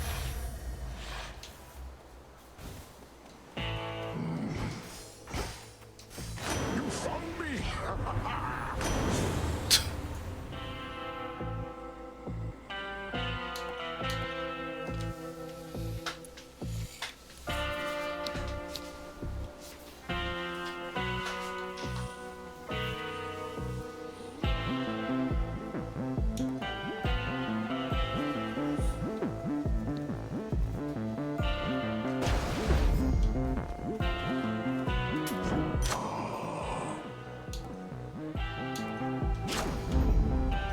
You found me!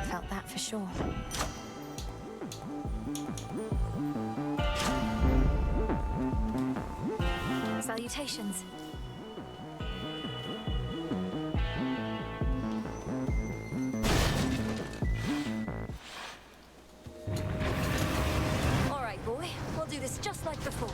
Felt that for sure. Salutations. All right, boy. We'll do this just like before.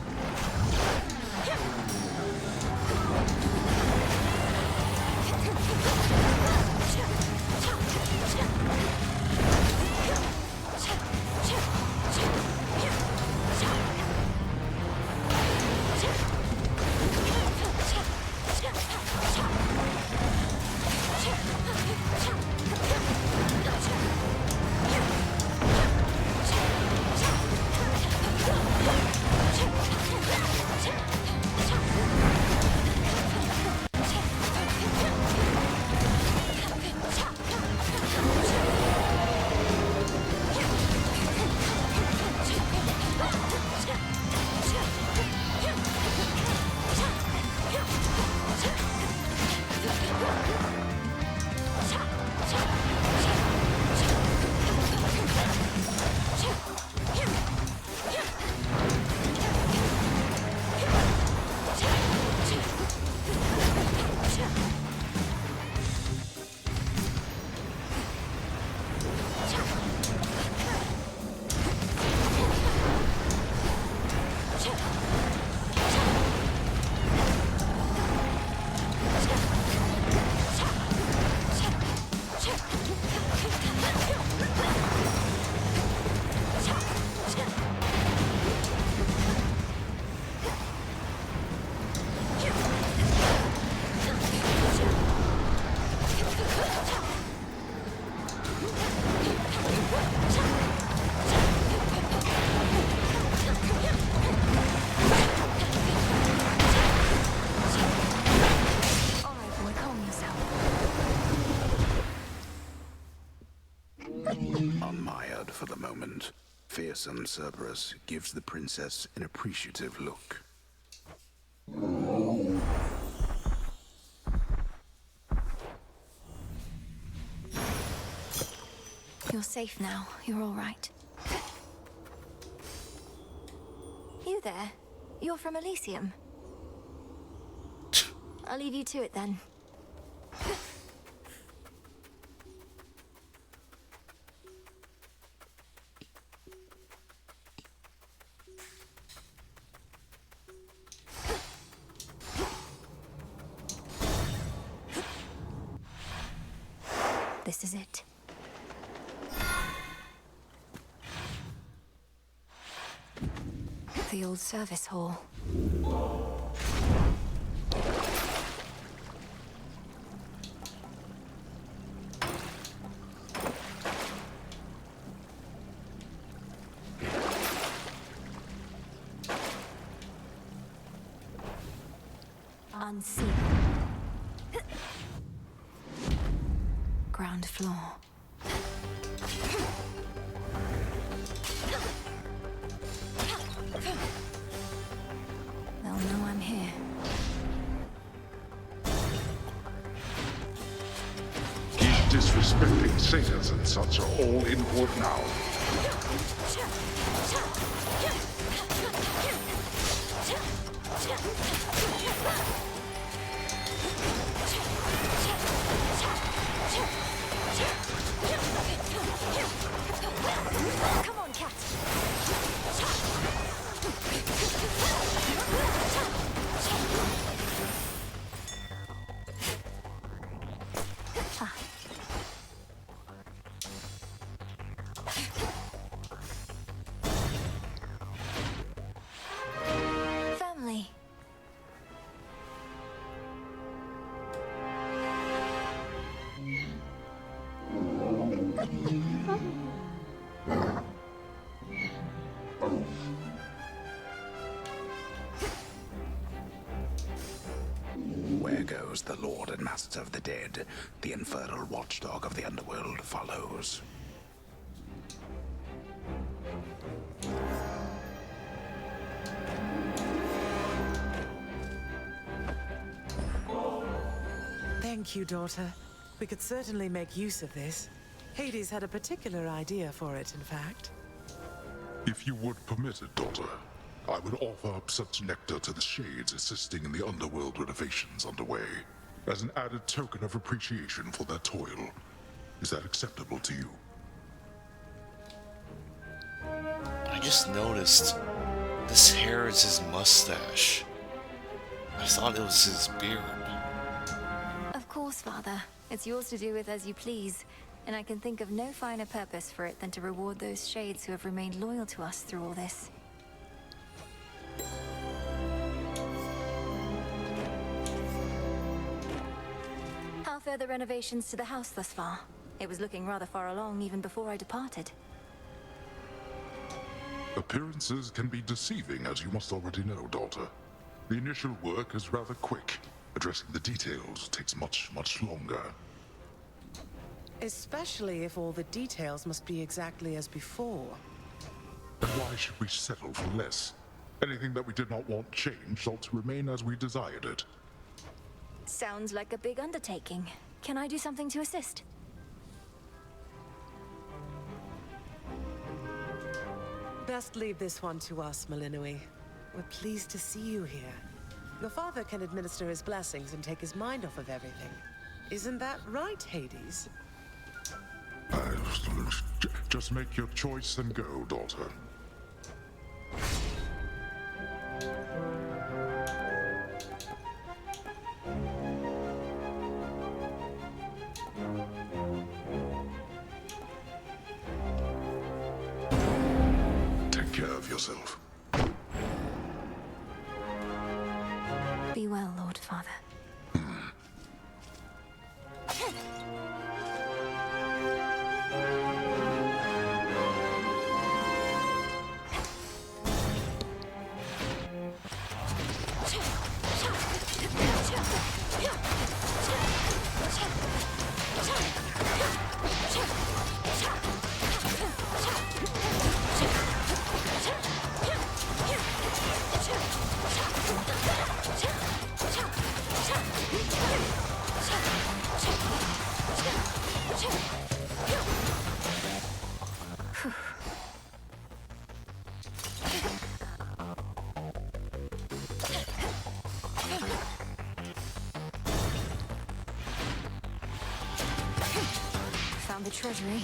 Unmired for the moment, fearsome Cerberus gives the princess an appreciative look. You're safe now. You're all right. You there? You're from Elysium. I'll leave you to it then. This is it. The old service hall. Unseen. Ground floor. They'll know I'm here. Disrespecting satyrs and such are all in court now. Come on, cat. Family. Where goes the Lord and Master of the Dead, the infernal watchdog of the underworld follows. Thank you, daughter. We could certainly make use of this. Hades had a particular idea for it, in fact. If you would permit it, daughter, I would offer up such nectar to the Shades assisting in the underworld renovations underway, as an added token of appreciation for their toil. Is that acceptable to you? I just noticed this hair is his mustache. I thought it was his beard. Of course, Father. It's yours to do with as you please. And I can think of no finer purpose for it than to reward those Shades who have remained loyal to us through all this. How fare the renovations to the house thus far? It was looking rather far along even before I departed. Appearances can be deceiving, as you must already know, daughter. The initial work is rather quick. Addressing the details takes much longer. Especially if all the details must be exactly as before. And why should we settle for less? Anything that we did not want changed ought to remain as we desired it. Sounds like a big undertaking. Can I do something to assist? Best leave this one to us, Malinui. We're pleased to see you here. Your father can administer his blessings and take his mind off of everything. Isn't that right, Hades? Just make your choice and go, daughter. Take care of yourself. Be well, Lord Father. Found the treasury.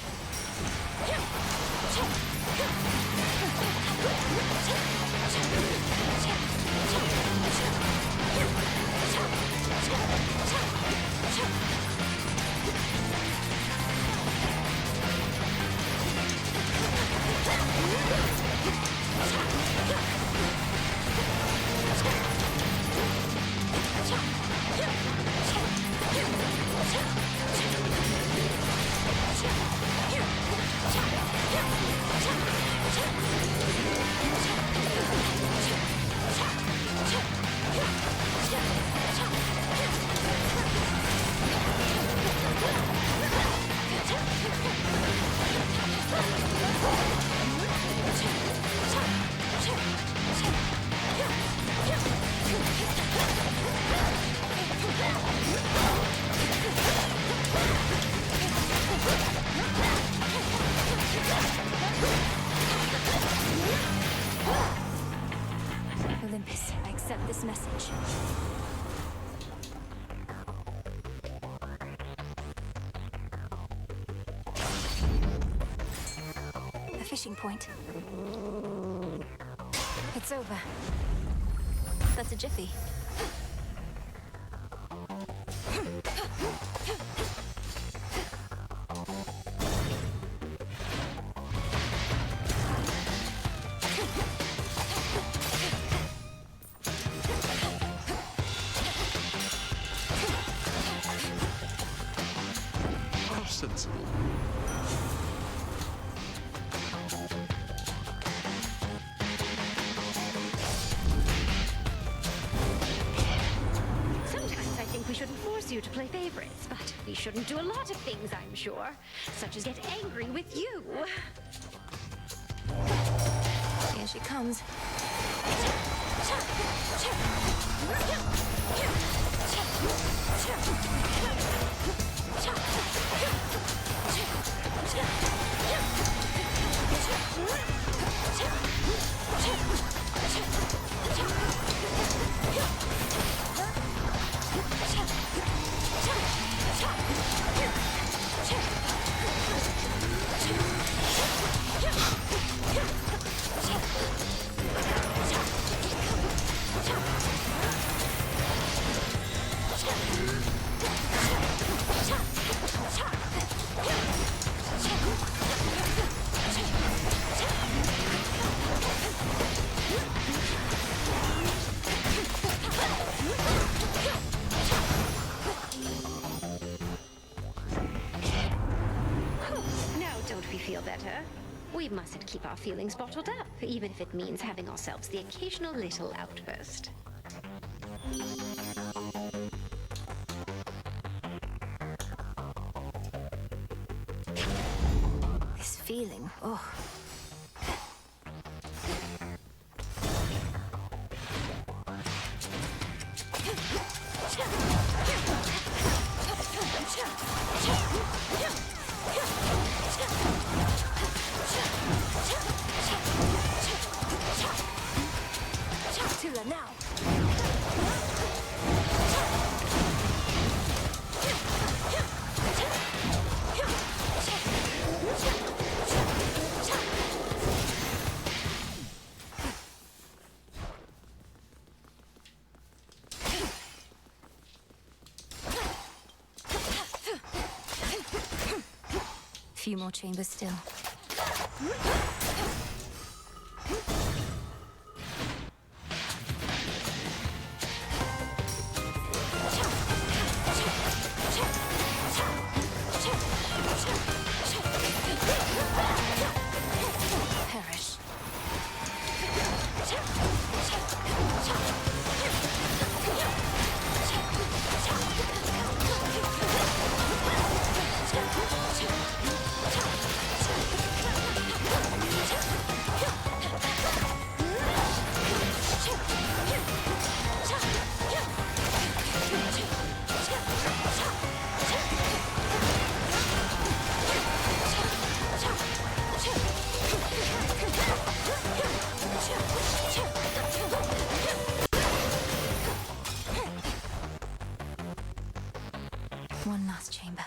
Olympus, I accept this message. A fishing point. It's over. That's a jiffy. How sensible. Sometimes I think we shouldn't force you to play favorites, but we shouldn't do a lot of things, I'm sure. Such as get angry with you. Here she comes. Now, don't we feel better? We mustn't keep our feelings bottled up, even if it means having ourselves the occasional little outburst. This feeling, oh. Tula now. Few more chambers still. Perish. One last chamber.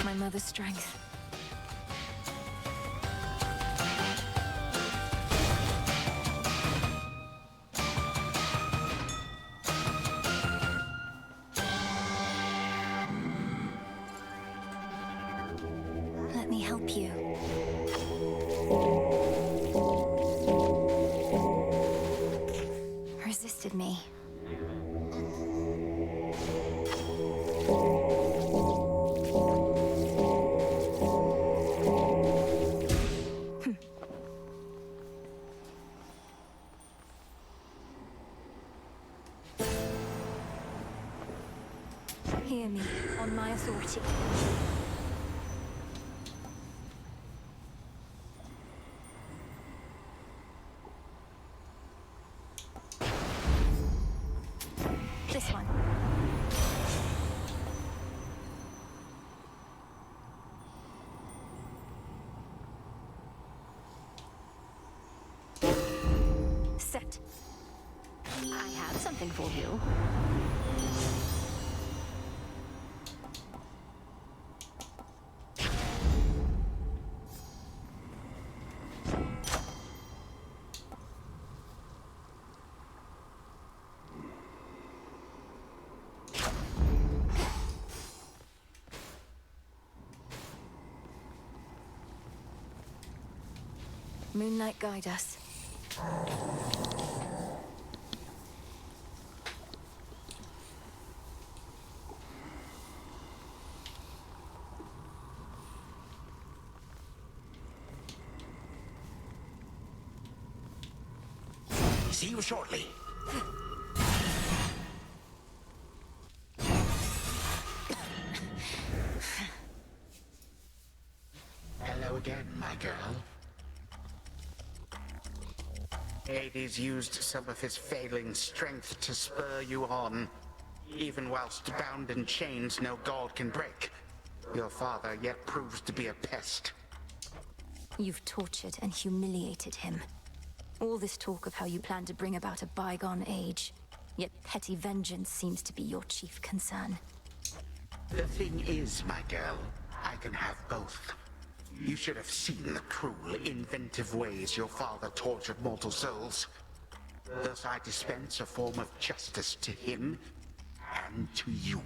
My mother's strength. Let me help you. Resisted me. Hear me on my authority. This one. Set. I have something for you. Moonlight, guide us. See you shortly. Hello again, my girl. Hades used some of his failing strength to spur you on. Even whilst bound in chains no god can break, your father yet proves to be a pest. You've tortured and humiliated him. All this talk of how you plan to bring about a bygone age, yet petty vengeance seems to be your chief concern. The thing is, my girl, I can have both. You should have seen the cruel, inventive ways your father tortured mortal souls. Thus I dispense a form of justice to him and to you.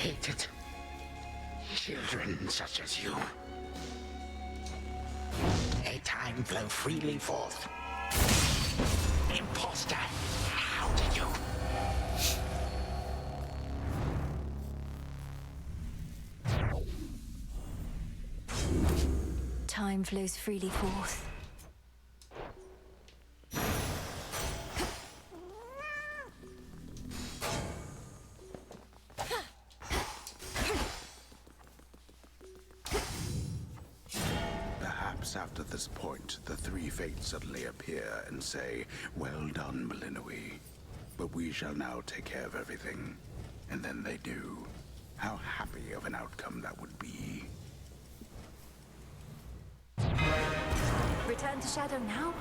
hated children such as you. A time flow freely forth. Imposter, how did you? Time flows freely forth. Perhaps after this point, the three fates suddenly appear and say, "Well done, Malinui. But we shall now take care of everything." And then they do. How happy of an outcome that would be. Return to Shadow now?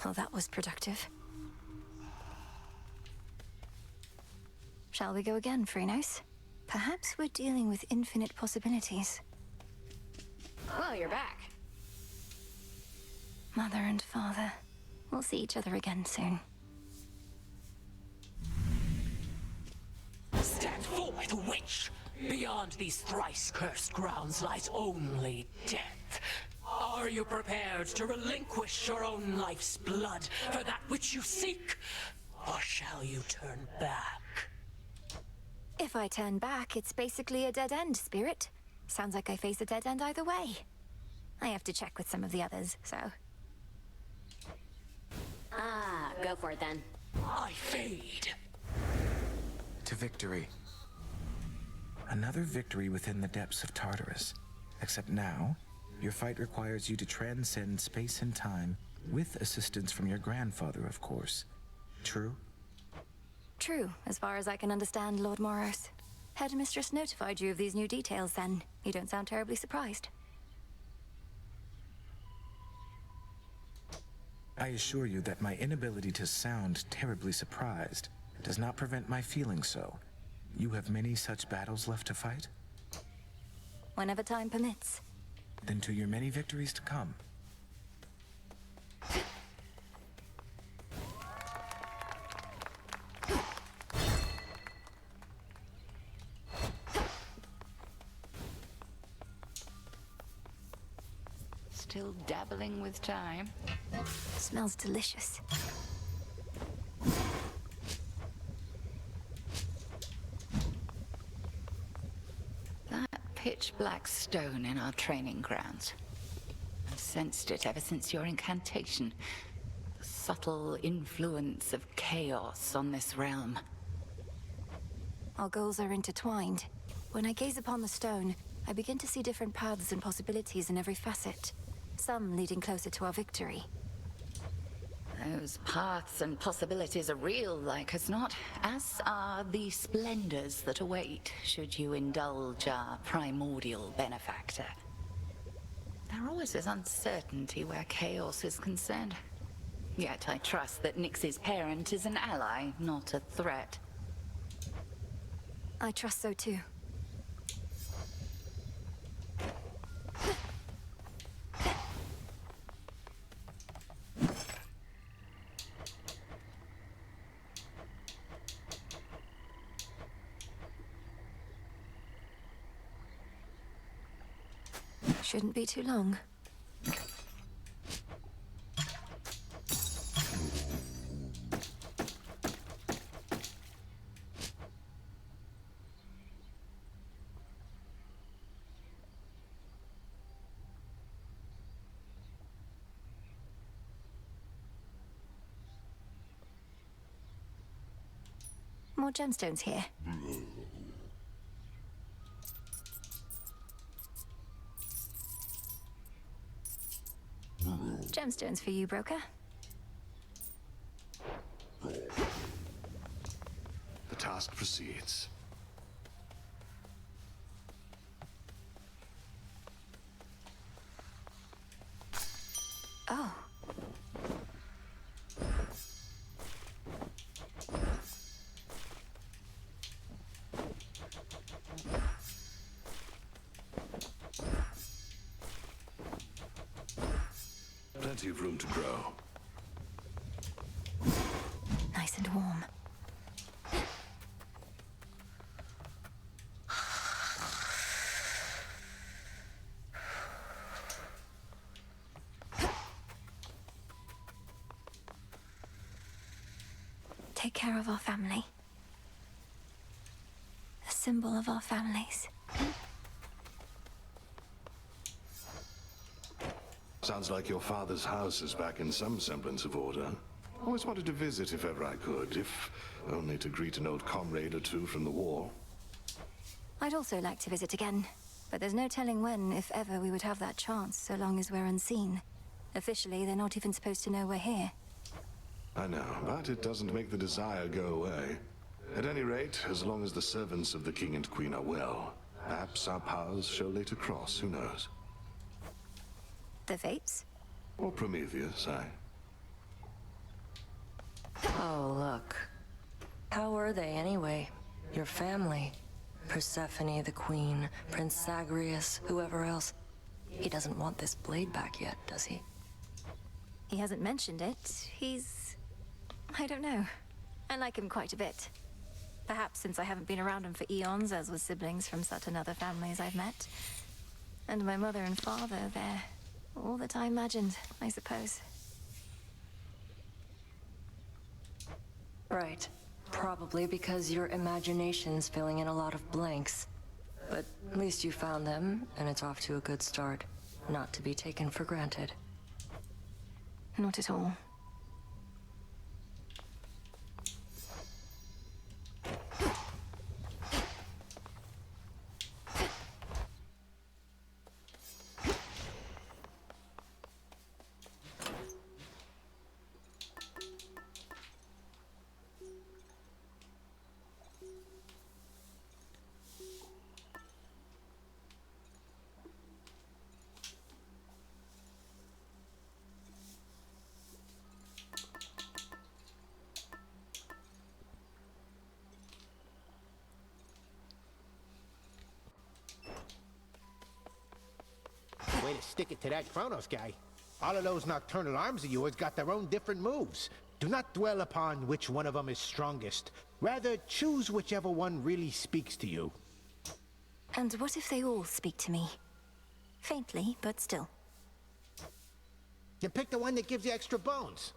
Well, that was productive. Shall we go again, Phrynos? Perhaps we're dealing with infinite possibilities. Well, you're back. Mother and father. We'll see each other again soon. Stand forth, witch! Beyond these thrice-cursed grounds lies only death. Are you prepared to relinquish your own life's blood for that which you seek? Or shall you turn back? If I turn back, it's basically a dead end, Spirit. Sounds like I face a dead end either way. I have to check with some of the others, so... Ah, go for it then. I fade. To victory. Another victory within the depths of Tartarus. Except now, your fight requires you to transcend space and time, with assistance from your grandfather, of course. True? True, as far as I can understand, Lord Moros. Headmistress notified you of these new details, then. You don't sound terribly surprised. I assure you that my inability to sound terribly surprised does not prevent my feeling so. You have many such battles left to fight? Whenever time permits. Then to your many victories to come. Still dabbling with time. Smells delicious. That pitch black stone in our training grounds. I've sensed it ever since your incantation. The subtle influence of chaos on this realm. Our goals are intertwined. When I gaze upon the stone, I begin to see different paths and possibilities in every facet. Some leading closer to our victory. Those paths and possibilities are real, like as not, as are the splendors that await should you indulge our primordial benefactor. There always is uncertainty where chaos is concerned. Yet I trust that Nyx's parent is an ally, not a threat. I trust so too. Shouldn't be too long. More gemstones here. Gemstones for you, broker. The task proceeds. Oh. Plenty of room to grow. nice and warm. Take care of our family. A symbol of our families. Sounds like your father's house is back in some semblance of order. Always wanted to visit if ever I could, if only to greet an old comrade or two from the war. I'd also like to visit again, but there's no telling when, if ever, we would have that chance, so long as we're unseen. Officially, they're not even supposed to know we're here. I know, but it doesn't make the desire go away. At any rate, as long as the servants of the king and queen are well, perhaps our paths shall later cross, who knows? The Fates? Or Prometheus, aye. Oh, look. How were they, anyway? Your family? Persephone, the queen, Prince Zagreus, whoever else. He doesn't want this blade back yet, does he? He hasn't mentioned it. I don't know. I like him quite a bit. Perhaps since I haven't been around him for eons, as with siblings from certain other families I've met. And my mother and father, they're all that I imagined, I suppose. Right. Probably because your imagination's filling in a lot of blanks. But at least you found them, and it's off to a good start. Not to be taken for granted. Not at all. Way to stick it to that Kronos guy. All of those nocturnal arms of yours got their own different moves. Do not dwell upon which one of them is strongest. Rather, choose whichever one really speaks to you. And what if they all speak to me? Faintly, but still. Then pick the one that gives you extra bones.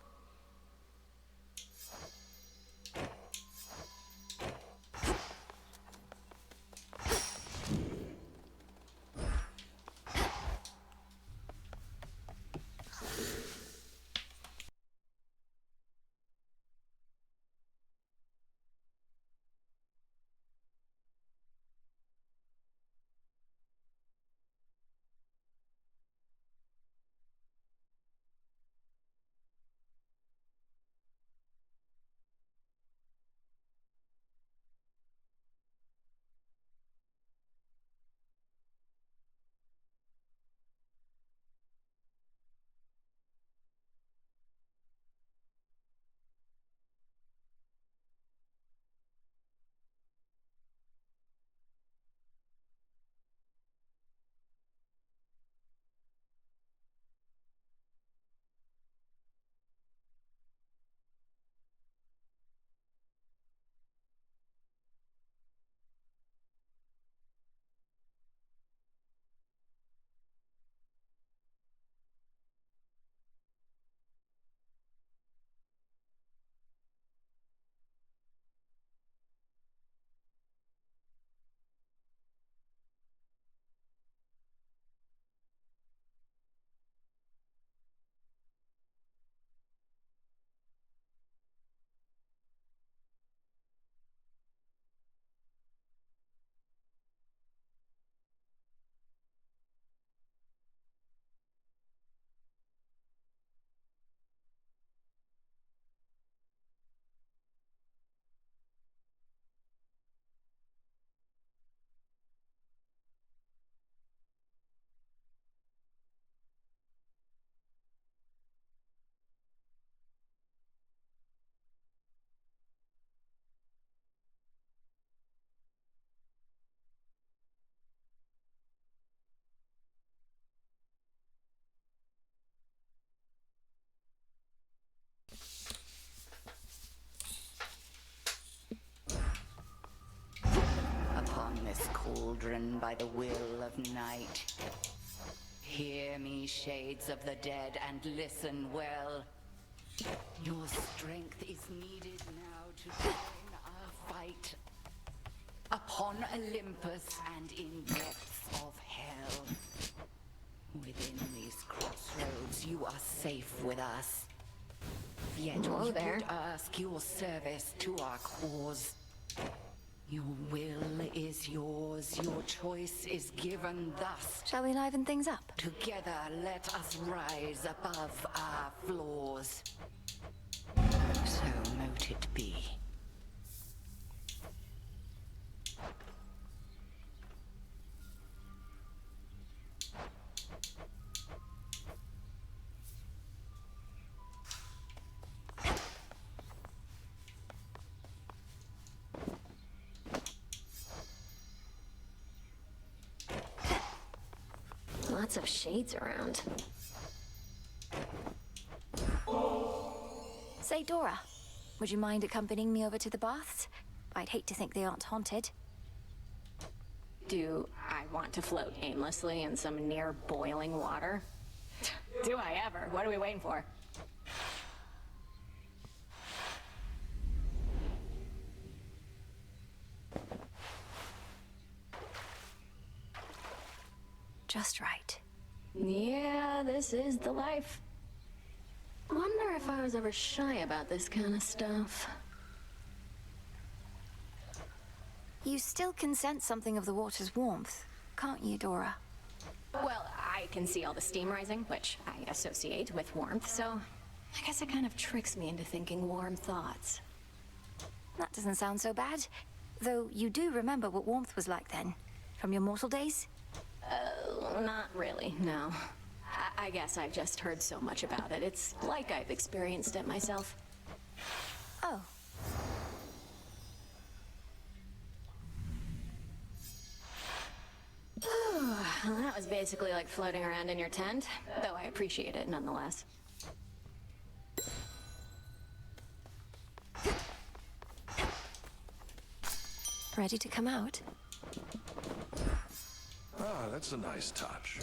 children by the will of night. Hear me, shades of the dead, and listen well. Your strength is needed now to join our fight. Upon Olympus and in depths of hell. Within these crossroads, you are safe with us. Yet Whoa we there. would ask your service to our cause. Your will is yours, your choice is given thus. Shall we liven things up? Together, let us rise above our flaws. So mote it be. Lots of shades around. Say, Dora, would you mind accompanying me over to the baths? I'd hate to think they aren't haunted. Do I want to float aimlessly in some near boiling water? Do I ever? What are we waiting for? Just right. Yeah, this is the life. Wonder if I was ever shy about this kind of stuff. You still can sense something of the water's warmth, can't you, Dora? Well, I can see all the steam rising, which I associate with warmth, so I guess it kind of tricks me into thinking warm thoughts. That doesn't sound so bad. Though you do remember what warmth was like then, from your mortal days? Not really, no. I guess I've just heard so much about it. It's like I've experienced it myself. Oh. That was basically like floating around in your tent, though I appreciate it nonetheless. Ready to come out? Ah, that's a nice touch.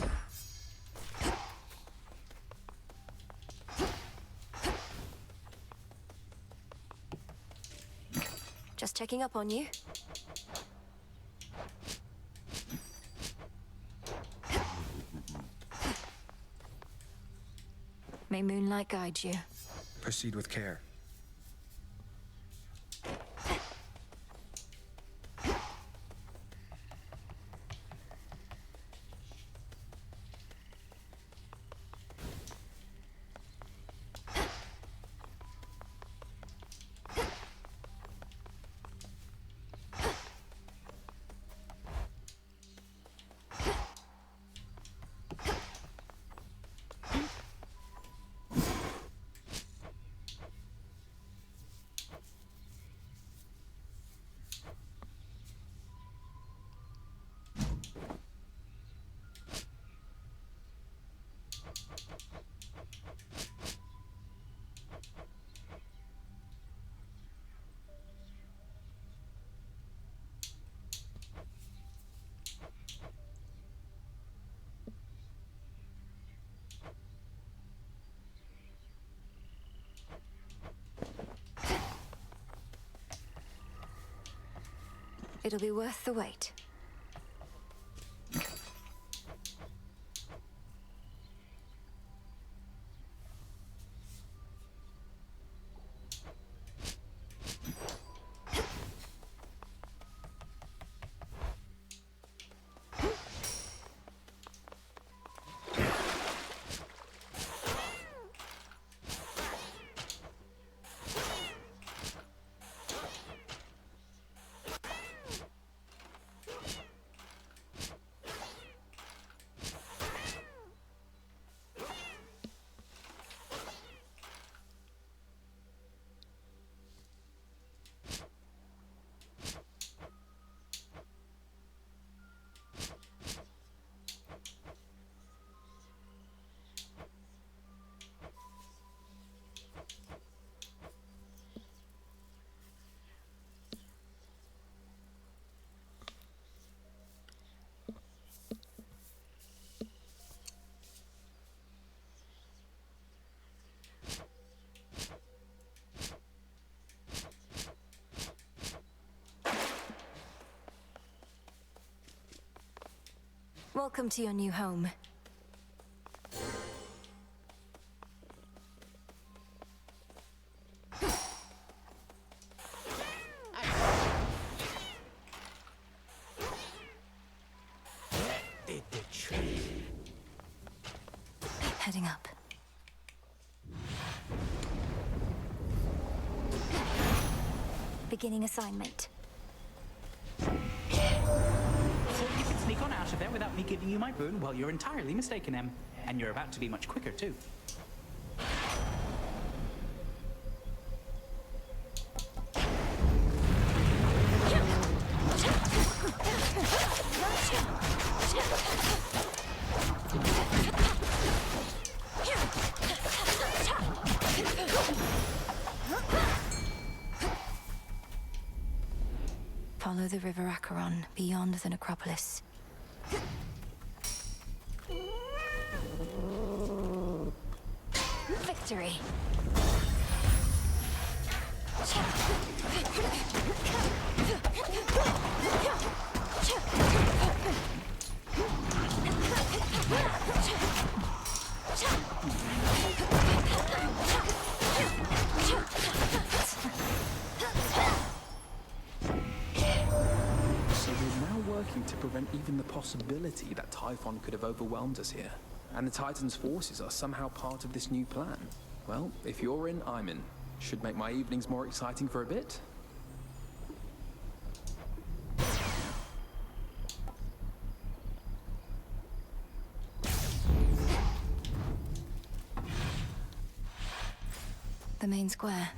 Just checking up on you. May moonlight guide you. Proceed with care. It'll be worth the wait. Welcome to your new home. Did the trick. Heading up. Beginning assignment. So you can sneak on out of there without me giving you my boon? Well, you're entirely mistaken, Em. And you're about to be much quicker, too. Follow the River Acheron beyond the necropolis. Victory! So we're now working to prevent even the possibility that Typhon could have overwhelmed us here. And the Titan's forces are somehow part of this new plan. Well, if you're in, I'm in. Should make my evenings more exciting for a bit. The main square.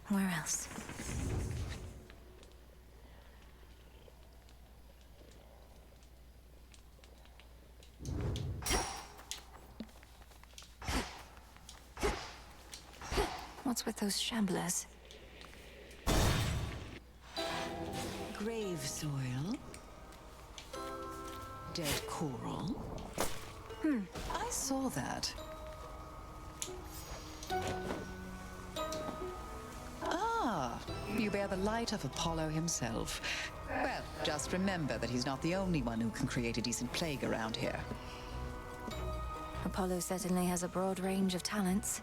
Where else? What's with those shamblers? Grave soil. Dead coral. I saw that. Ah, you bear the light of Apollo himself. Well, just remember that he's not the only one who can create a decent plague around here. Apollo certainly has a broad range of talents.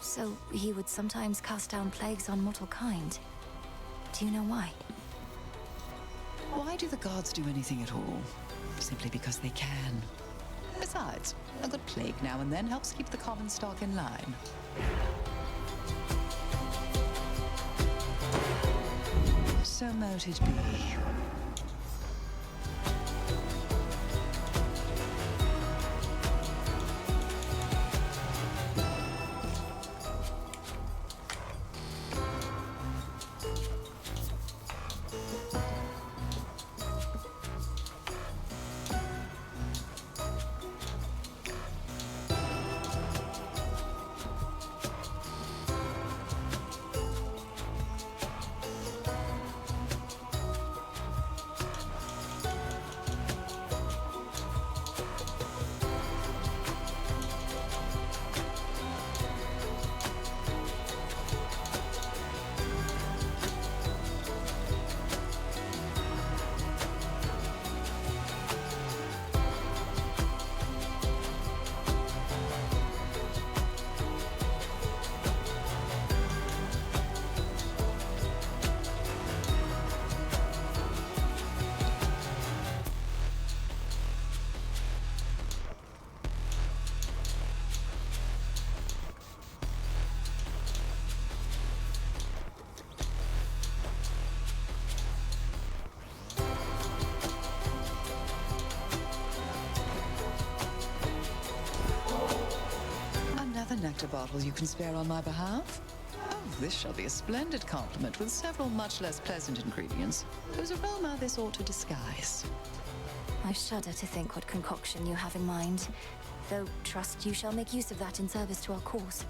So he would sometimes cast down plagues on mortal kind. Do you know why? Why do the gods do anything at all? Simply because they can. Besides, a good plague now and then helps keep the common stock in line. So mote it be. nectar bottles you can spare on my behalf? Oh, this shall be a splendid compliment with several much less pleasant ingredients, whose aroma this ought to disguise. I shudder to think what concoction you have in mind, though trust you shall make use of that in service to our cause.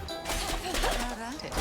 Have at it.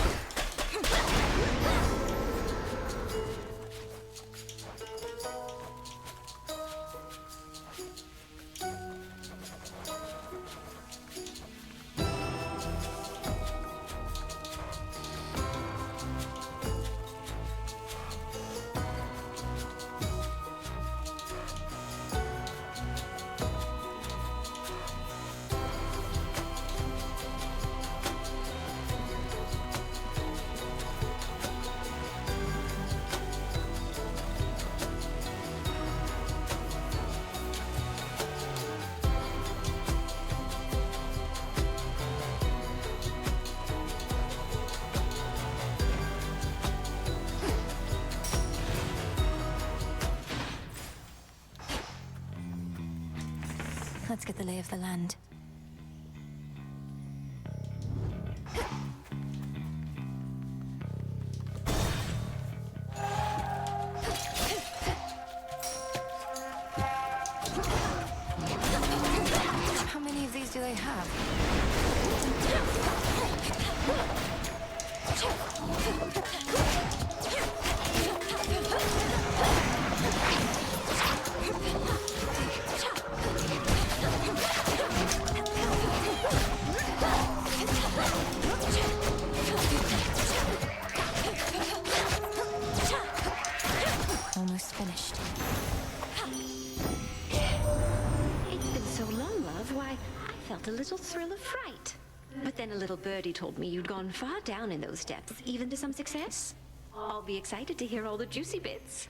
Let's get the lay of the land. How many of these do they have? Almost finished. It's been so long, love. Why, I felt a little thrill of fright. But then a little birdie told me you'd gone far down in those depths, even to some success. I'll be excited to hear all the juicy bits.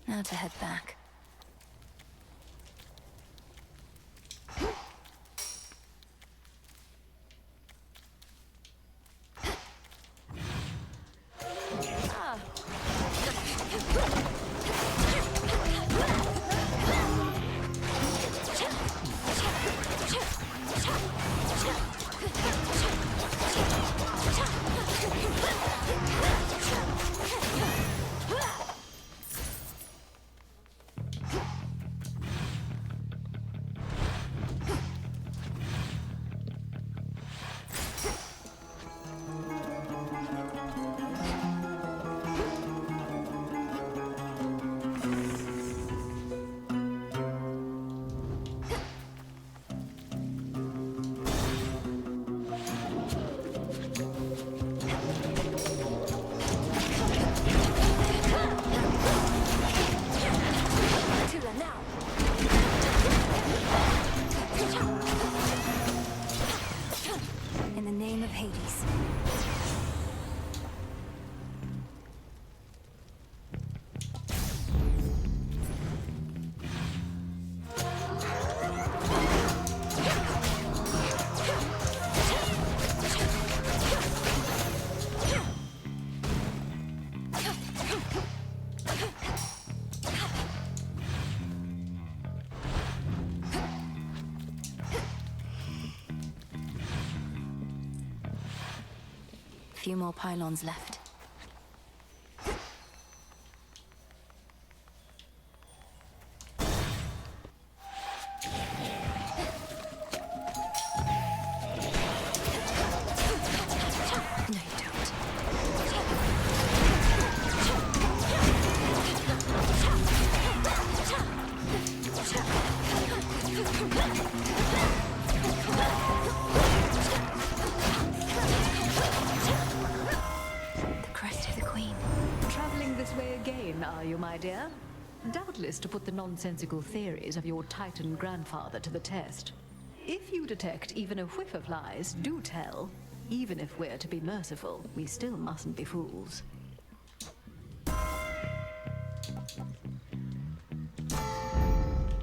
Now to head back. In the name of Hades. Few more pylons left. No, you don't. The crest of the Queen. Traveling this way again, are you, my dear? Doubtless to put the nonsensical theories of your Titan grandfather to the test. If you detect even a whiff of lies, do tell. Even if we're to be merciful, we still mustn't be fools.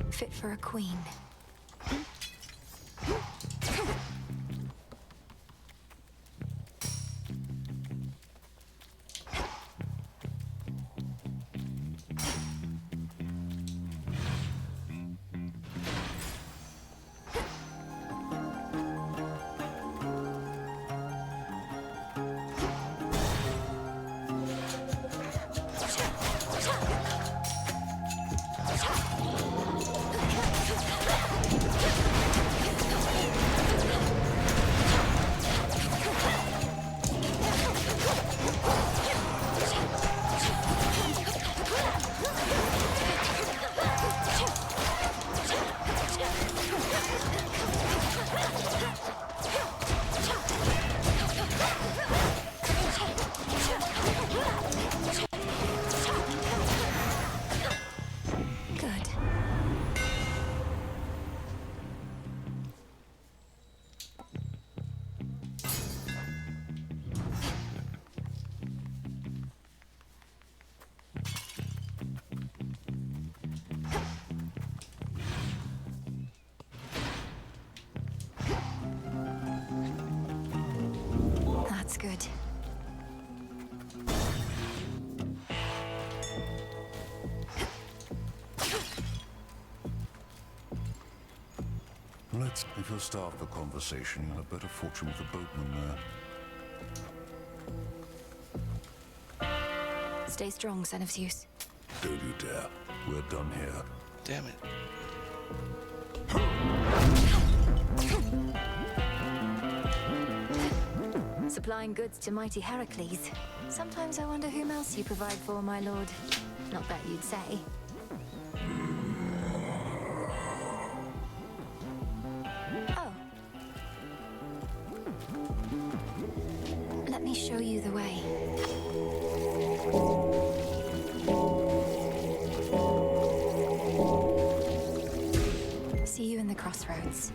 Fit for a queen. That's good. If you'll start the conversation, you'll have better fortune with the boatman there. Stay strong, son of Zeus. Don't you dare. We're done here. Damn it. Supplying goods to mighty Heracles. Sometimes I wonder whom else you provide for, my lord. Not that you'd say. Oh. Let me show you the way. See you in the crossroads.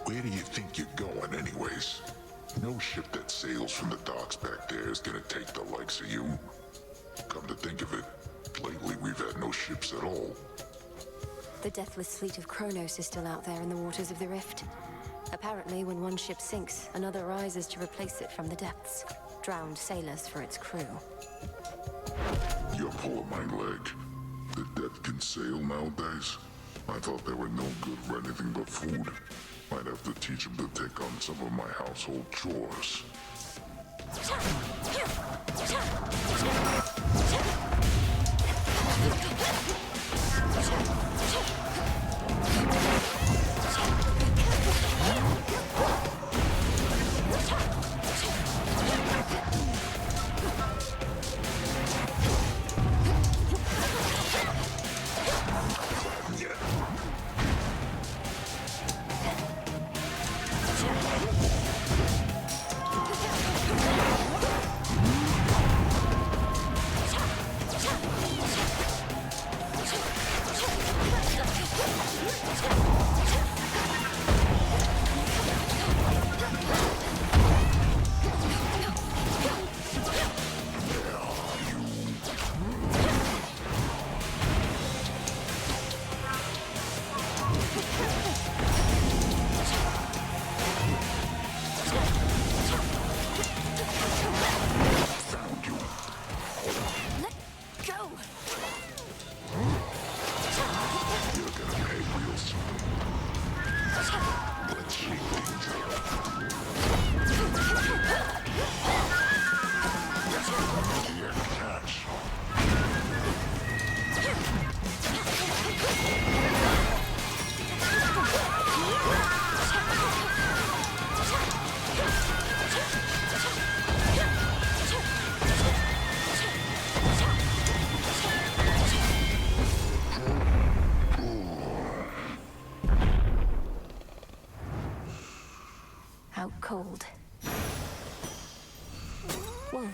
Where do you think you're going, anyways? No ship that sails from the docks back there is gonna take the likes of you. Come to think of it, lately we've had no ships at all. The deathless fleet of Kronos is still out there in the waters of the Rift. Apparently, when one ship sinks, another rises to replace it from the depths. Drowned sailors for its crew. You're pulling my leg. The dead can sail nowadays? I thought they were no good for anything but food. Might have to teach them to take on some of my household chores. Out cold. Whoa.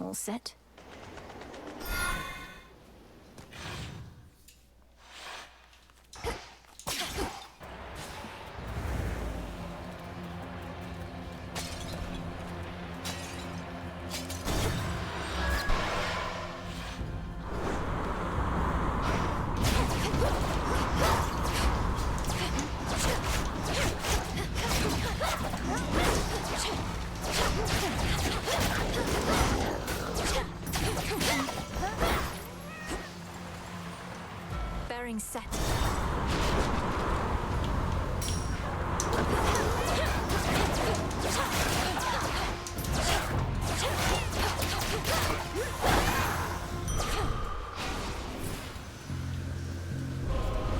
All set? Bearing set.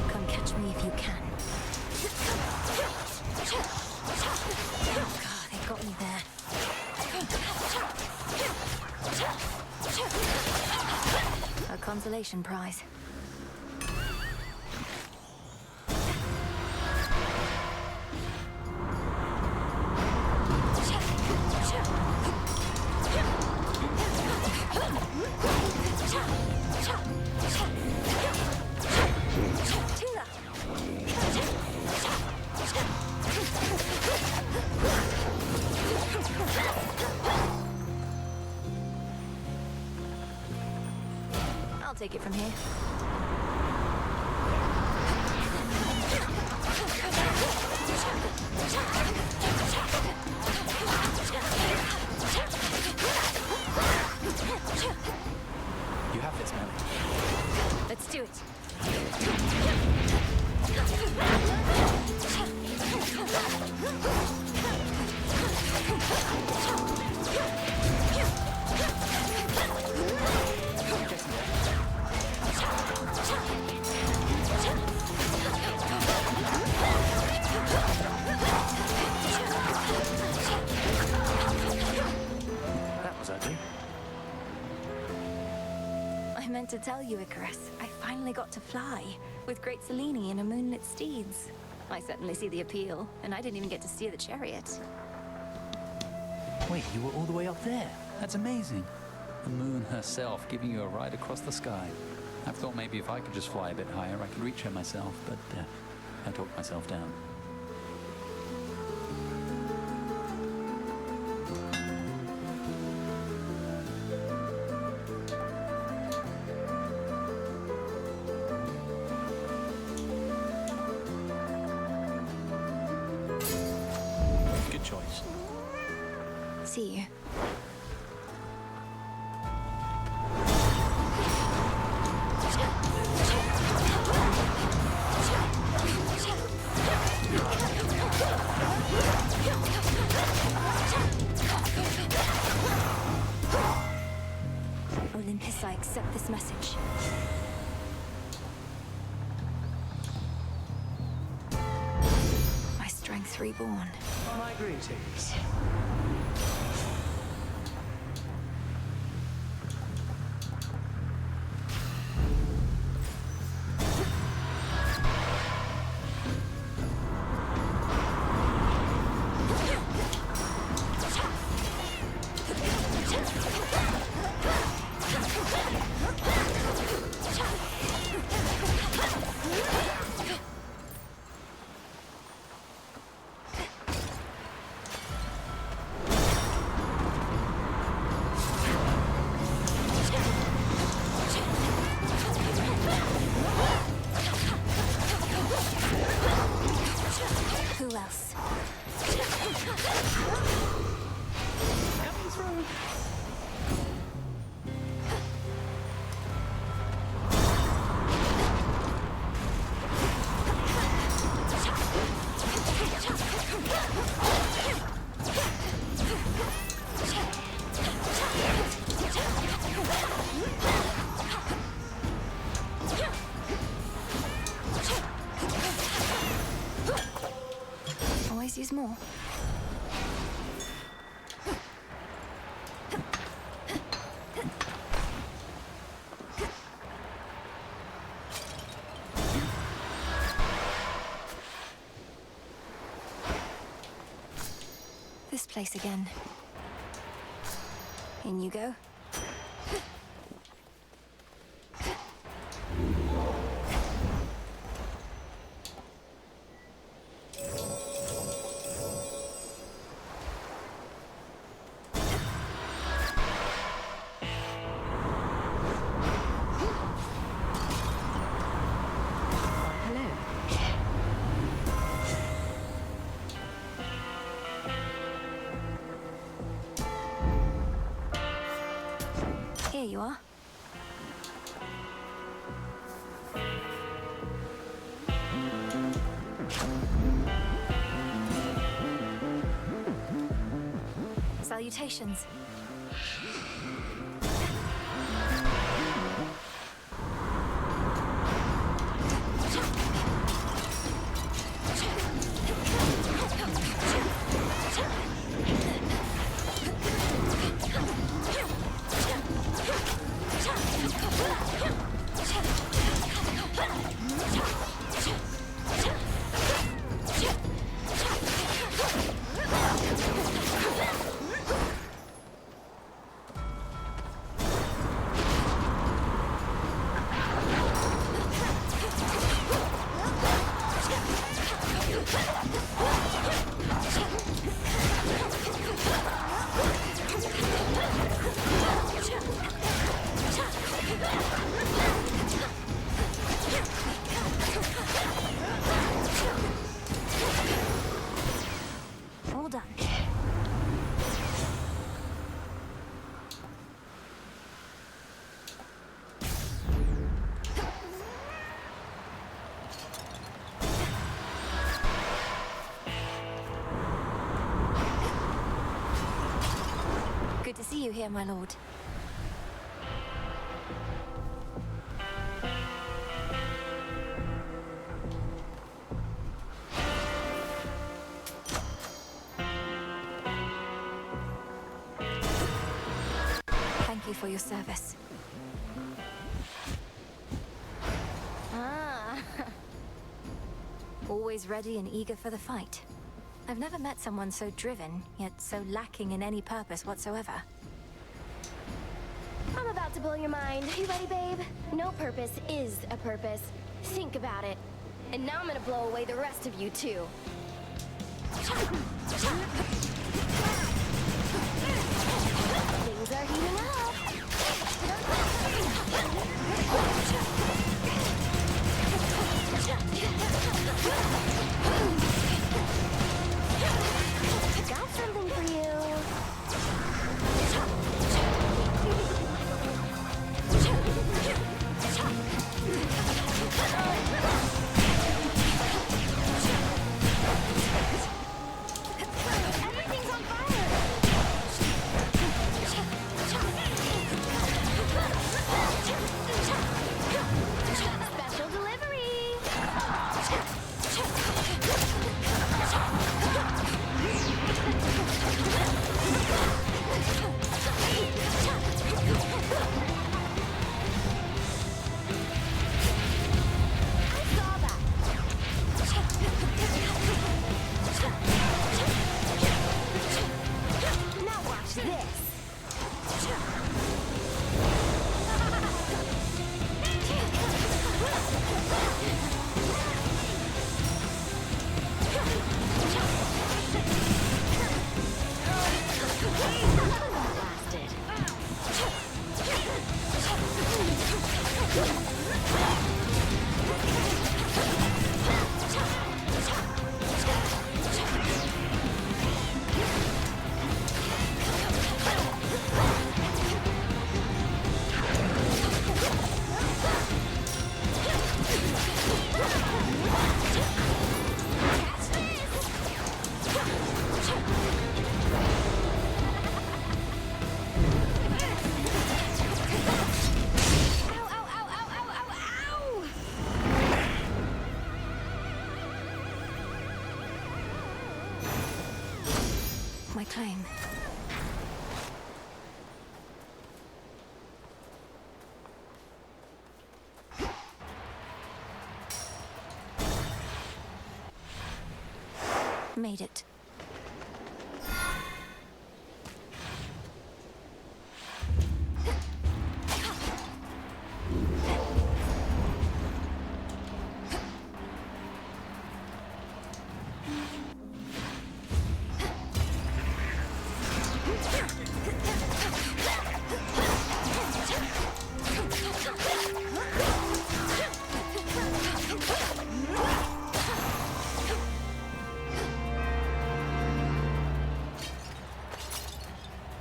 Come catch me if you can. God, they got me there. consolation prize. I'll take it from here. You have this, Melly. Let's do it. That was ugly. I meant to tell you, Icarus. I finally got to fly with Great Selene and a moonlit steeds. I certainly see the appeal, and I didn't even get to steer the chariot. Wait, you were all the way up there? That's amazing. The moon herself giving you a ride across the sky. I've thought maybe if I could just fly a bit higher, I could reach her myself, but I talked myself down. Good choice. See you. Olympus, I accept this message. My strength reborn. My greetings. Who else? Coming through. Always use more. This place again. In you go. Here you are. Salutations. see you here, my lord. Thank you for your service. Ah. Always ready and eager for the fight. I've never met someone so driven, yet so lacking in any purpose whatsoever. I'm about to blow your mind. You ready, babe? No purpose is a purpose. Think about it. And now I'm gonna blow away the rest of you, too. Things are heating up. Got something for you. Everything's on fire. Special delivery. Now watch this. My claim. Made it.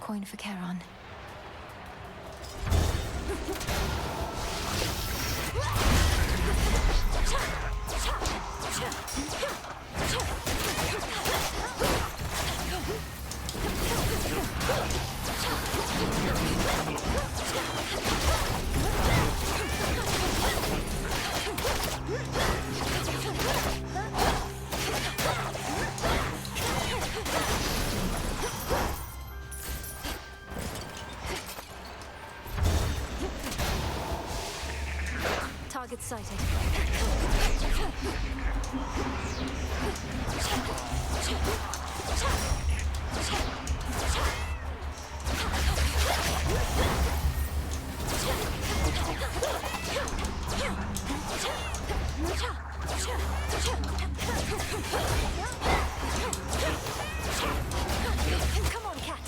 Coin for Charon. Target sighted. Come on, cat.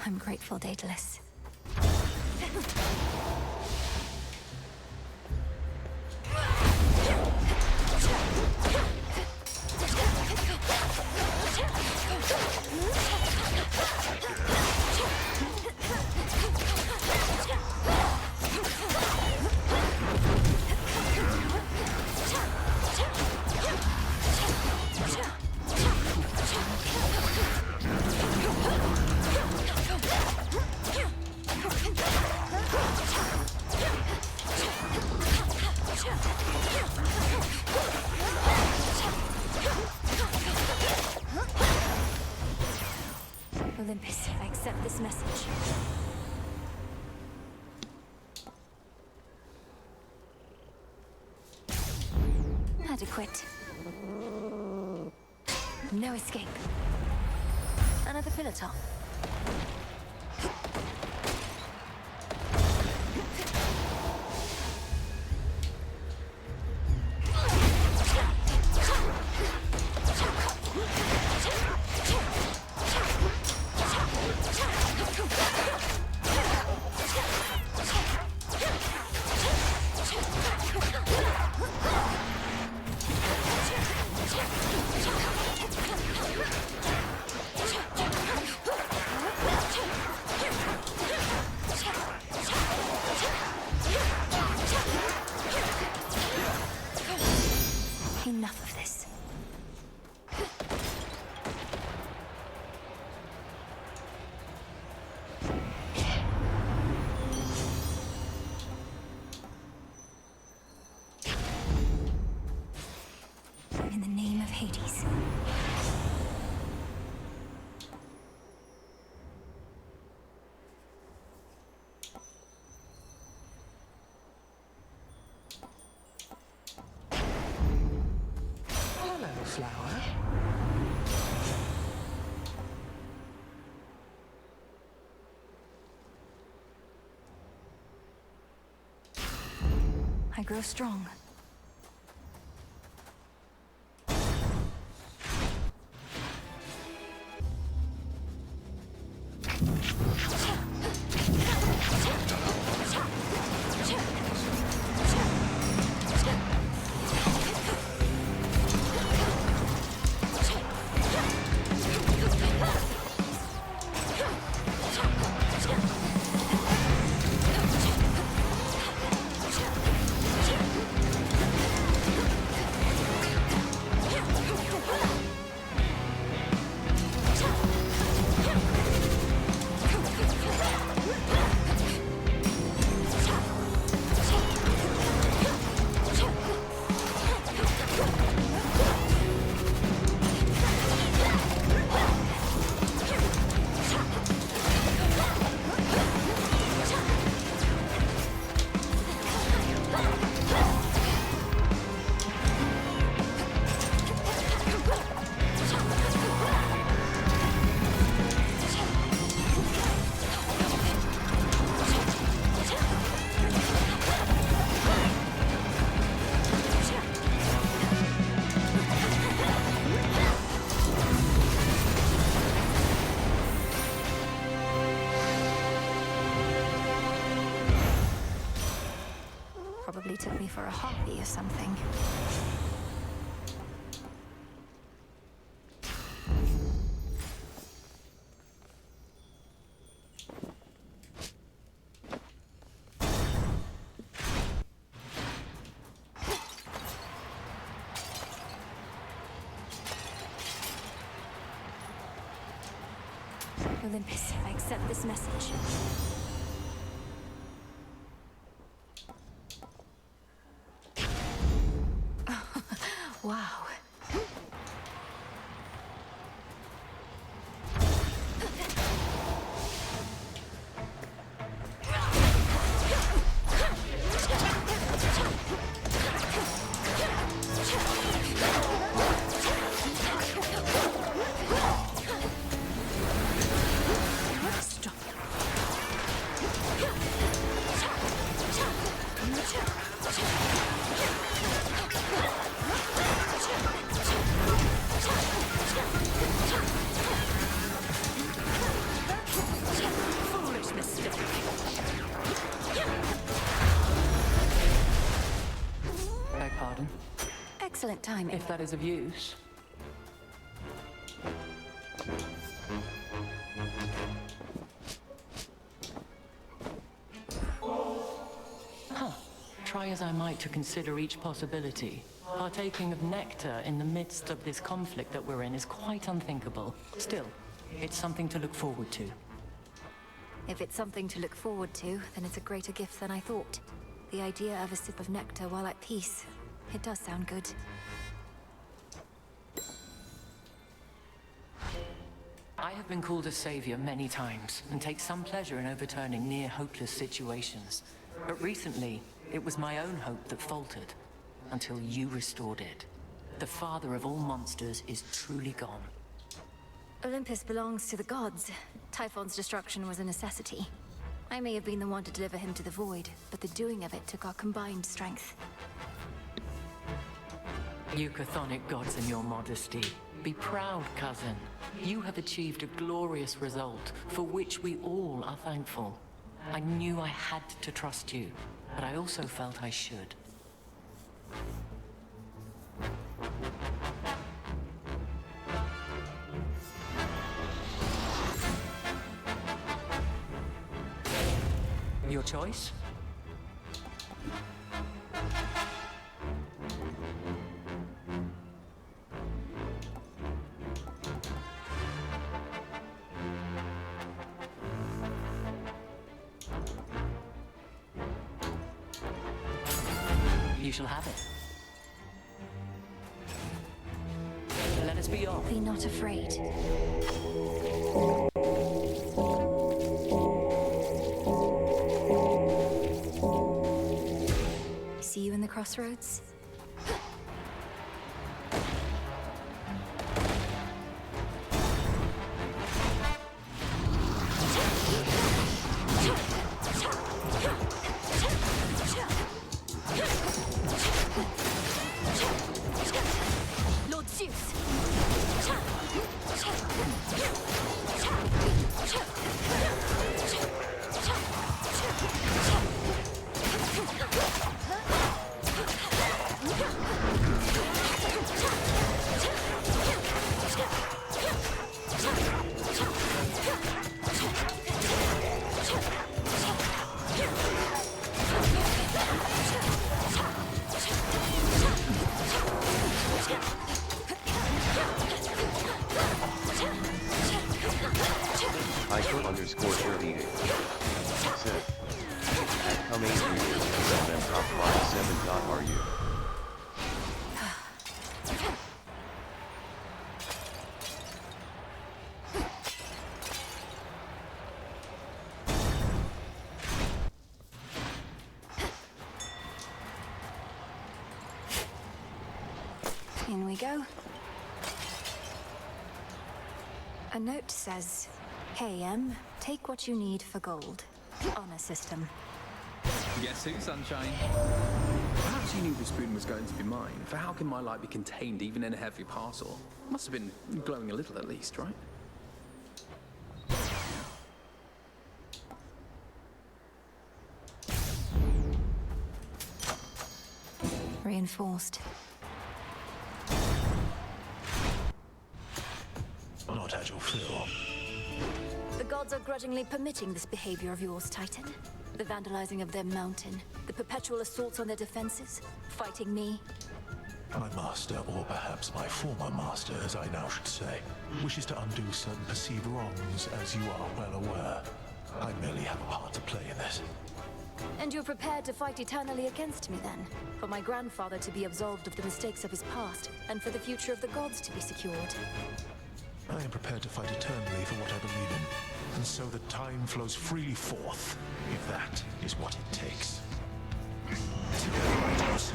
I'm grateful, Daedalus. Olympus, I accept this message. Adequate. No escape. Another pillar top. Enough of this. In the name of Hades. Hello, flower. I grow strong. Probably took me for a harpy or something. Olympus, I accept this message. Wow. Beg pardon? Excellent timing. If that is of use. Huh. Try as I might to consider each possibility. Partaking of nectar in the midst of this conflict that we're in is quite unthinkable. Still, it's something to look forward to. If it's something to look forward to, then it's a greater gift than I thought. The idea of a sip of nectar while at peace. It does sound good. I have been called a savior many times, and take some pleasure in overturning near-hopeless situations. But recently, it was my own hope that faltered, until you restored it. The father of all monsters is truly gone. Olympus belongs to the gods. Typhon's destruction was a necessity. I may have been the one to deliver him to the void, but the doing of it took our combined strength. You chthonic gods and your modesty. Be proud, cousin. You have achieved a glorious result, for which we all are thankful. I knew I had to trust you, but I also felt I should. Your choice? You shall have it. Let us be off. Be not afraid. See you in the crossroads? Lord Zeus! Michael_38 said, at come 8 years, and top 7. Are you? In we go. A note says, "Hey, take what you need for gold. Honor system." Guess who, Sunshine? Perhaps you knew the spoon was going to be mine, for how can my light be contained even in a heavy parcel? Must have been glowing a little at least, right? Reinforced. Not at your fill. The gods are grudgingly permitting this behavior of yours, Titan. The vandalizing of their mountain, the perpetual assaults on their defenses, fighting me. My master, or perhaps my former master, as I now should say, wishes to undo certain perceived wrongs, as you are well aware. I merely have a part to play in this. And you're prepared to fight eternally against me, then? For my grandfather to be absolved of the mistakes of his past, and for the future of the gods to be secured? I am prepared to fight eternally for what I believe in, and so the time flows freely forth, if that is what it takes. Together, Rangers.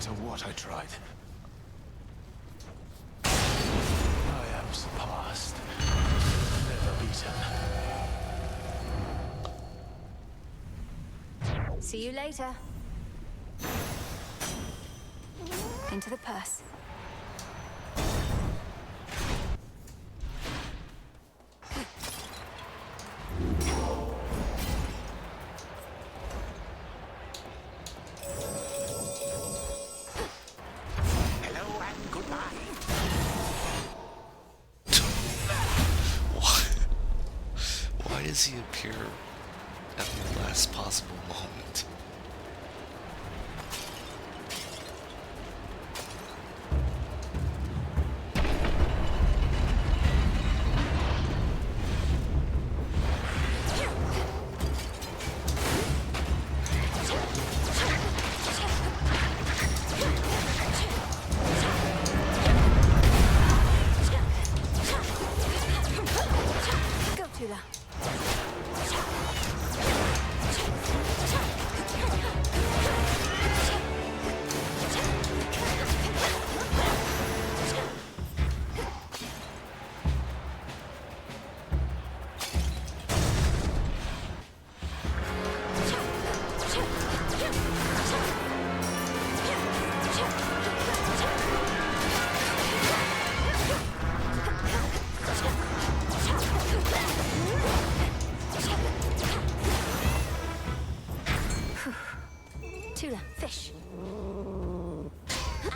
matter what I tried. I am surpassed, never beaten. See you later. Into the purse. Why does he appear at the last possible moment? Go, Tula. Tula, fish.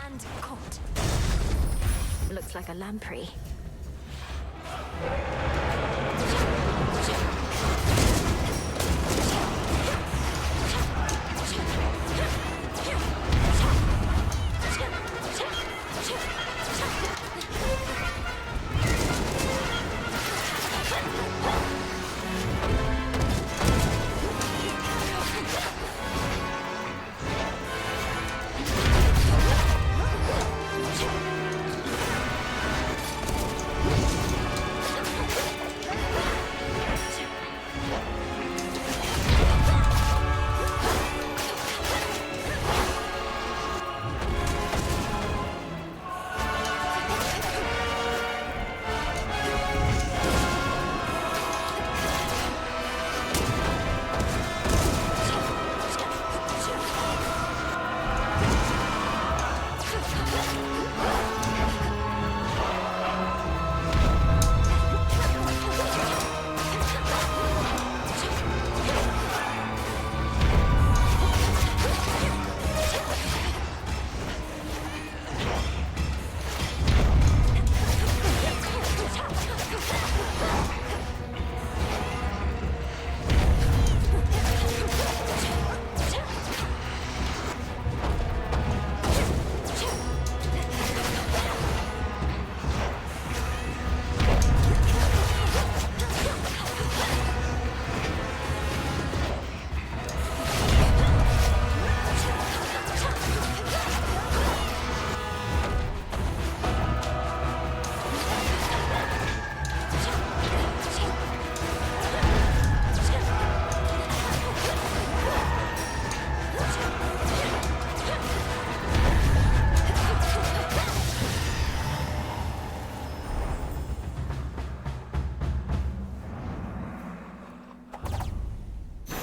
And caught. Looks like a lamprey.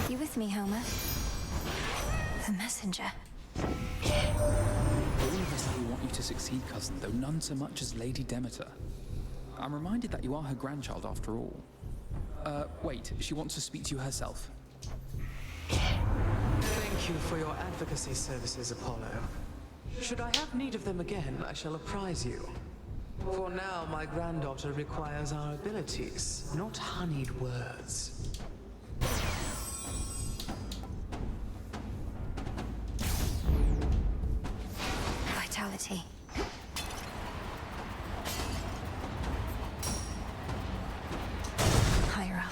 You with me, Homer? The messenger. All of us here want you to succeed, cousin, though none so much as Lady Demeter. I'm reminded that you are her grandchild after all. Wait, she wants to speak to you herself. Thank you for your advocacy services, Apollo. Should I have need of them again, I shall apprise you. For now, my granddaughter requires our abilities, not honeyed words. Vitality. Higher up.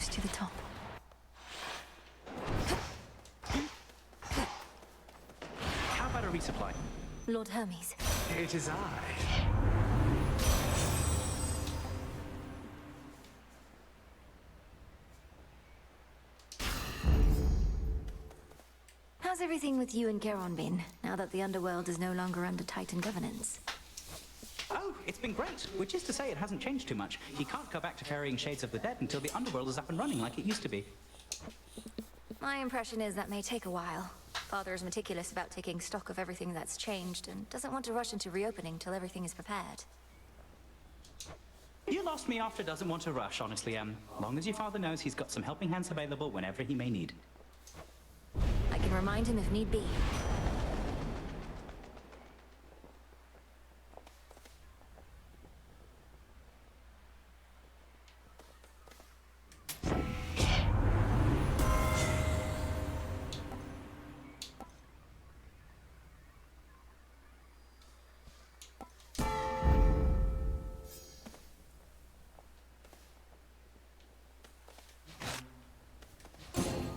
almost to the top. How about a resupply? Lord Hermes. It is I. How's everything with you and Geron been, now that the underworld is no longer under Titan governance? Oh, it's been great. Which is to say it hasn't changed too much. He can't go back to carrying Shades of the Dead until the underworld is up and running like it used to be. My impression is that may take a while. Father is meticulous about taking stock of everything that's changed and doesn't want to rush into reopening till everything is prepared. You lost me after doesn't want to rush, honestly, long as your father knows he's got some helping hands available whenever he may need. I can remind him if need be.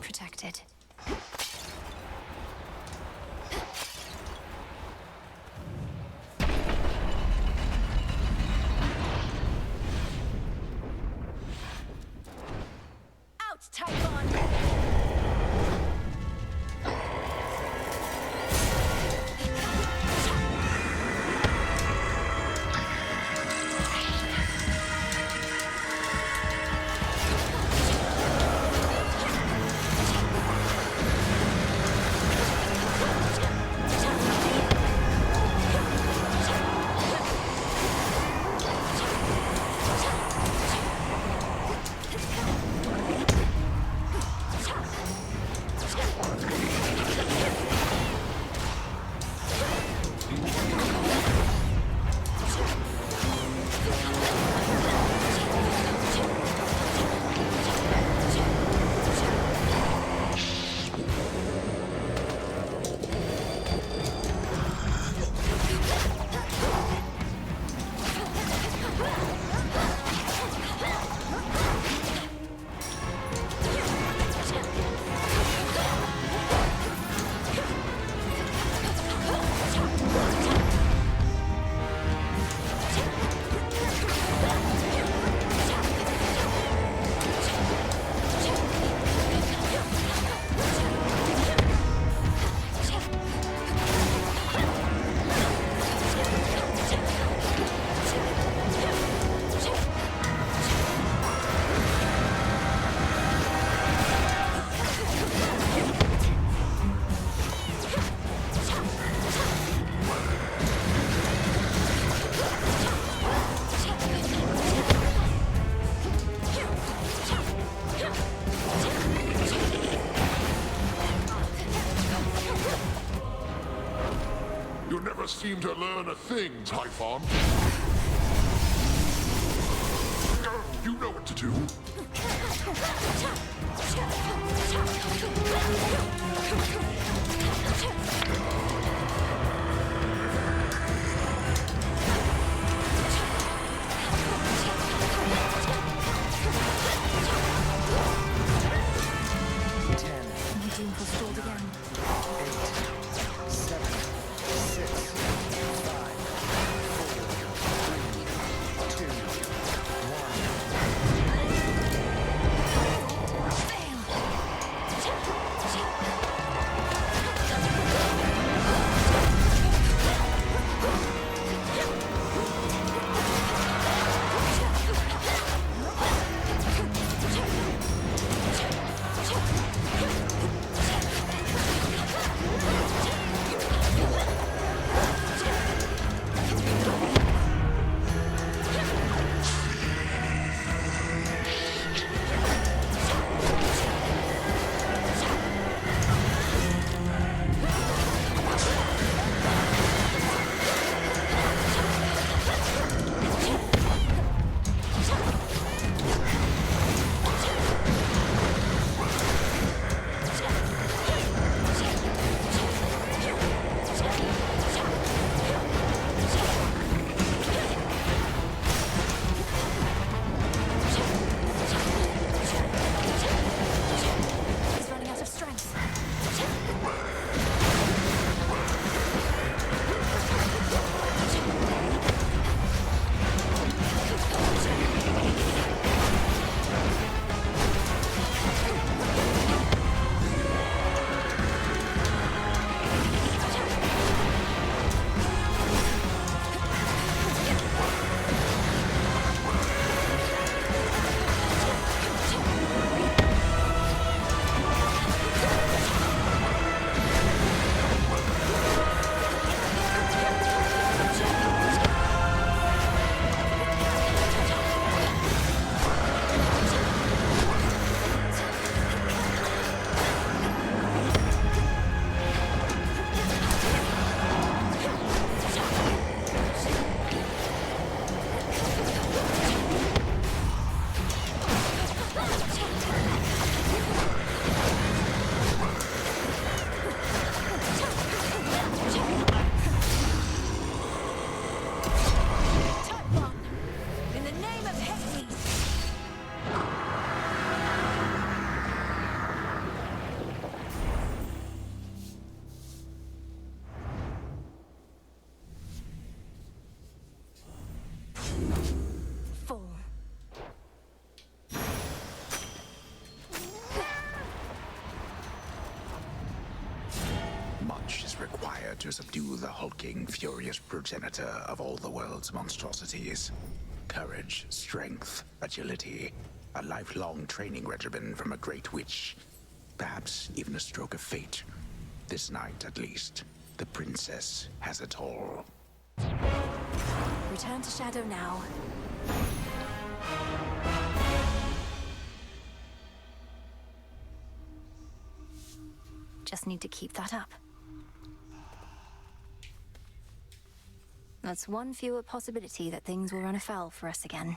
Protected. Out, Typhon! You never seem to learn a thing, Typhon. You know what to do. My doom forestalled again. 8, 7, 6, 5, 4, 3, 2, 1. required to subdue the hulking, furious progenitor of all the world's monstrosities. Courage, strength, agility, a lifelong training regimen from a great witch. Perhaps even a stroke of fate. This night, at least, the princess has it all. Return to Shadow now. Just need to keep that up. That's one fewer possibility that things will run afoul for us again.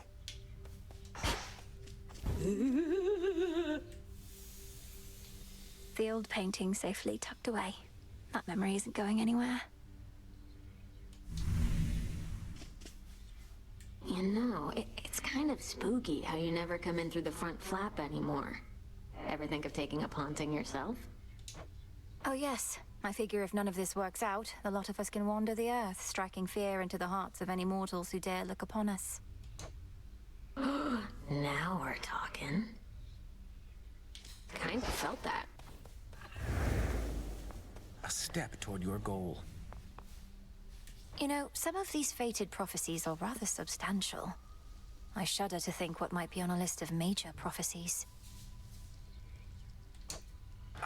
The old painting safely tucked away. That memory isn't going anywhere. You know, it's kind of spooky how you never come in through the front flap anymore. Ever think of taking up haunting yourself? Oh yes. I figure if none of this works out, a lot of us can wander the earth, striking fear into the hearts of any mortals who dare look upon us. Now we're talking. Kind of felt that. A step toward your goal. You know, some of these fated prophecies are rather substantial. I shudder to think what might be on a list of major prophecies.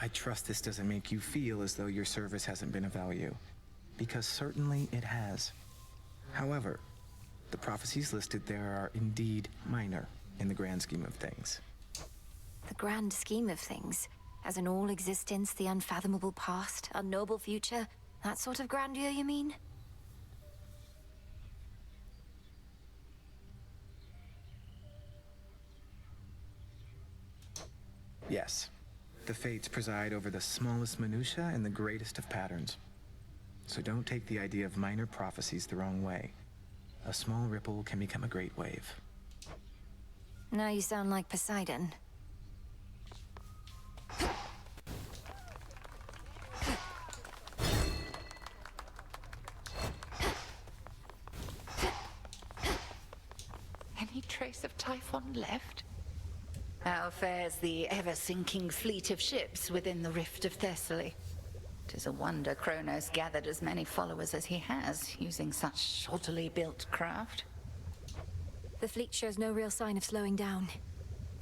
I trust this doesn't make you feel as though your service hasn't been of value, because certainly it has. However, the prophecies listed there are indeed minor in the grand scheme of things. The grand scheme of things? As in all existence, the unfathomable past, unknowable future? That sort of grandeur, you mean? Yes. The Fates preside over the smallest minutiae and the greatest of patterns. So don't take the idea of minor prophecies the wrong way. A small ripple can become a great wave. Now you sound like Poseidon. Any trace of Typhon left? How fares the ever-sinking fleet of ships within the Rift of Thessaly? 'Tis a wonder Kronos gathered as many followers as he has, using such shoddily built craft. The fleet shows no real sign of slowing down.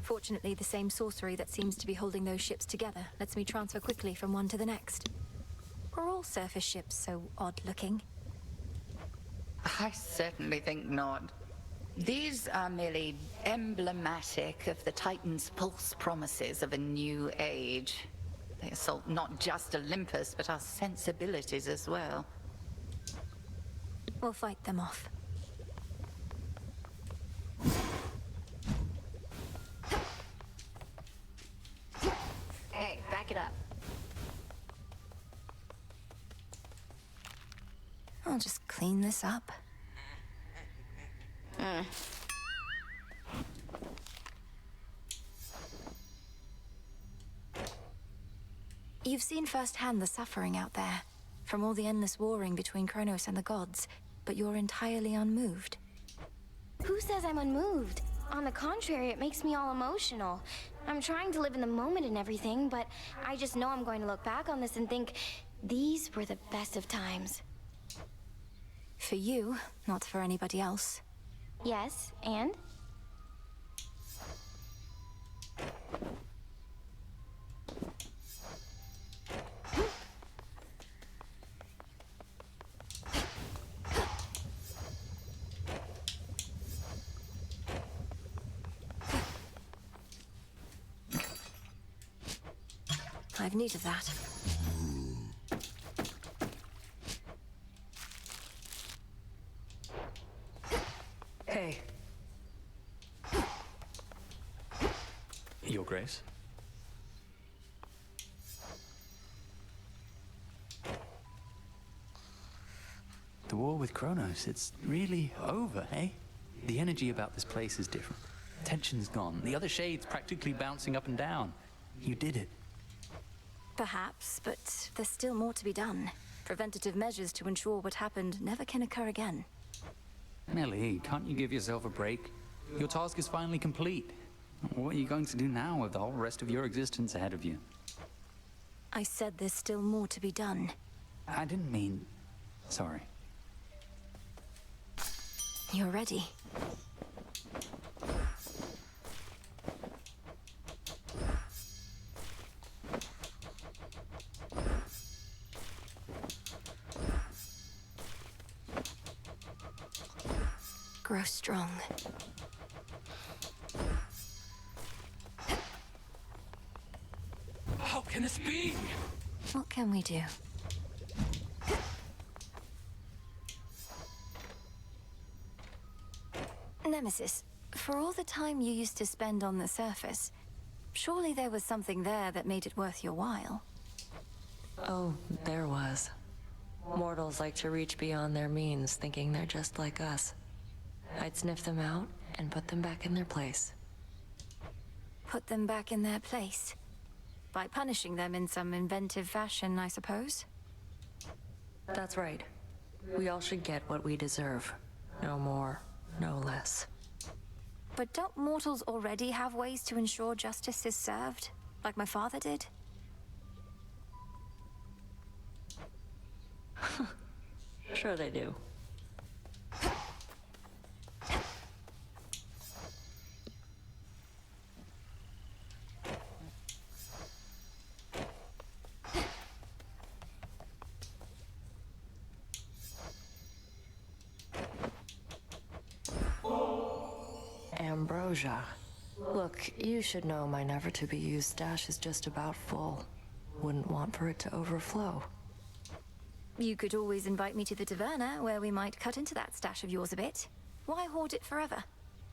Fortunately, the same sorcery that seems to be holding those ships together lets me transfer quickly from one to the next. Are all surface ships so odd-looking? I certainly think not. These are merely emblematic of the Titan's false promises of a new age. They assault not just Olympus, but our sensibilities as well. We'll fight them off. Hey, back it up. I'll just clean this up. You've seen firsthand the suffering out there, from all the endless warring between Kronos and the gods, but you're entirely unmoved. Who says I'm unmoved? On the contrary, it makes me all emotional. I'm trying to live in the moment and everything, but I just know I'm going to look back on this and think, these were the best of times. For you, not for anybody else. Yes, and? I've need of that. Hey. Your Grace? The war with Kronos, it's really over, eh? The energy about this place is different. Tension's gone. The other shades practically bouncing up and down. You did it. Perhaps, but there's still more to be done. Preventative measures to ensure what happened never can occur again. Nelly, can't you give yourself a break? Your task is finally complete. What are you going to do now with the whole rest of your existence ahead of you? I said there's still more to be done. I didn't mean... Sorry. You're ready. Grow strong. How can this be? What can we do? Nemesis, for all the time you used to spend on the surface, surely there was something there that made it worth your while. Oh, there was. Mortals like to reach beyond their means, thinking they're just like us. I'd sniff them out and put them back in their place. Put them back in their place? By punishing them in some inventive fashion, I suppose? That's right. We all should get what we deserve. No more, no less. But don't mortals already have ways to ensure justice is served? Like my father did? Sure they do. Ambrosia. Look, you should know my never-to-be-used stash is just about full. Wouldn't want for it to overflow. You could always invite me to the taverna, where we might cut into that stash of yours a bit. Why hoard it forever?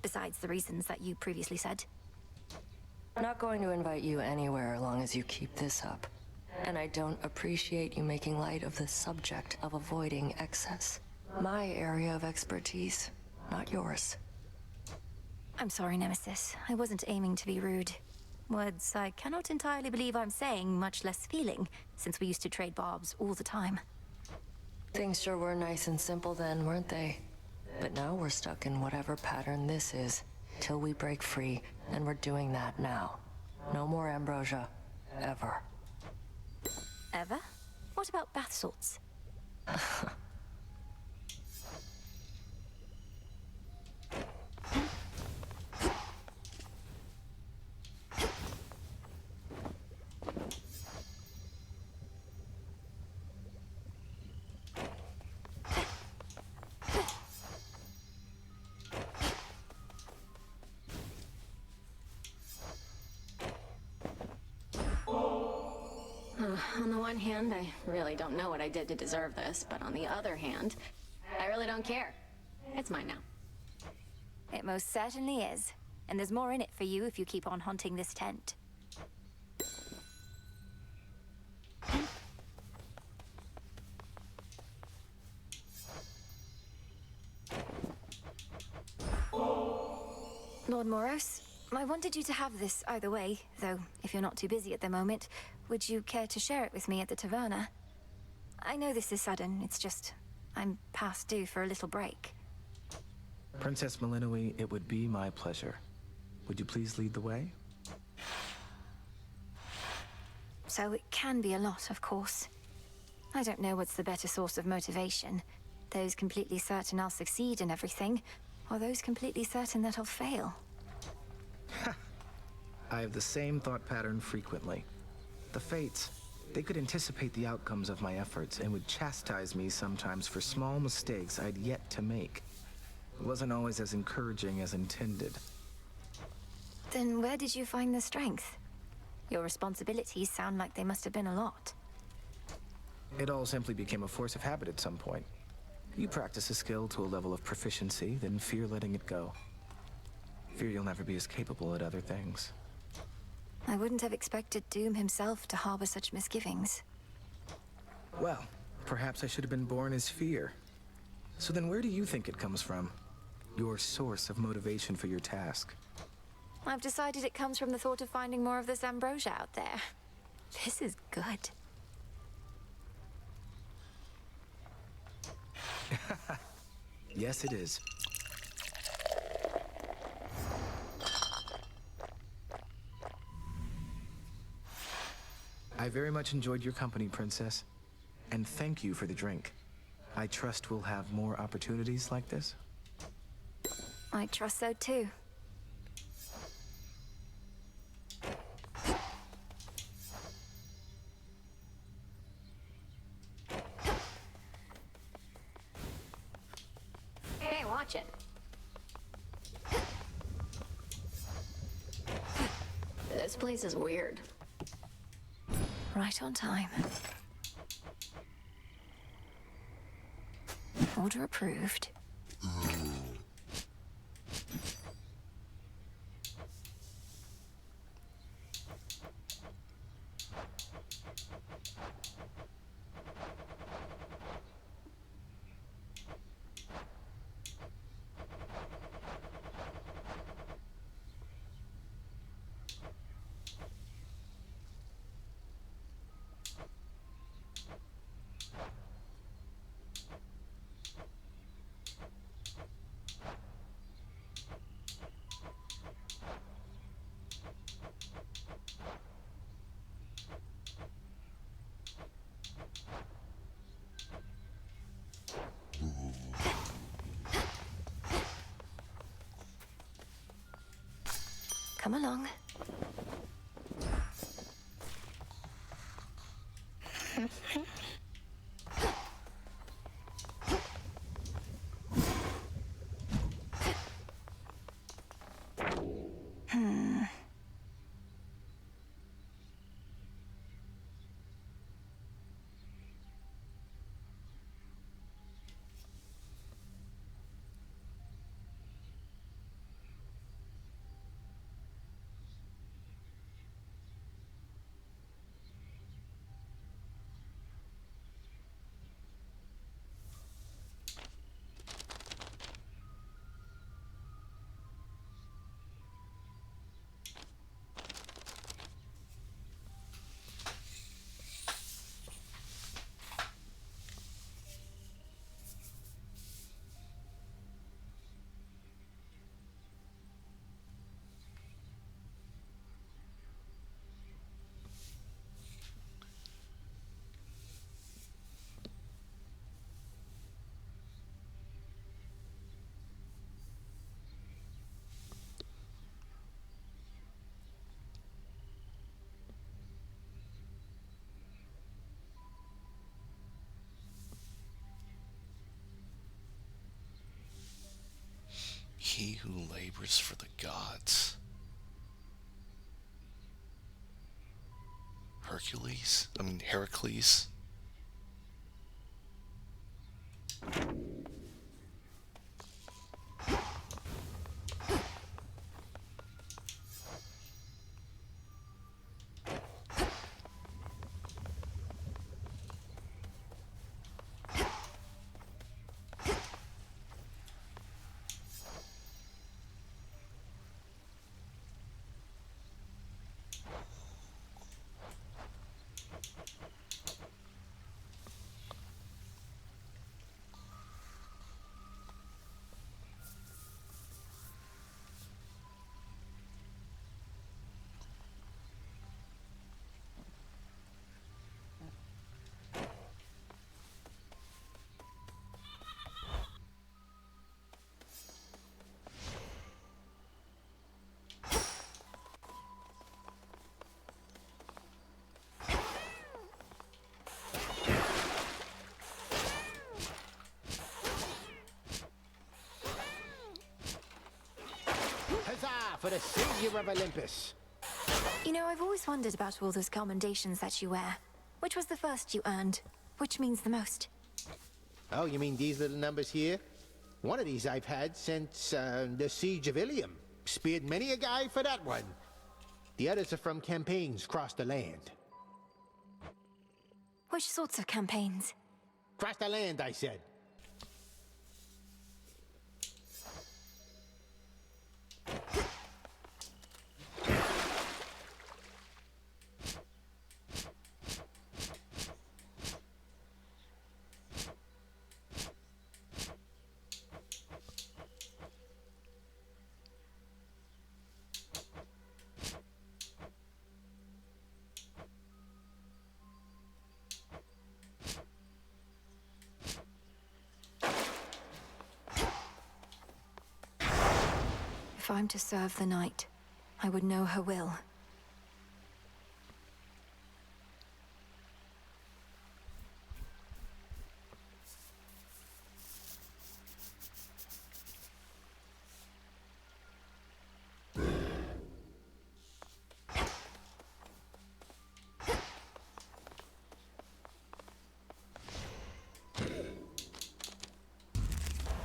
Besides the reasons that you previously said. Not going to invite you anywhere as long as you keep this up. And I don't appreciate you making light of the subject of avoiding excess. My area of expertise, not yours. I'm sorry, Nemesis. I wasn't aiming to be rude. Words I cannot entirely believe I'm saying, much less feeling, since we used to trade barbs all the time. Things sure were nice and simple then, weren't they? But now we're stuck in whatever pattern this is, till we break free, and we're doing that now. No more ambrosia. Ever. Ever? What about bath salts? On the one hand, I really don't know what I did to deserve this, but on the other hand, I really don't care. It's mine now. It most certainly is. And there's more in it for you if you keep on haunting this tent. Lord Moros, I wanted you to have this either way, though if you're not too busy at the moment, would you care to share it with me at the taverna? I know this is sudden, it's just I'm past due for a little break. Princess Melinoe, it would be my pleasure. Would you please lead the way? So it can be a lot, of course. I don't know what's the better source of motivation. Those completely certain I'll succeed in everything, or those completely certain that I'll fail. I have the same thought pattern frequently. The Fates, they could anticipate the outcomes of my efforts and would chastise me sometimes for small mistakes I'd yet to make. It wasn't always as encouraging as intended. Then where did you find the strength? Your responsibilities sound like they must have been a lot. It all simply became a force of habit at some point. You practice a skill to a level of proficiency, then fear letting it go. Fear you'll never be as capable at other things. I wouldn't have expected Doom himself to harbor such misgivings. Well, perhaps I should have been born as fear. So then where do you think it comes from? Your source of motivation for your task? I've decided it comes from the thought of finding more of this ambrosia out there. This is good. Yes, it is. I very much enjoyed your company, Princess. And thank you for the drink. I trust we'll have more opportunities like this. I trust so too. Hey, watch it. This place is weird. Right on time. Order approved. Come along. He who labors for the gods. Heracles. Huzzah for the savior of Olympus! You know, I've always wondered about all those commendations that you wear. Which was the first you earned? Which means the most? Oh, you mean these little numbers here? One of these I've had since the Siege of Ilium. Speared many a guy for that one. The others are from campaigns across the land. Which sorts of campaigns? Across the land, I said. If I'm to serve the night, I would know her will.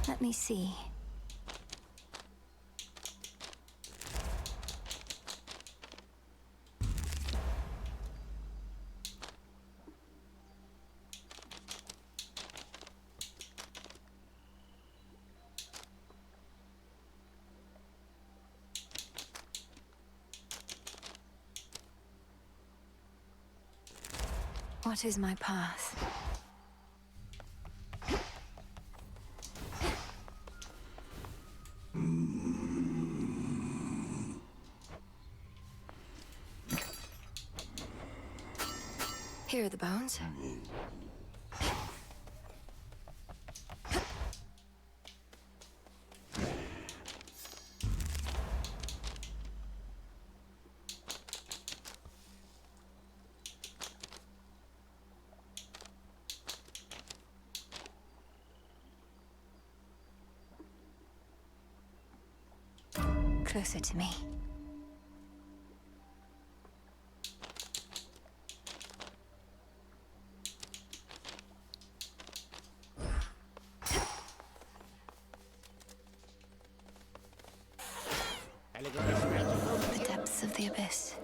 Let me see. What is my path? Here are the bones. Closer to me. The depths of the abyss.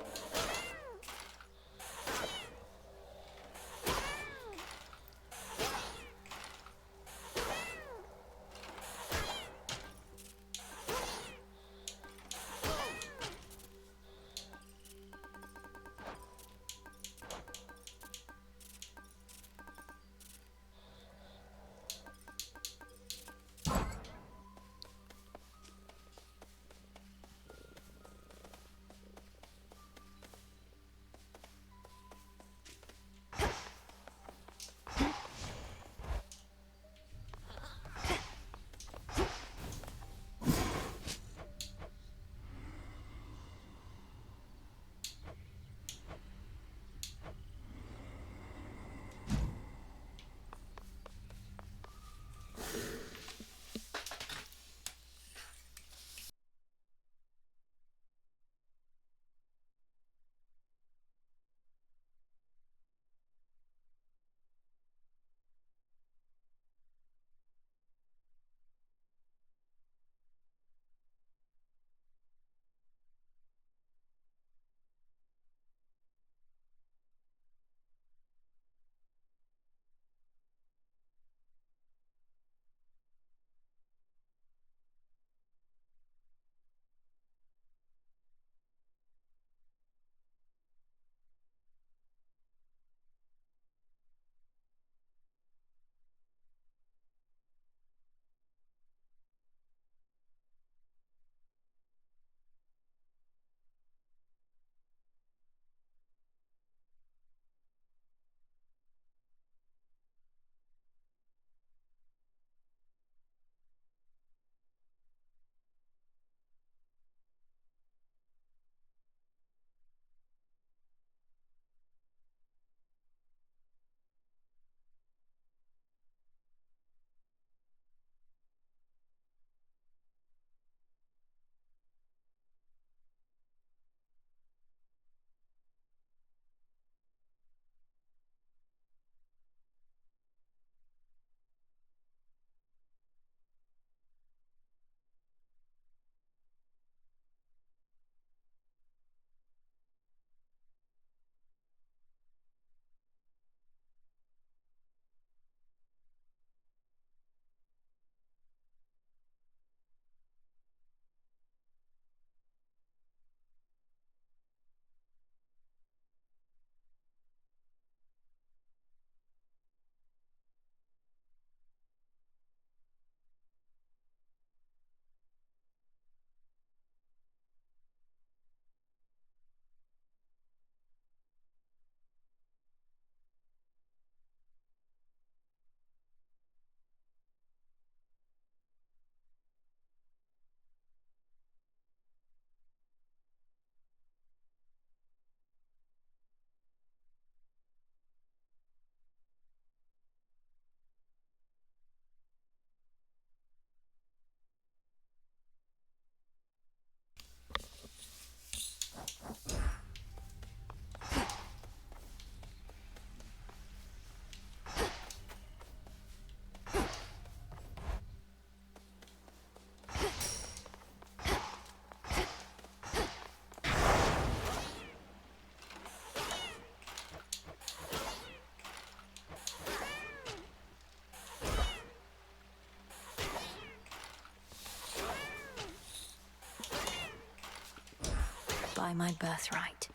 by my birthright.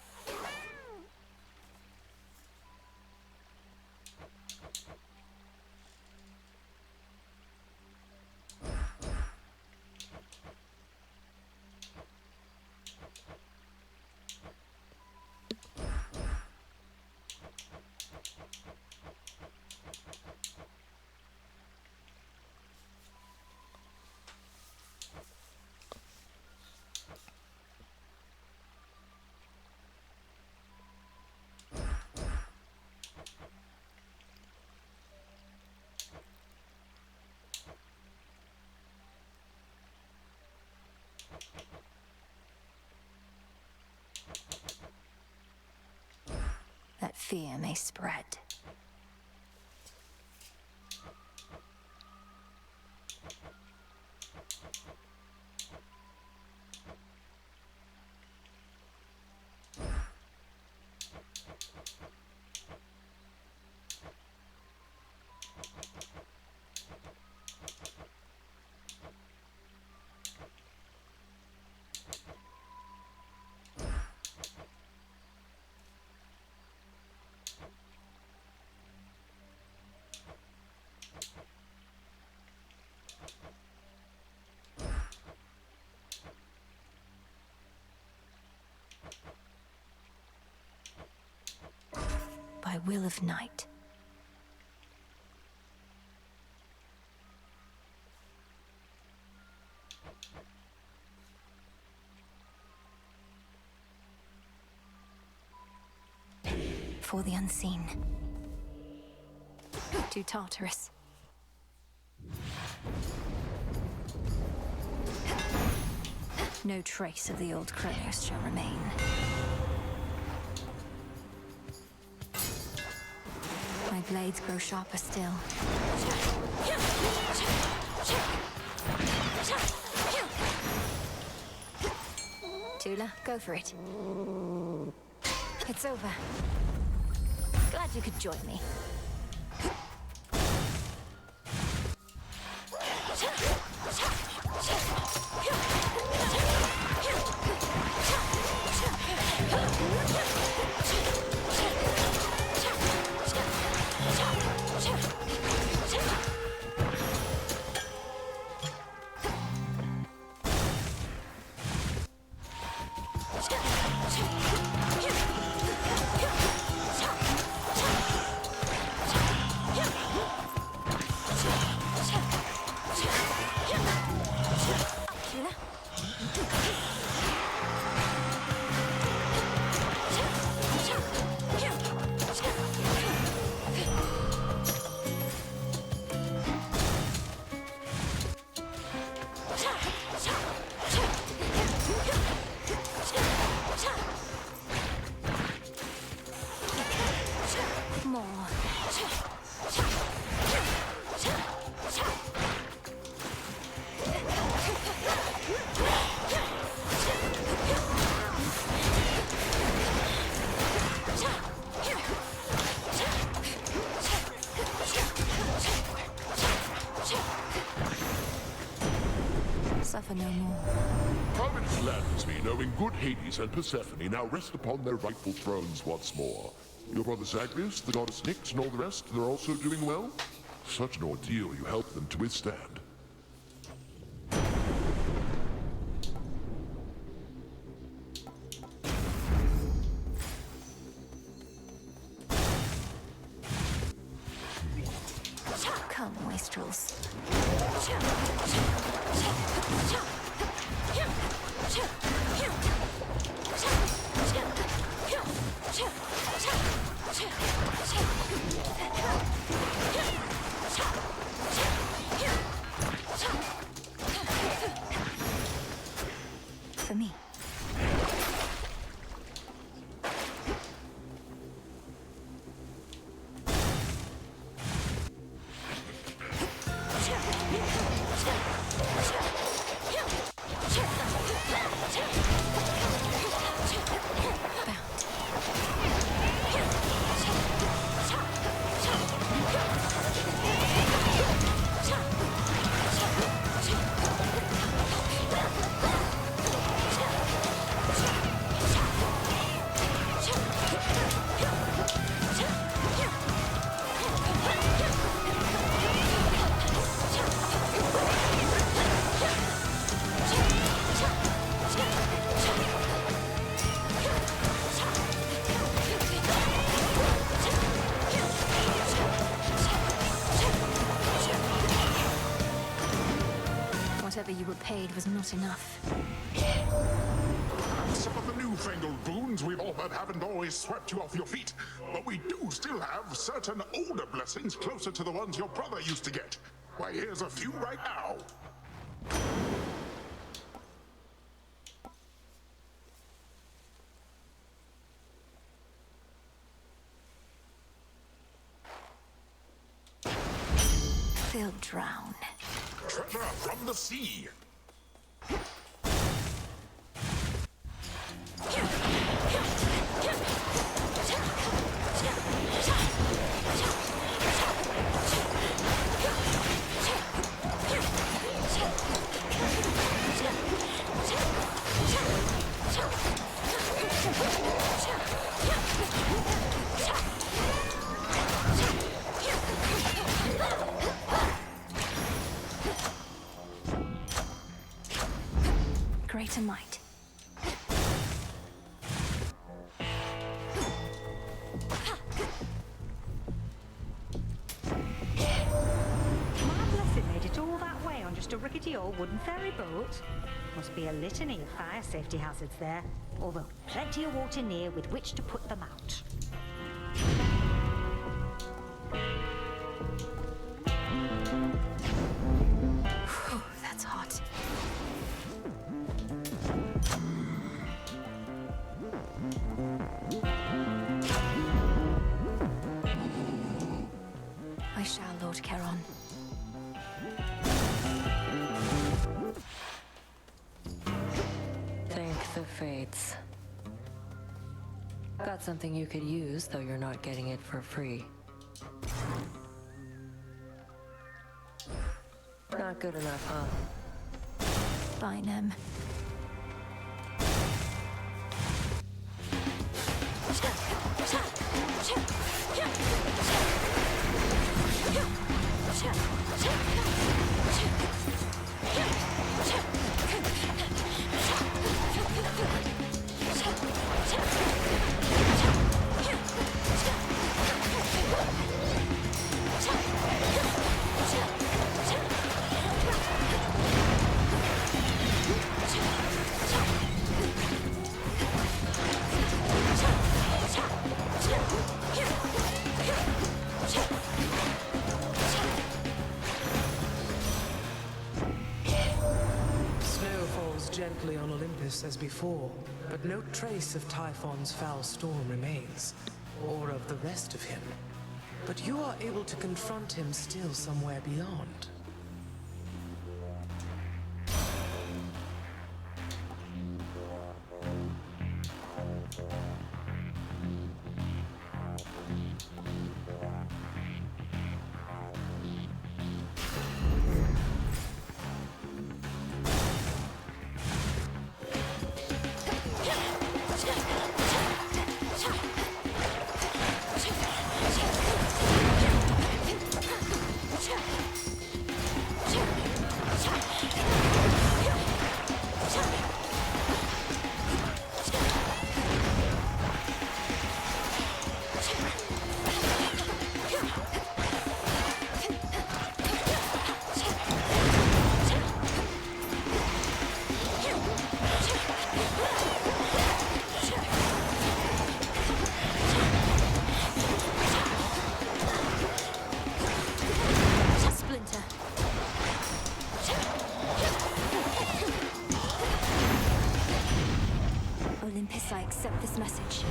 That fear may spread. By will of night. For the unseen. To Tartarus. No trace of the old Kronos shall remain. My blades grow sharper still. Tula, go for it. It's over. Glad you could join me. Suffer no more. Providence gladdens me knowing good Hades and Persephone now rest upon their rightful thrones once more. Your brother Zagreus, the goddess Nyx, and all the rest, they're also doing well? Such an ordeal you helped them to withstand. Come, wastrels. For me. whatever you were paid was not enough. Some of the newfangled boons we've all heard haven't always swept you off your feet, but we do still have certain older blessings closer to the ones your brother used to get. Why, here's a few right now. They'll drown. Treasure from the sea. Greater might. Marvelous, made it all that way on just a rickety old wooden ferry boat. Must be a litany of fire safety hazards there, although plenty of water near with which to put them out. Whew, that's hot. I shall, Lord Charon. Thank the fates. Got something you could use, though you're not getting it for free. Not good enough, huh? Fine, Em. Snow falls gently on Olympus as before, but no trace of Typhon's foul storm remains, or of the rest of him. But you are able to confront him still somewhere beyond. Olympus, I accept this message.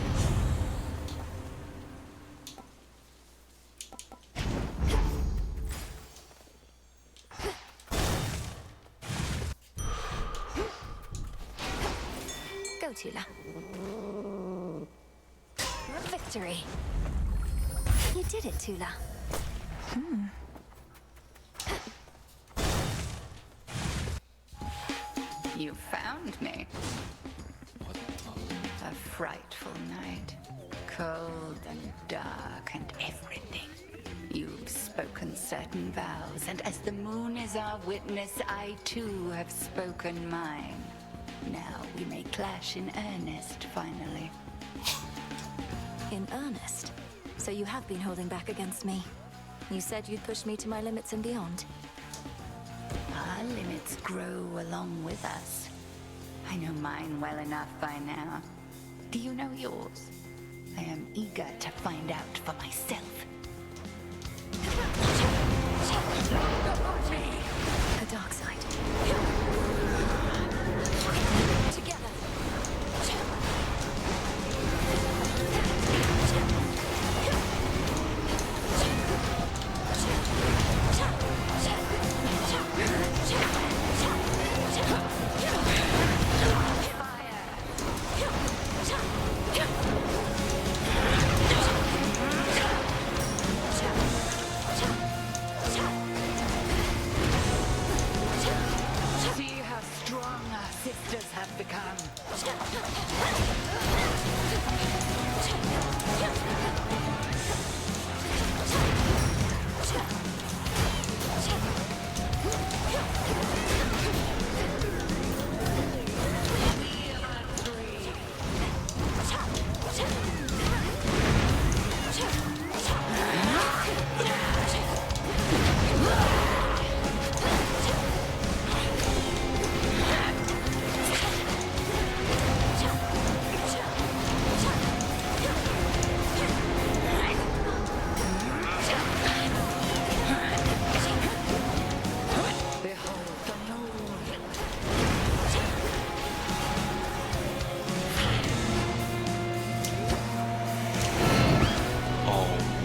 Go, Tula. Victory. You did it, Tula. You found me. A frightful night. Cold and dark and everything. You've spoken certain vows, and as the moon is our witness, I too have spoken mine. Now we may clash in earnest, finally. In earnest? So you have been holding back against me. You said you'd push me to my limits and beyond. Our limits grow along with us. I know mine well enough by now. Do you know yours? I am eager to find out for myself. The dark side. Together. See how strong our sisters have become.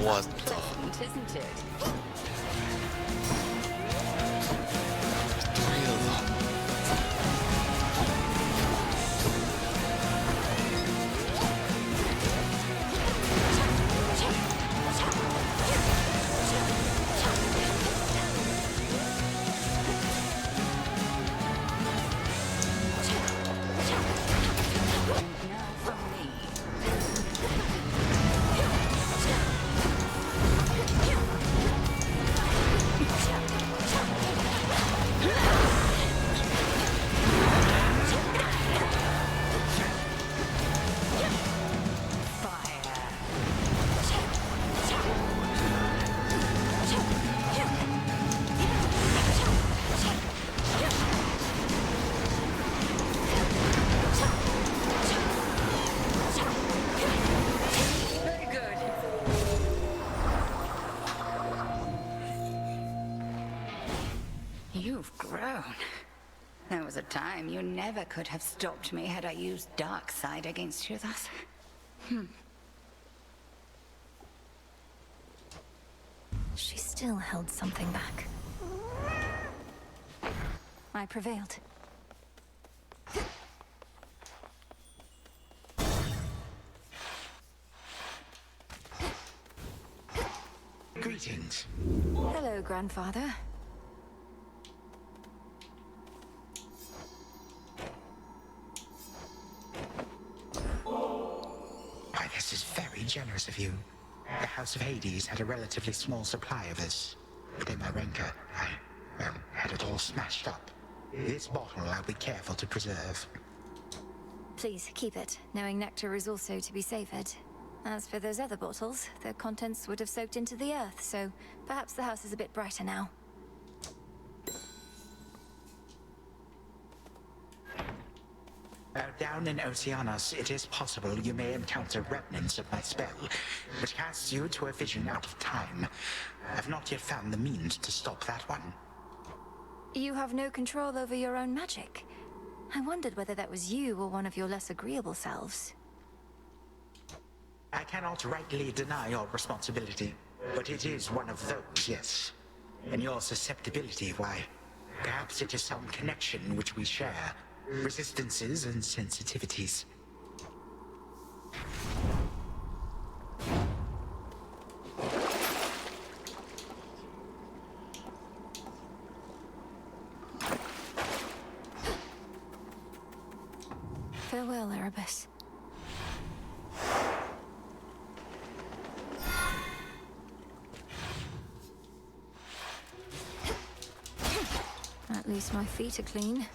What Pleasant, isn't it? Three of them. Very good. You've grown. There was a time you never could have stopped me had I used dark side against you thus. She still held something back. I prevailed. Greetings. Hello, Grandfather. Why, this is very generous of you. The House of Hades had a relatively small supply of this. But in my rancor, I had it all smashed up. This bottle I'll be careful to preserve. Please, keep it, knowing nectar is also to be savored. As for those other bottles, their contents would have soaked into the earth, so perhaps the house is a bit brighter now. Down in Oceanos, it is possible you may encounter remnants of my spell, which casts you to a vision out of time. I've not yet found the means to stop that one. You have no control over your own magic. I wondered whether that was you or one of your less agreeable selves. I cannot rightly deny your responsibility, but it is one of those, yes. And your susceptibility, why, perhaps it is some connection which we share. Resistances and sensitivities. Farewell, Erebus. At least my feet are clean.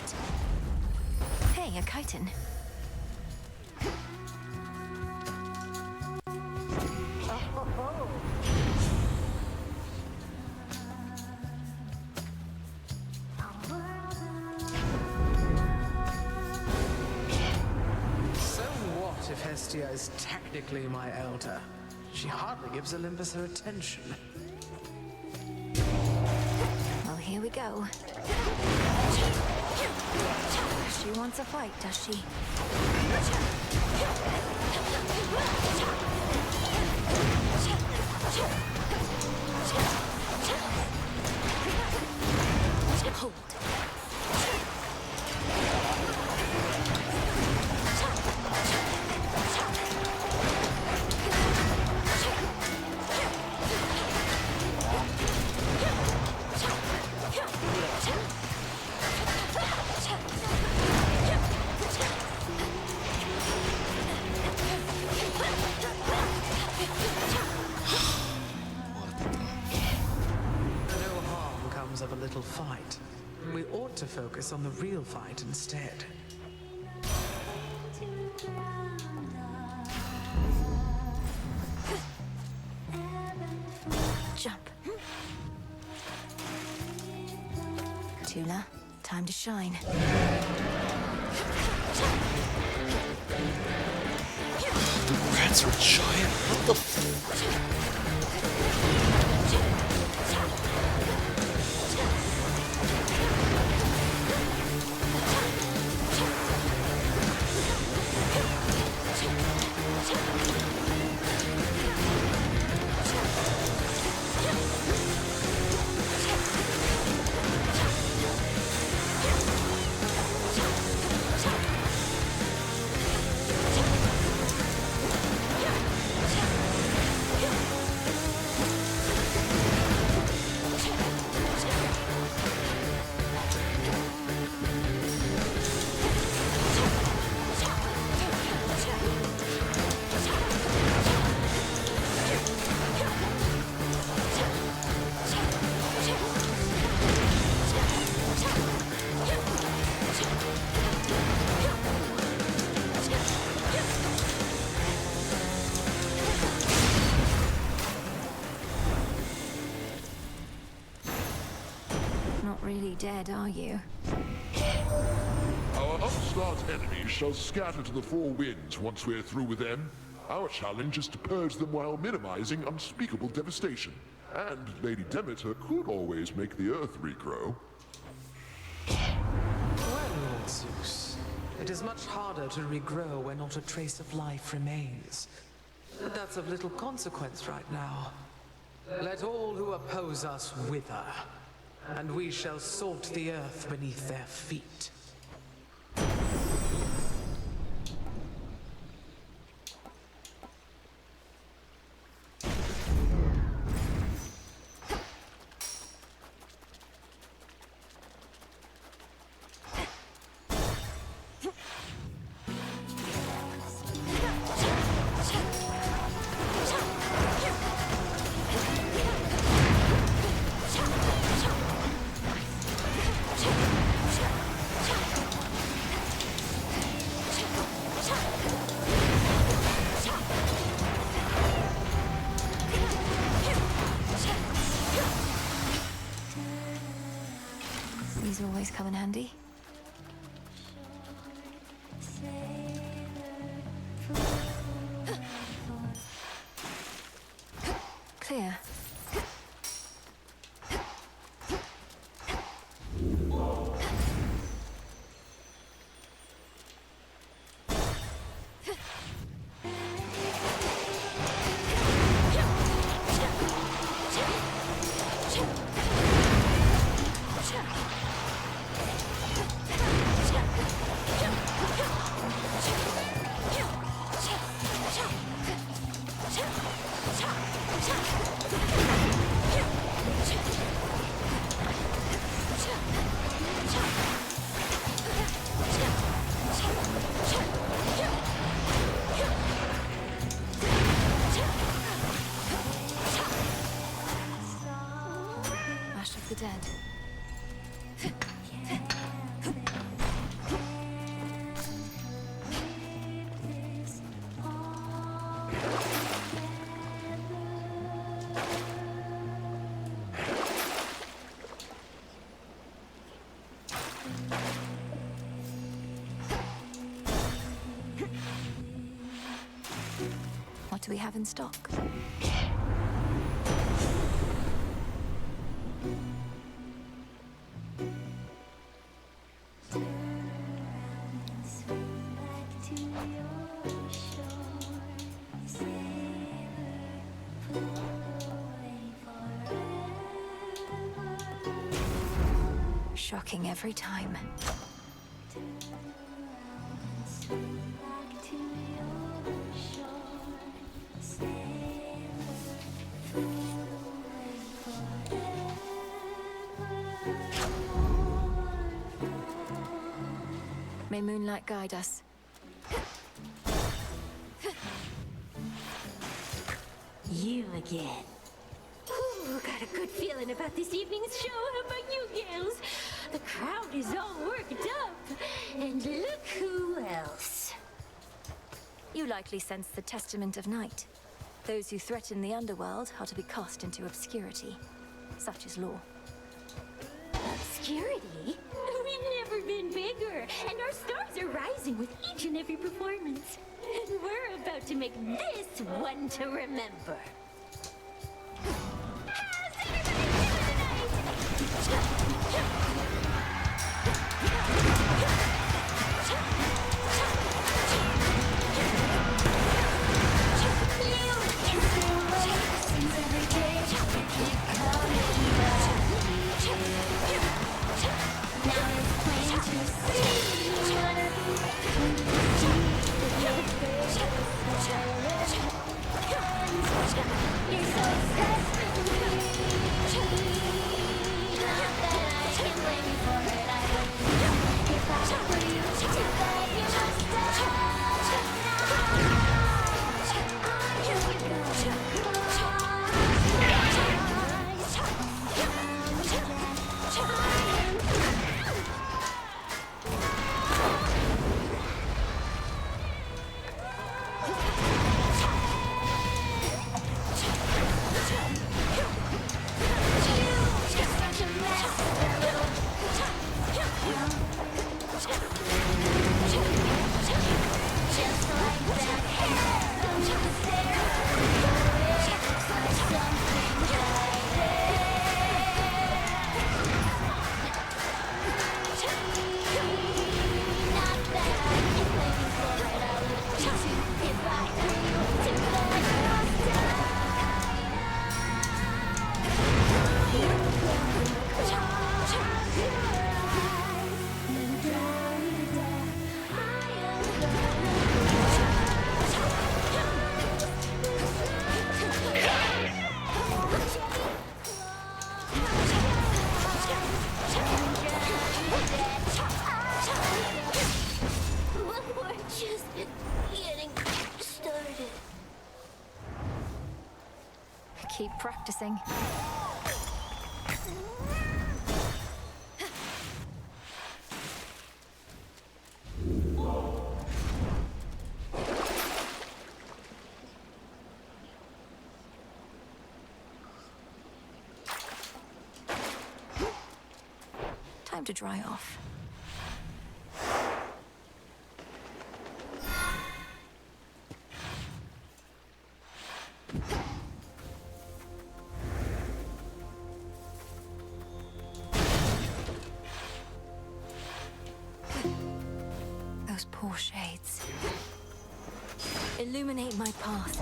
that? Hey, a chitin. So what if Hestia is technically my elder? She hardly gives Olympus her attention. Well, here we go. She wants a fight, does she? Hold. No harm comes of a little fight. We ought to focus on the real fight instead. Jump. Tula, time to shine. The rats were giant. What the Not really dead, are you? Our upstart enemies shall scatter to the four winds once we're through with them. Our challenge is to purge them while minimizing unspeakable devastation. And Lady Demeter could always make the earth regrow. Well, Lord Zeus, it is much harder to regrow where not a trace of life remains. But that's of little consequence right now. Let all who oppose us wither, and we shall salt the earth beneath their feet. These always come in handy. Clear. we have in stock. Shocking every time. May moonlight guide us. You again. Ooh, got a good feeling about this evening's show. How about you, gals? The crowd is all worked up. And look who else. You likely sense the testament of night. Those who threaten the underworld are to be cast into obscurity. Such is law. Obscurity? We've never been bigger, and our stars are rising with each and every performance. And we're about to make this one to remember. How's everybody doing tonight? Keep practicing. Time to dry off. Those poor shades. Illuminate my path.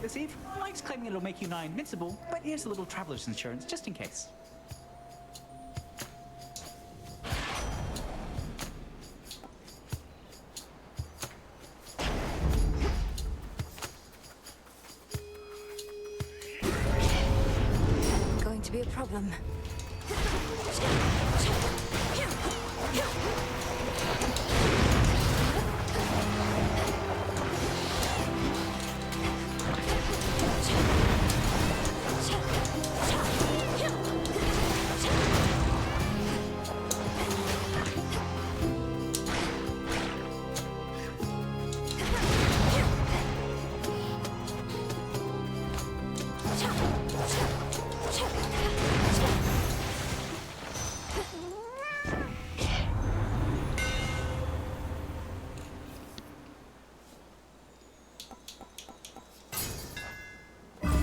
this eve. Mike's claiming it'll make you nigh invincible, but here's a little traveler's insurance just in case. Going to be a problem.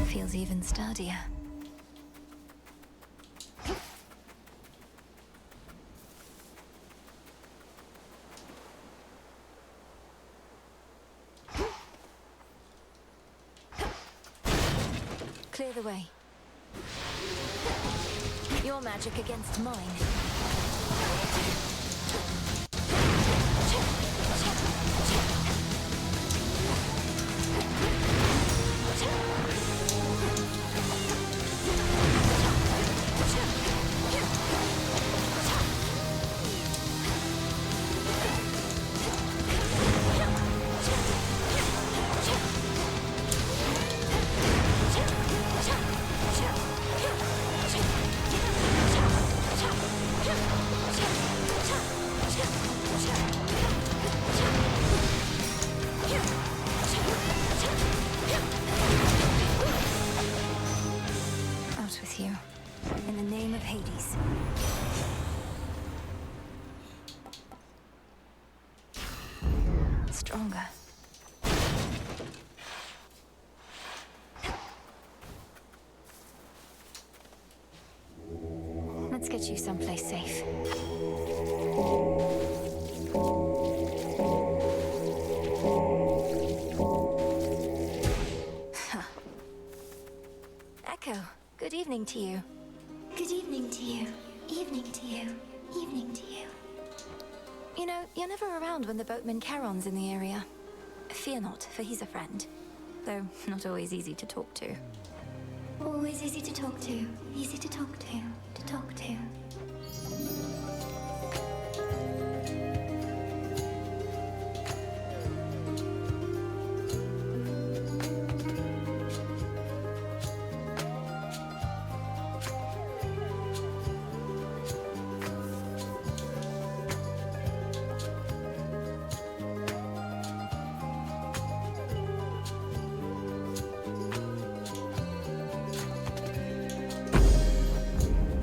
Feels even sturdier. Clear the way. Your magic against mine. Out with you. In the name of Hades. Stronger. Let's get you someplace safe. Echo, good evening to you. Good evening to you. Evening to you. Evening to you. You know, you're never around when the boatman Charon's in the area. Fear not, for he's a friend. Though not always easy to talk to. Always easy to talk to. Easy to talk to talk to.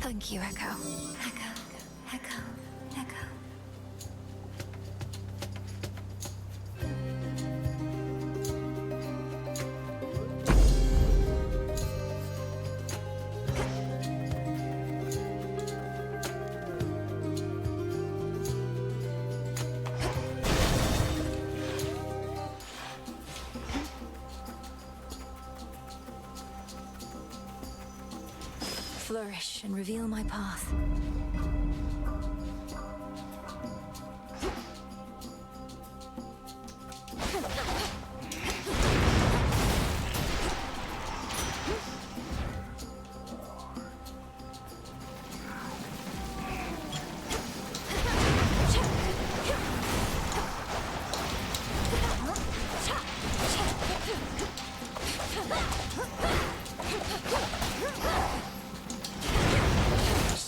Thank you, Echo. Echo. Flourish and reveal my path.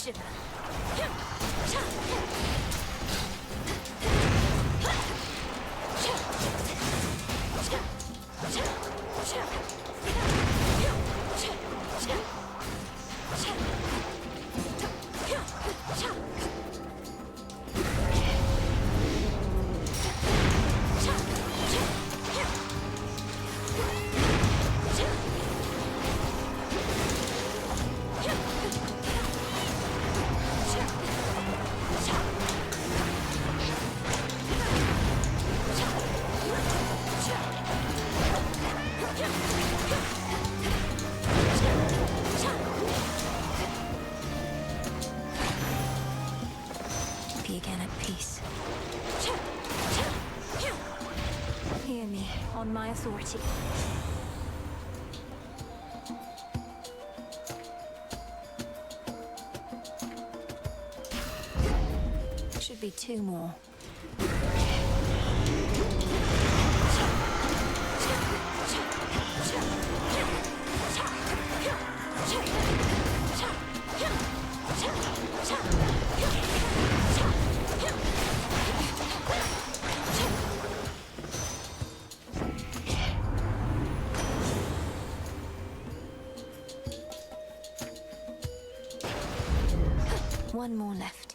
Shiver. be again at peace. Hear me, on my authority. Should be 2 more. One more left.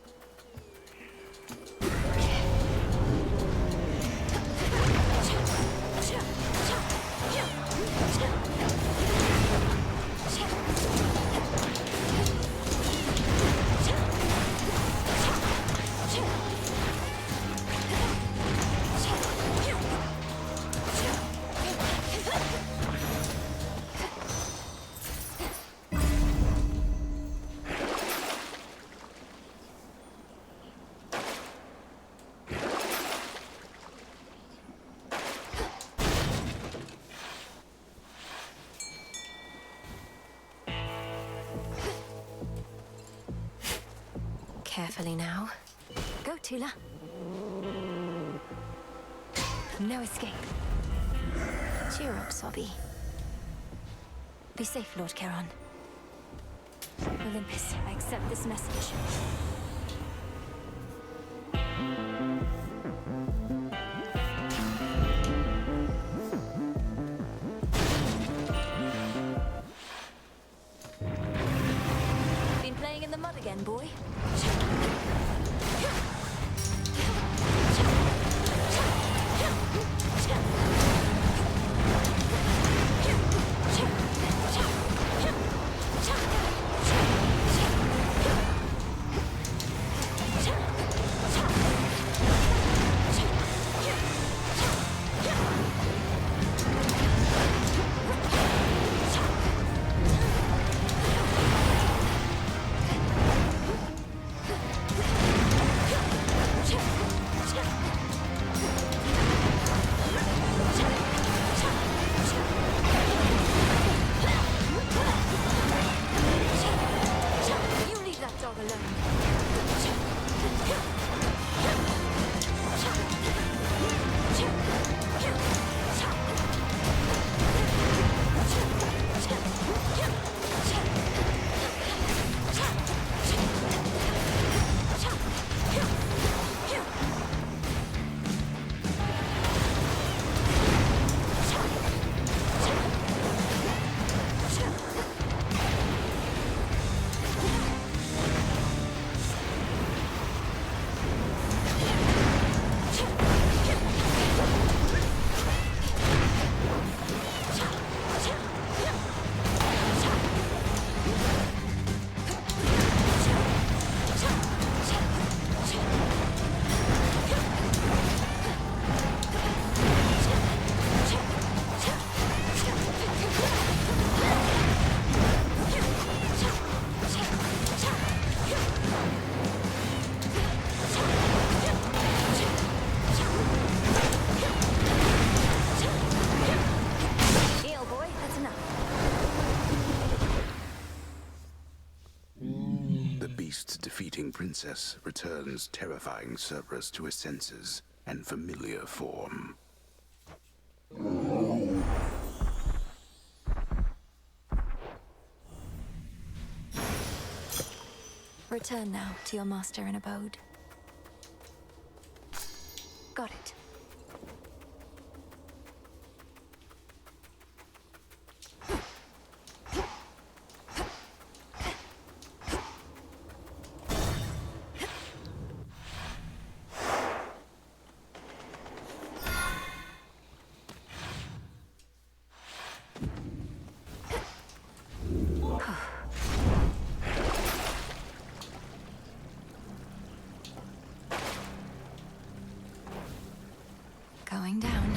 Carefully now. Go, Tula. No escape. Cheer up, Sobby. Be safe, Lord Charon. Olympus, I accept this message. Been playing in the mud again, boy? Defeating Princess returns terrifying Cerberus to his senses and familiar form. Return now to your master and abode. Got it. Going down.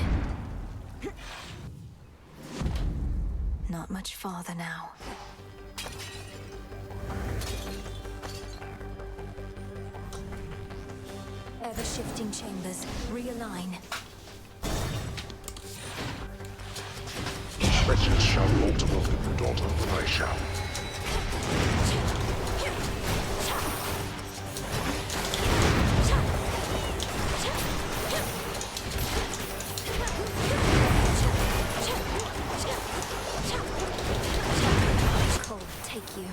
Not much farther now. Shifting chambers. Realign. Wretches shall not welcome you, daughter, but I shall. Cold, take you.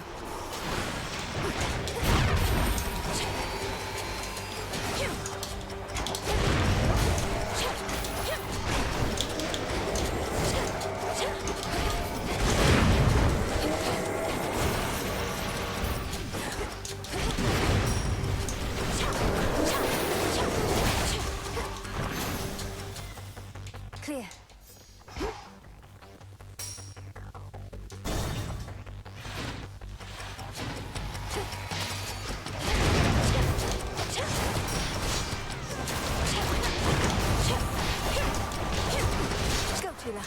Clear. Go, Tula.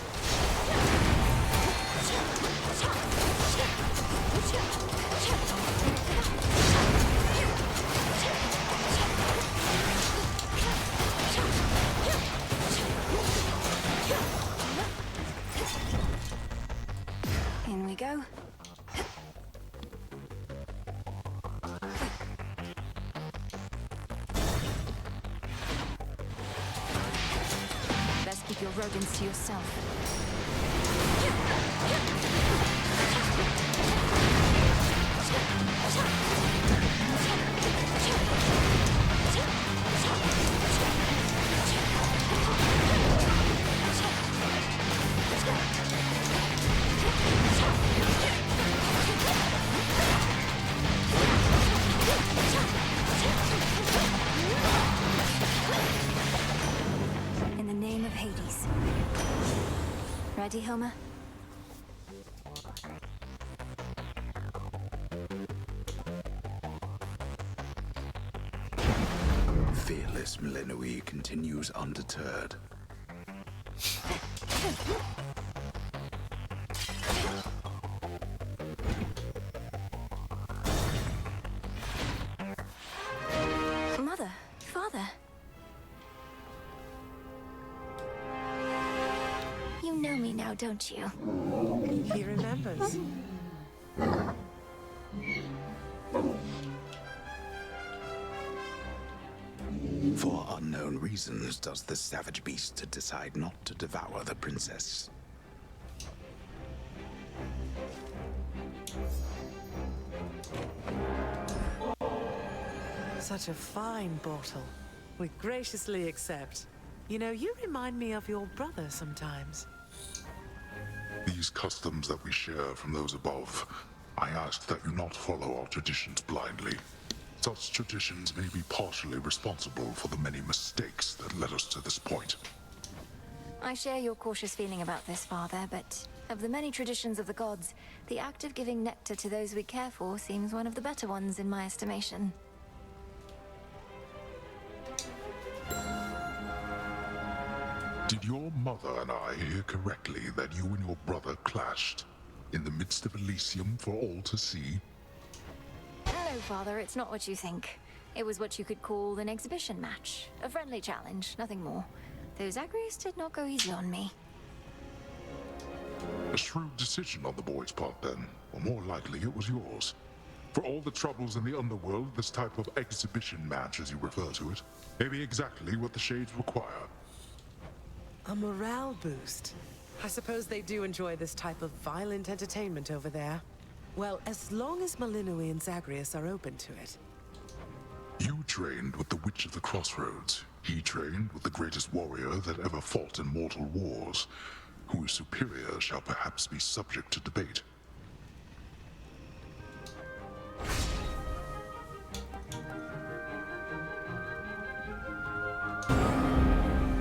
In we go. Best keep your rodents to yourself. In the name of Hades. Ready, Homer? Fearless Melinoi continues undeterred. Mother, father. You know me now, don't you? He remembers. For unknown reasons, does the savage beast decide not to devour the princess? Such a fine bottle. We graciously accept. You know, you remind me of your brother sometimes. These customs that we share from those above, I ask that you not follow our traditions blindly. Such traditions may be partially responsible for the many mistakes that led us to this point. I share your cautious feeling about this, Father, but of the many traditions of the gods, the act of giving nectar to those we care for seems one of the better ones in my estimation. Did your mother and I hear correctly that you and your brother clashed in the midst of Elysium for all to see? No, Father, it's not what you think. It was what you could call an exhibition match. A friendly challenge, nothing more. Those Zagreus did not go easy on me. A shrewd decision on the boy's part, then, or more likely it was yours. For all the troubles in the underworld, this type of exhibition match, as you refer to it, may be exactly what the Shades require. A morale boost. I suppose they do enjoy this type of violent entertainment over there. Well, as long as Melinoi and Zagreus are open to it. You trained with the Witch of the Crossroads. He trained with the greatest warrior that ever fought in mortal wars. Who is superior shall perhaps be subject to debate.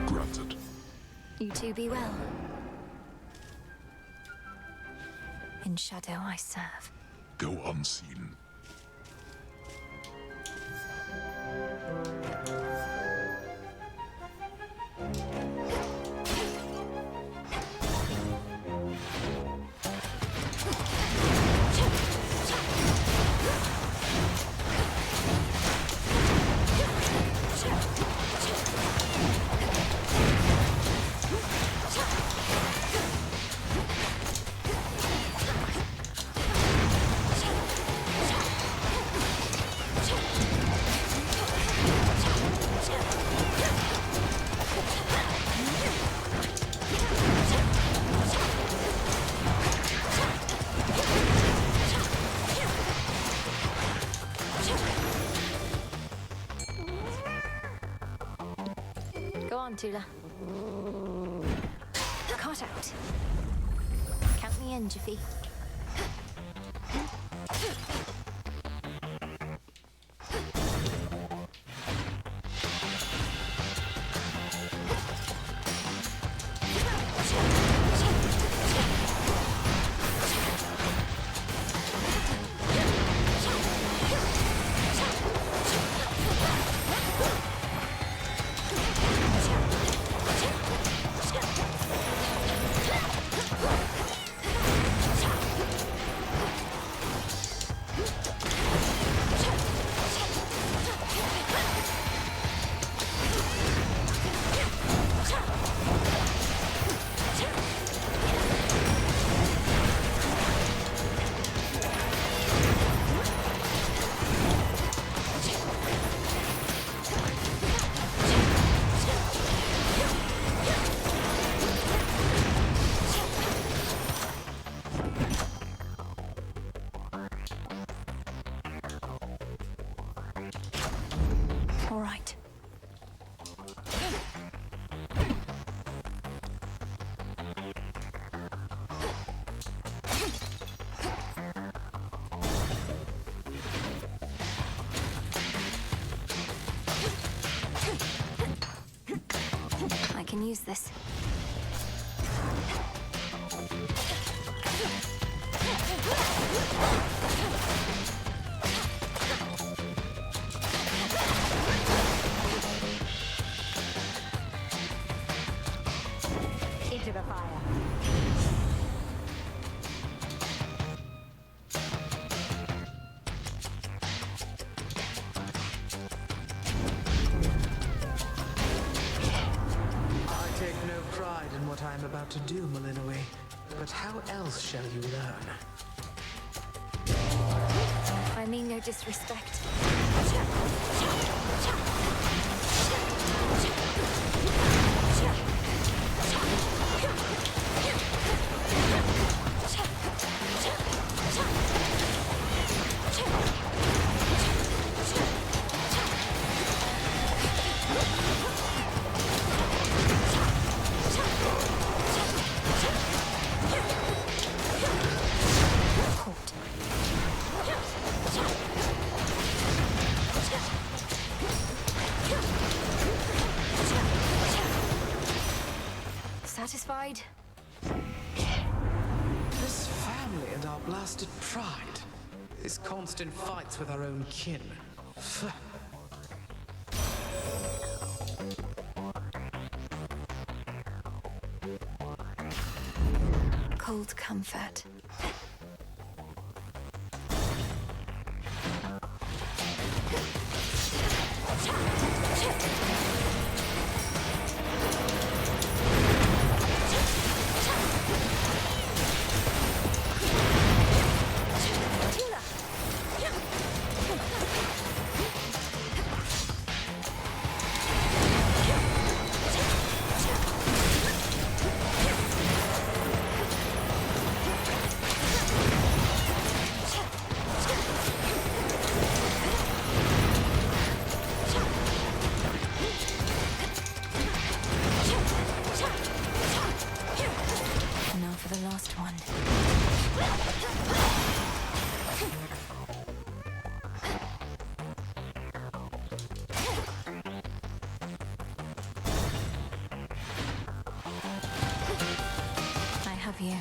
Granted. You two be well. In shadow I serve. Go unseen. on, Tula. Caught out. Count me in, Jiffy. All right. I can use this. Into the fire. I take no pride in what I am about to do, Malinois. But how else shall you learn? I mean no disrespect. Satisfied? This family and our blasted pride. These constant fights with our own kin. Pfft. Cold comfort. Now for the last one. I have you.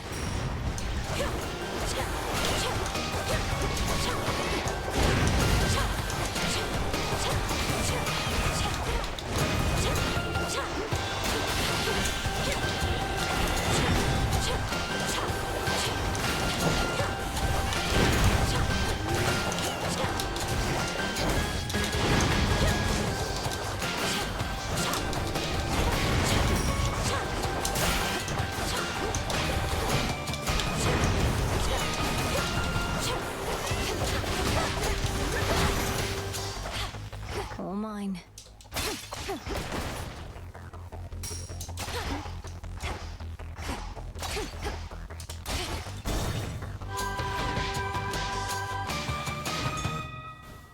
All mine.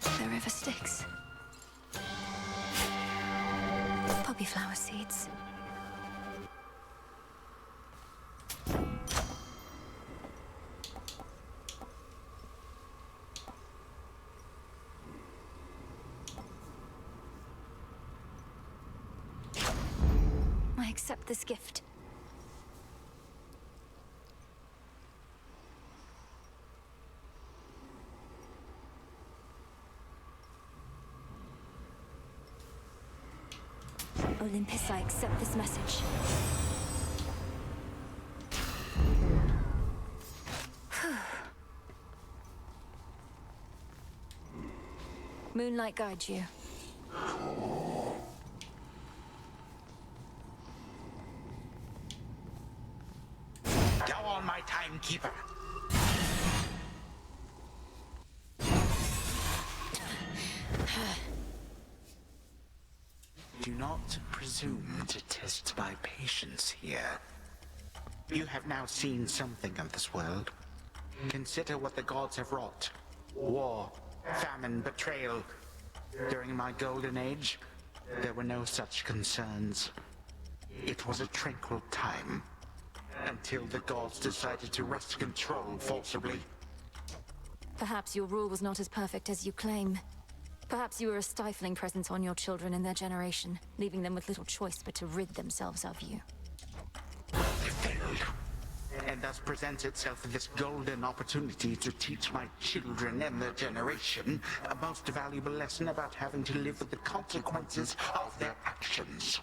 The river Styx. Poppy flower seeds. I accept this gift. Olympus, I accept this message. Moonlight guide you. Go on, my timekeeper. Do not presume to test my patience here. You have now seen something of this world. Consider what the gods have wrought. War, famine, betrayal. During my golden age, there were no such concerns. It was a tranquil time. Until the gods decided to wrest control forcibly. Perhaps your rule was not as perfect as you claim. Perhaps you were a stifling presence on your children and their generation, leaving them with little choice but to rid themselves of you. They failed. And thus presents itself this golden opportunity to teach my children and their generation a most valuable lesson about having to live with the consequences of their actions.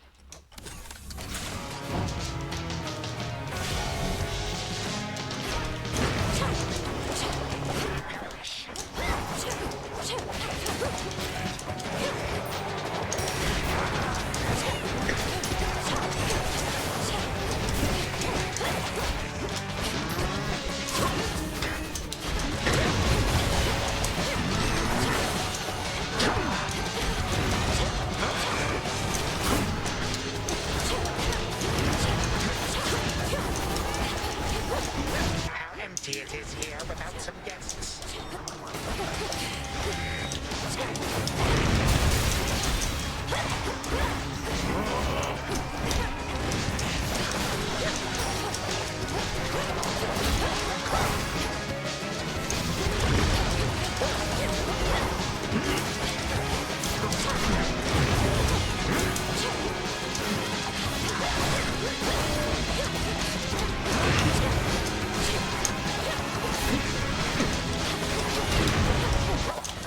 How empty it is here without some guests.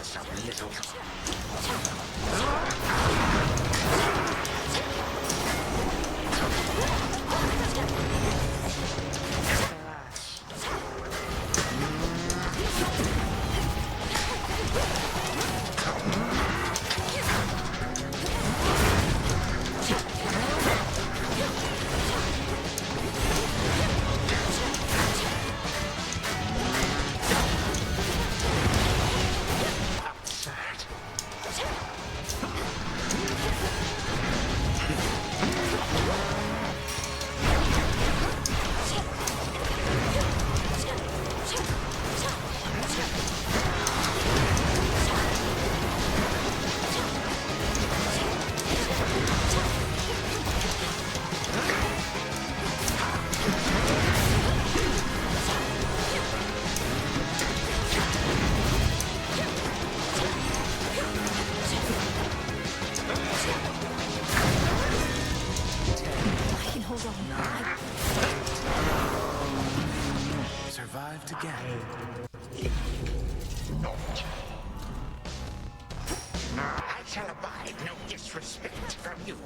Some little... Survived again. I shall abide no disrespect from you.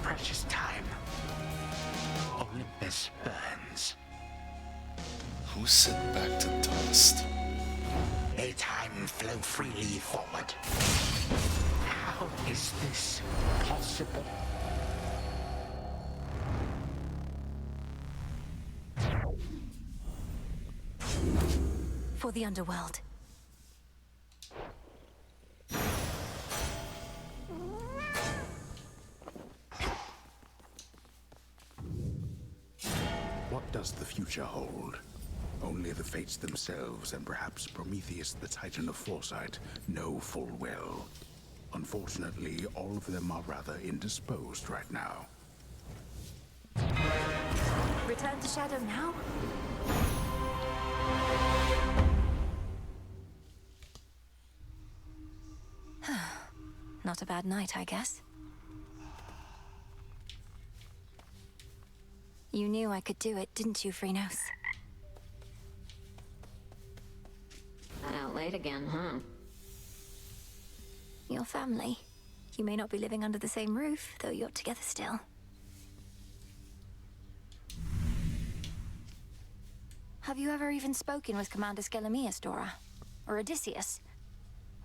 precious time. Olympus burns. Who said back to dust? May time flow freely forward. How is this possible? For the underworld. What does the future hold? Only the fates themselves, and perhaps Prometheus, the Titan of Foresight, know full well. Unfortunately, all of them are rather indisposed right now. Return to Shadow now? Not a bad night, I guess. You knew I could do it, didn't you, Phrenos? Out late again, huh? Your family. You may not be living under the same roof, though you're together still. Have you ever even spoken with Commander Skelemius, Dora? Or Odysseus?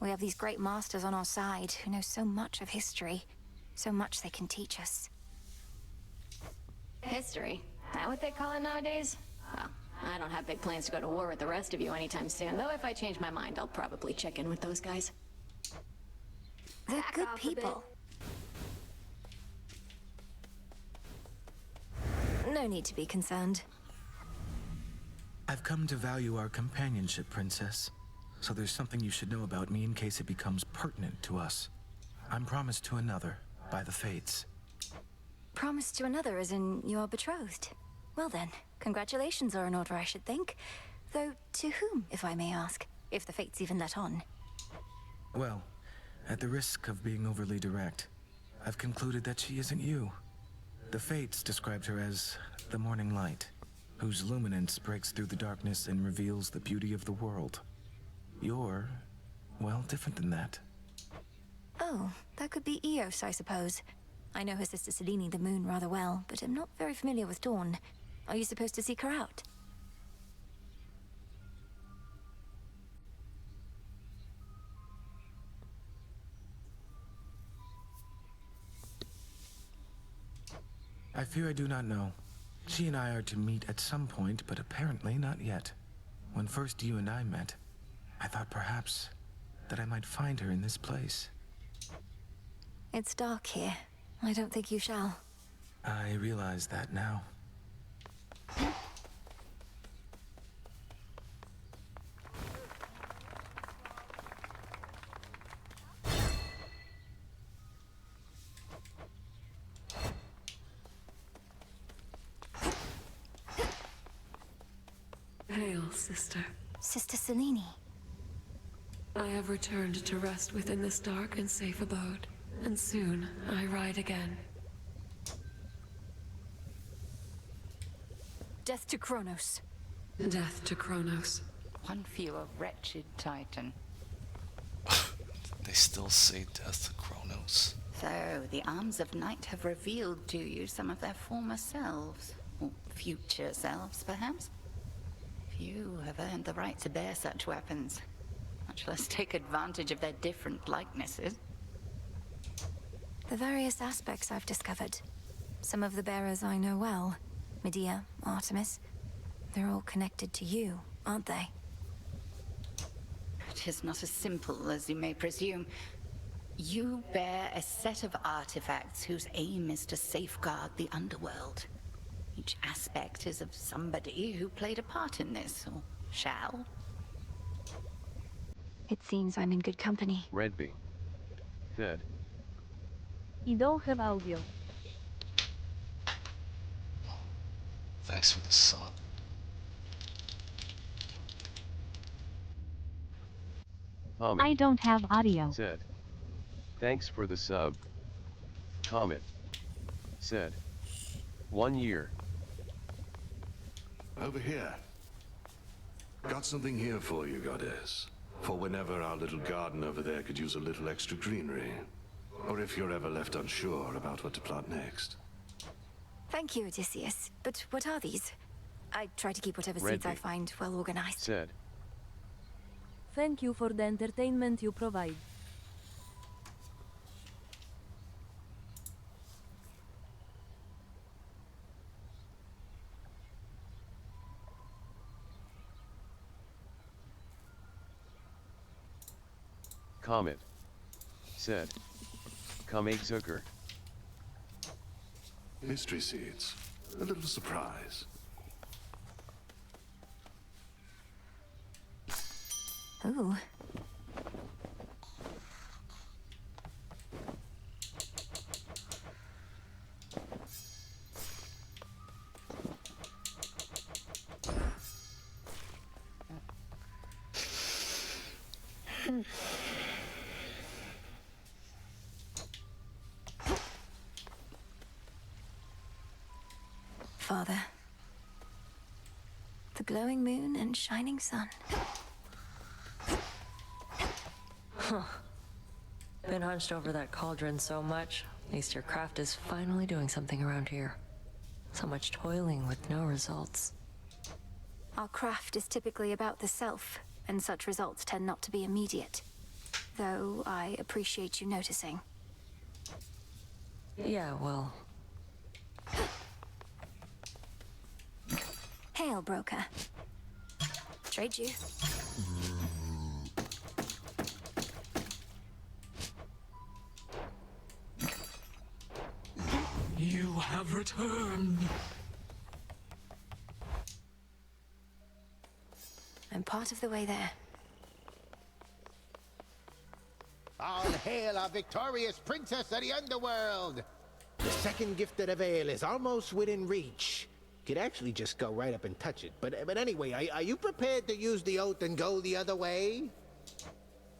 We have these great masters on our side who know so much of history, so much they can teach us. History? That what they call it nowadays? Well, I don't have big plans to go to war with the rest of you anytime soon, though if I change my mind, I'll probably check in with those guys. They're good people. No need to be concerned. I've come to value our companionship, Princess. So there's something you should know about me in case it becomes pertinent to us. I'm promised to another, by the Fates. Promised to another as in you're betrothed. Well then, congratulations are in order, I should think. Though, to whom, if I may ask? If the Fates even let on. Well, at the risk of being overly direct, I've concluded that she isn't you. The Fates described her as the morning light, whose luminance breaks through the darkness and reveals the beauty of the world. You're, well, different than that. Oh, that could be Eos, I suppose. I know her sister Selene the Moon rather well, but I'm not very familiar with Dawn. Are you supposed to seek her out? I fear I do not know. She and I are to meet at some point, but apparently not yet. When first you and I met, I thought perhaps that I might find her in this place. It's dark here. I don't think you shall. I realize that now. Hail, sister. Sister Selene. I have returned to rest within this dark and safe abode, and soon I ride again. Death to Kronos. Death to Kronos. One fewer wretched Titan. They still say death to Kronos. So, the Arms of Night have revealed to you some of their former selves. Or future selves, perhaps? Few have earned the right to bear such weapons, much less take advantage of their different likenesses. The various aspects I've discovered. Some of the bearers I know well. Medea, Artemis. They're all connected to you, aren't they? It is not as simple as you may presume. You bear a set of artifacts whose aim is to safeguard the underworld. Each aspect is of somebody who played a part in this, or shall. It seems I'm in good company. Redby. Fed. 이동흡 audio. Thanks for the sub. I don't have audio. Said. Thanks for the sub. Comet. Said. 1 year. Over here. Got something here for you, Goddess. For whenever our little garden over there could use a little extra greenery. Or if you're ever left unsure about what to plot next. Thank you, Odysseus. But what are these? I try to keep whatever seeds I Redby find well organized. said, Thank you for the entertainment you provide. Comet said, Come Zucker. Mystery seeds. A little surprise. Ooh. Father, the glowing moon and shining sun. Huh. Been hunched over that cauldron so much. At least your craft is finally doing something around here. So much toiling with no results. Our craft is typically about the self, and such results tend not to be immediate. Though I appreciate you noticing. Yeah, well... Hail, broker. Trade you. You have returned. I'm part of the way there. All hail our victorious princess of the underworld! The second gift of the veil is almost within reach. Could actually just go right up and touch it. But anyway, are you prepared to use the oath and go the other way?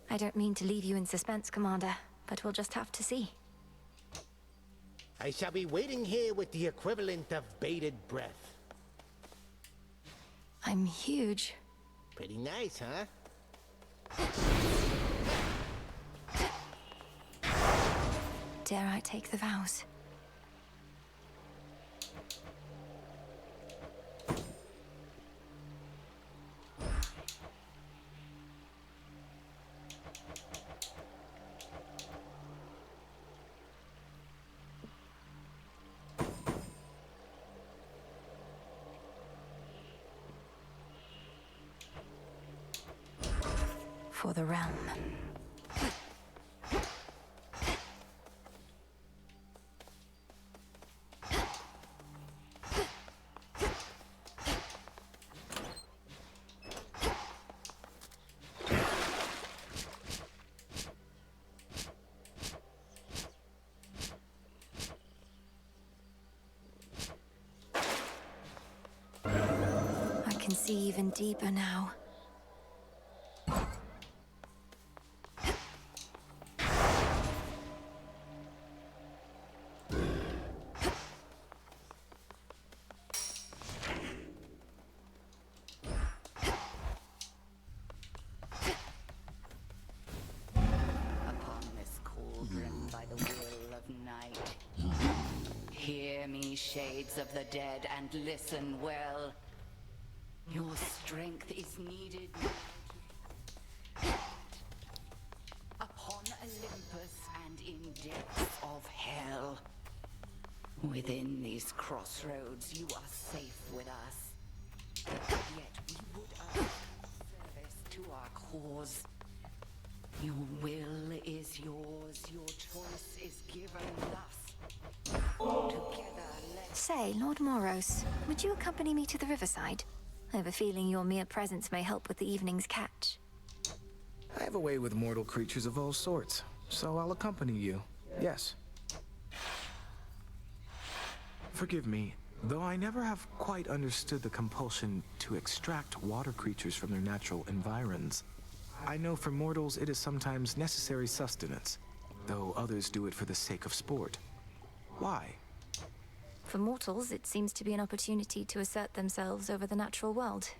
I don't mean to leave you in suspense, Commander, but we'll just have to see. I shall be waiting here with the equivalent of bated breath. I'm huge. Pretty nice, huh? Dare I take the vows? For the realm. I can see even deeper now. Upon this cauldron by the will of night. Hear me, shades of the dead, and listen well. Your strength is needed upon Olympus and in depths of hell. Within these crossroads, you are safe with us. Yet we would owe service to our cause. Your will is yours, your choice is given thus. Together, let's... Say, Lord Moros, would you accompany me to the riverside? I have a feeling your mere presence may help with the evening's catch. I have a way with mortal creatures of all sorts, so I'll accompany you. Yes. Forgive me, though I never have quite understood the compulsion to extract water creatures from their natural environs. I know for mortals it is sometimes necessary sustenance, though others do it for the sake of sport. Why? For mortals, it seems to be an opportunity to assert themselves over the natural world.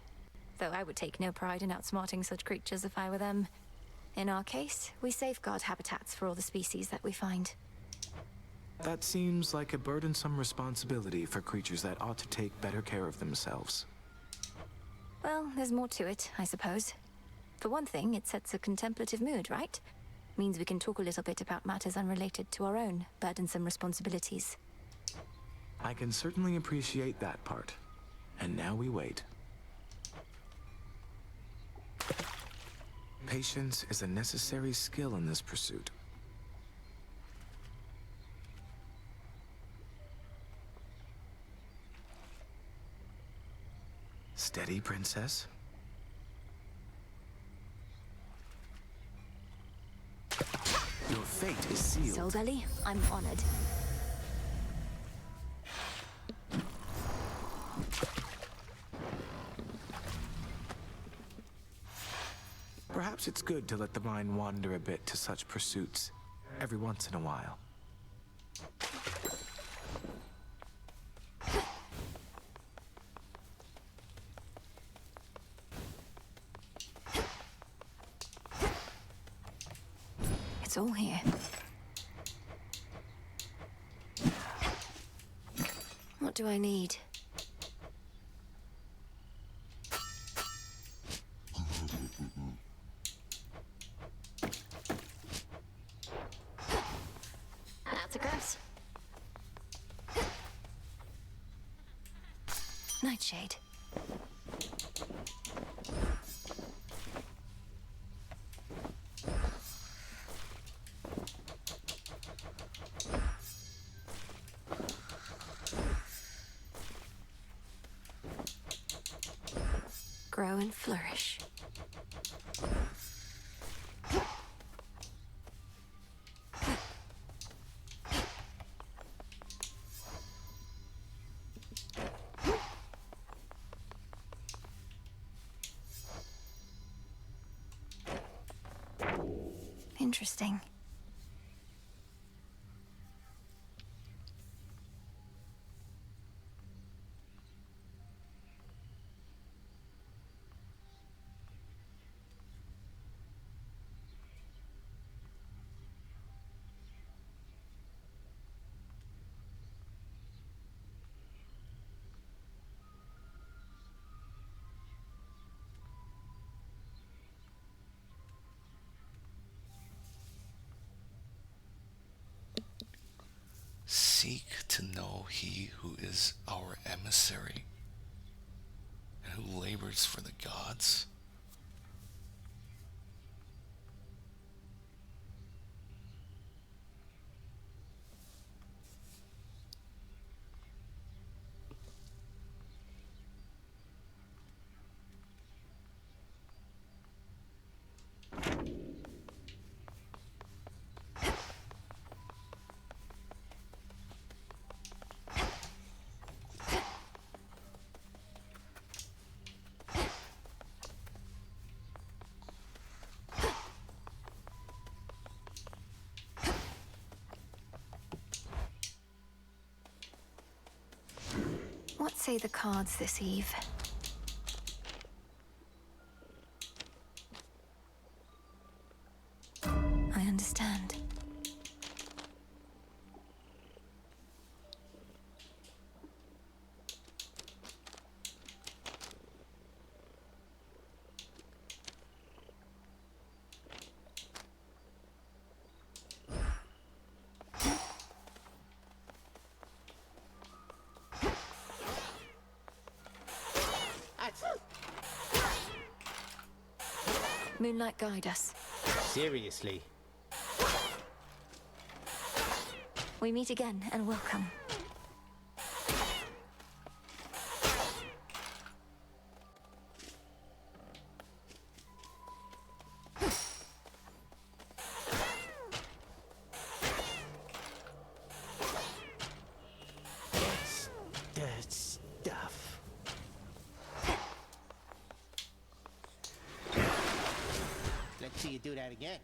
Though I would take no pride in outsmarting such creatures if I were them. In our case, we safeguard habitats for all the species that we find. That seems like a burdensome responsibility for creatures that ought to take better care of themselves. Well, there's more to it, I suppose. For one thing, it sets a contemplative mood, right? Means we can talk a little bit about matters unrelated to our own burdensome responsibilities. I can certainly appreciate that part. And now we wait. Patience is a necessary skill in this pursuit. Steady, princess. Your fate is sealed. Soulbelly, I'm honored. Perhaps it's good to let the mind wander a bit to such pursuits every once in a while. It's all here. What do I need? That's a gross. Nightshade. Grow and flourish. Interesting. Seek to know he who is our emissary and who labors for the gods. What say the cards this eve? I understand. Moonlight, guide us. Seriously. We meet again, and welcome. The stuff. Let's see you do that again.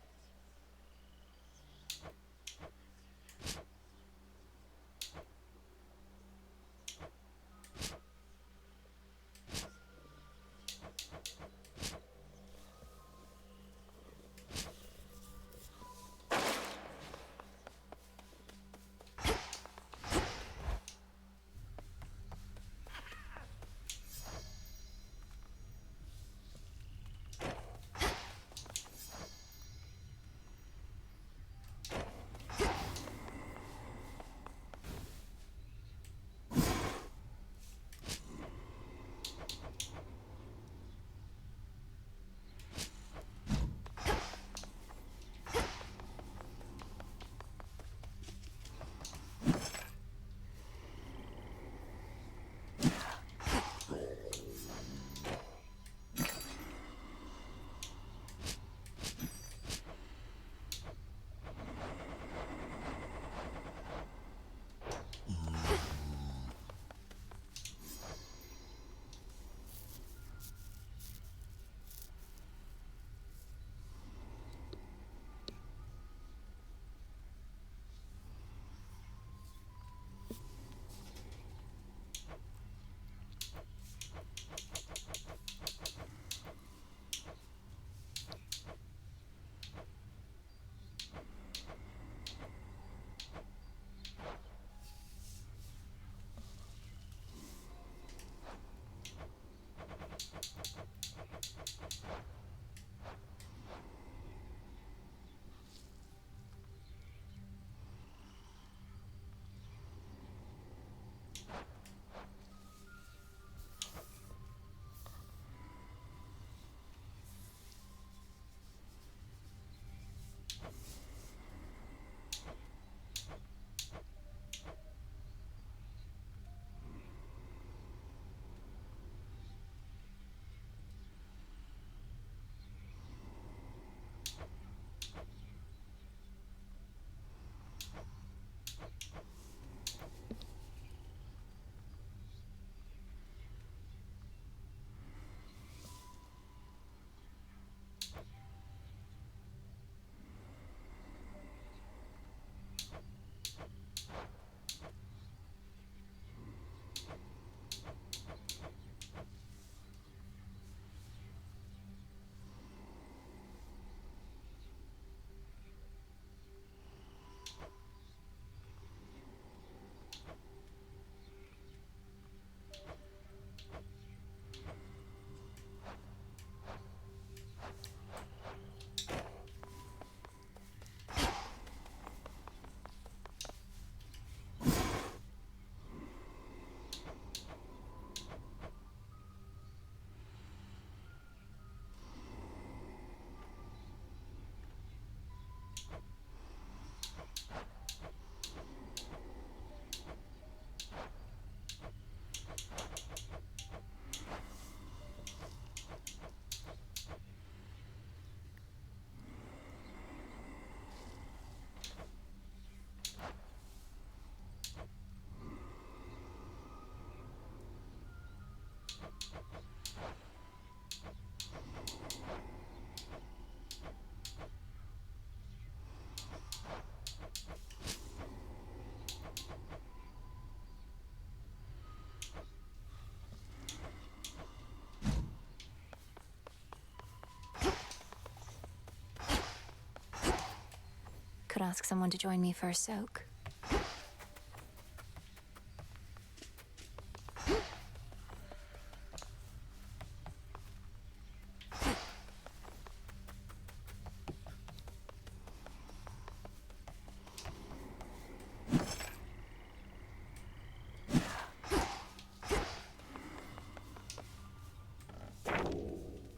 could ask someone to join me for a soak.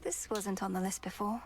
This wasn't on the list before.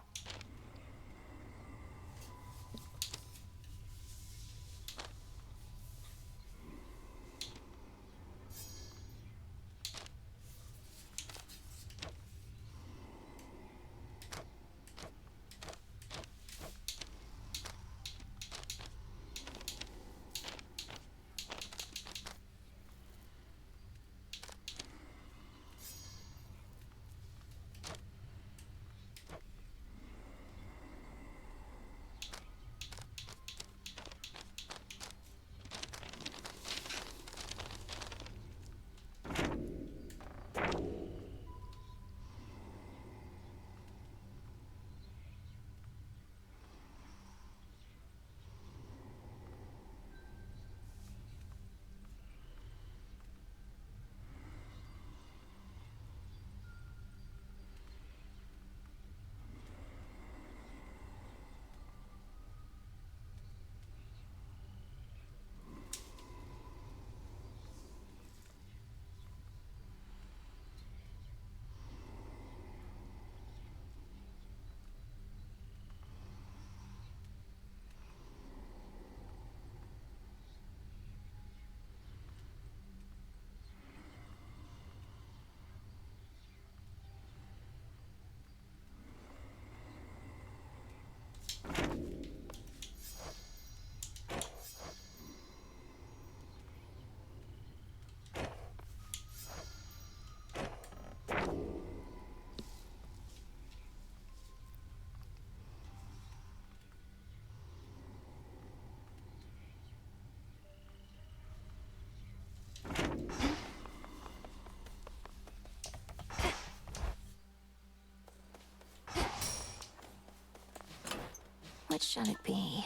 Which shall it be?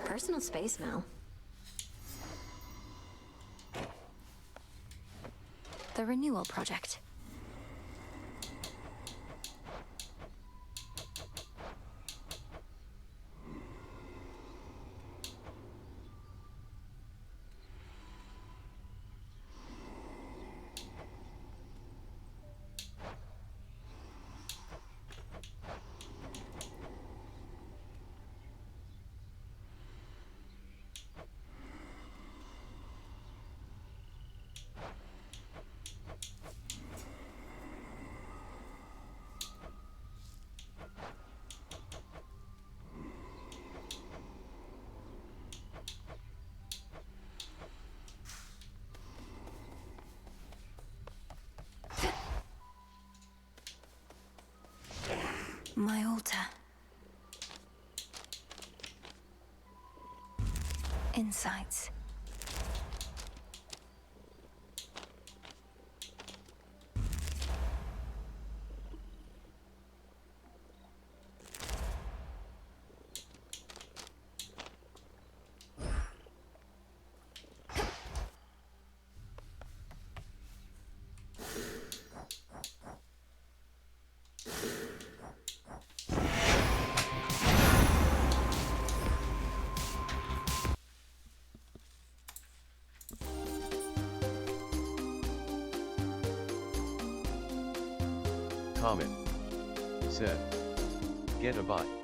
Personal space, Mel. The Renewal Project. My altar. Insights. Comet said, "Get a bot."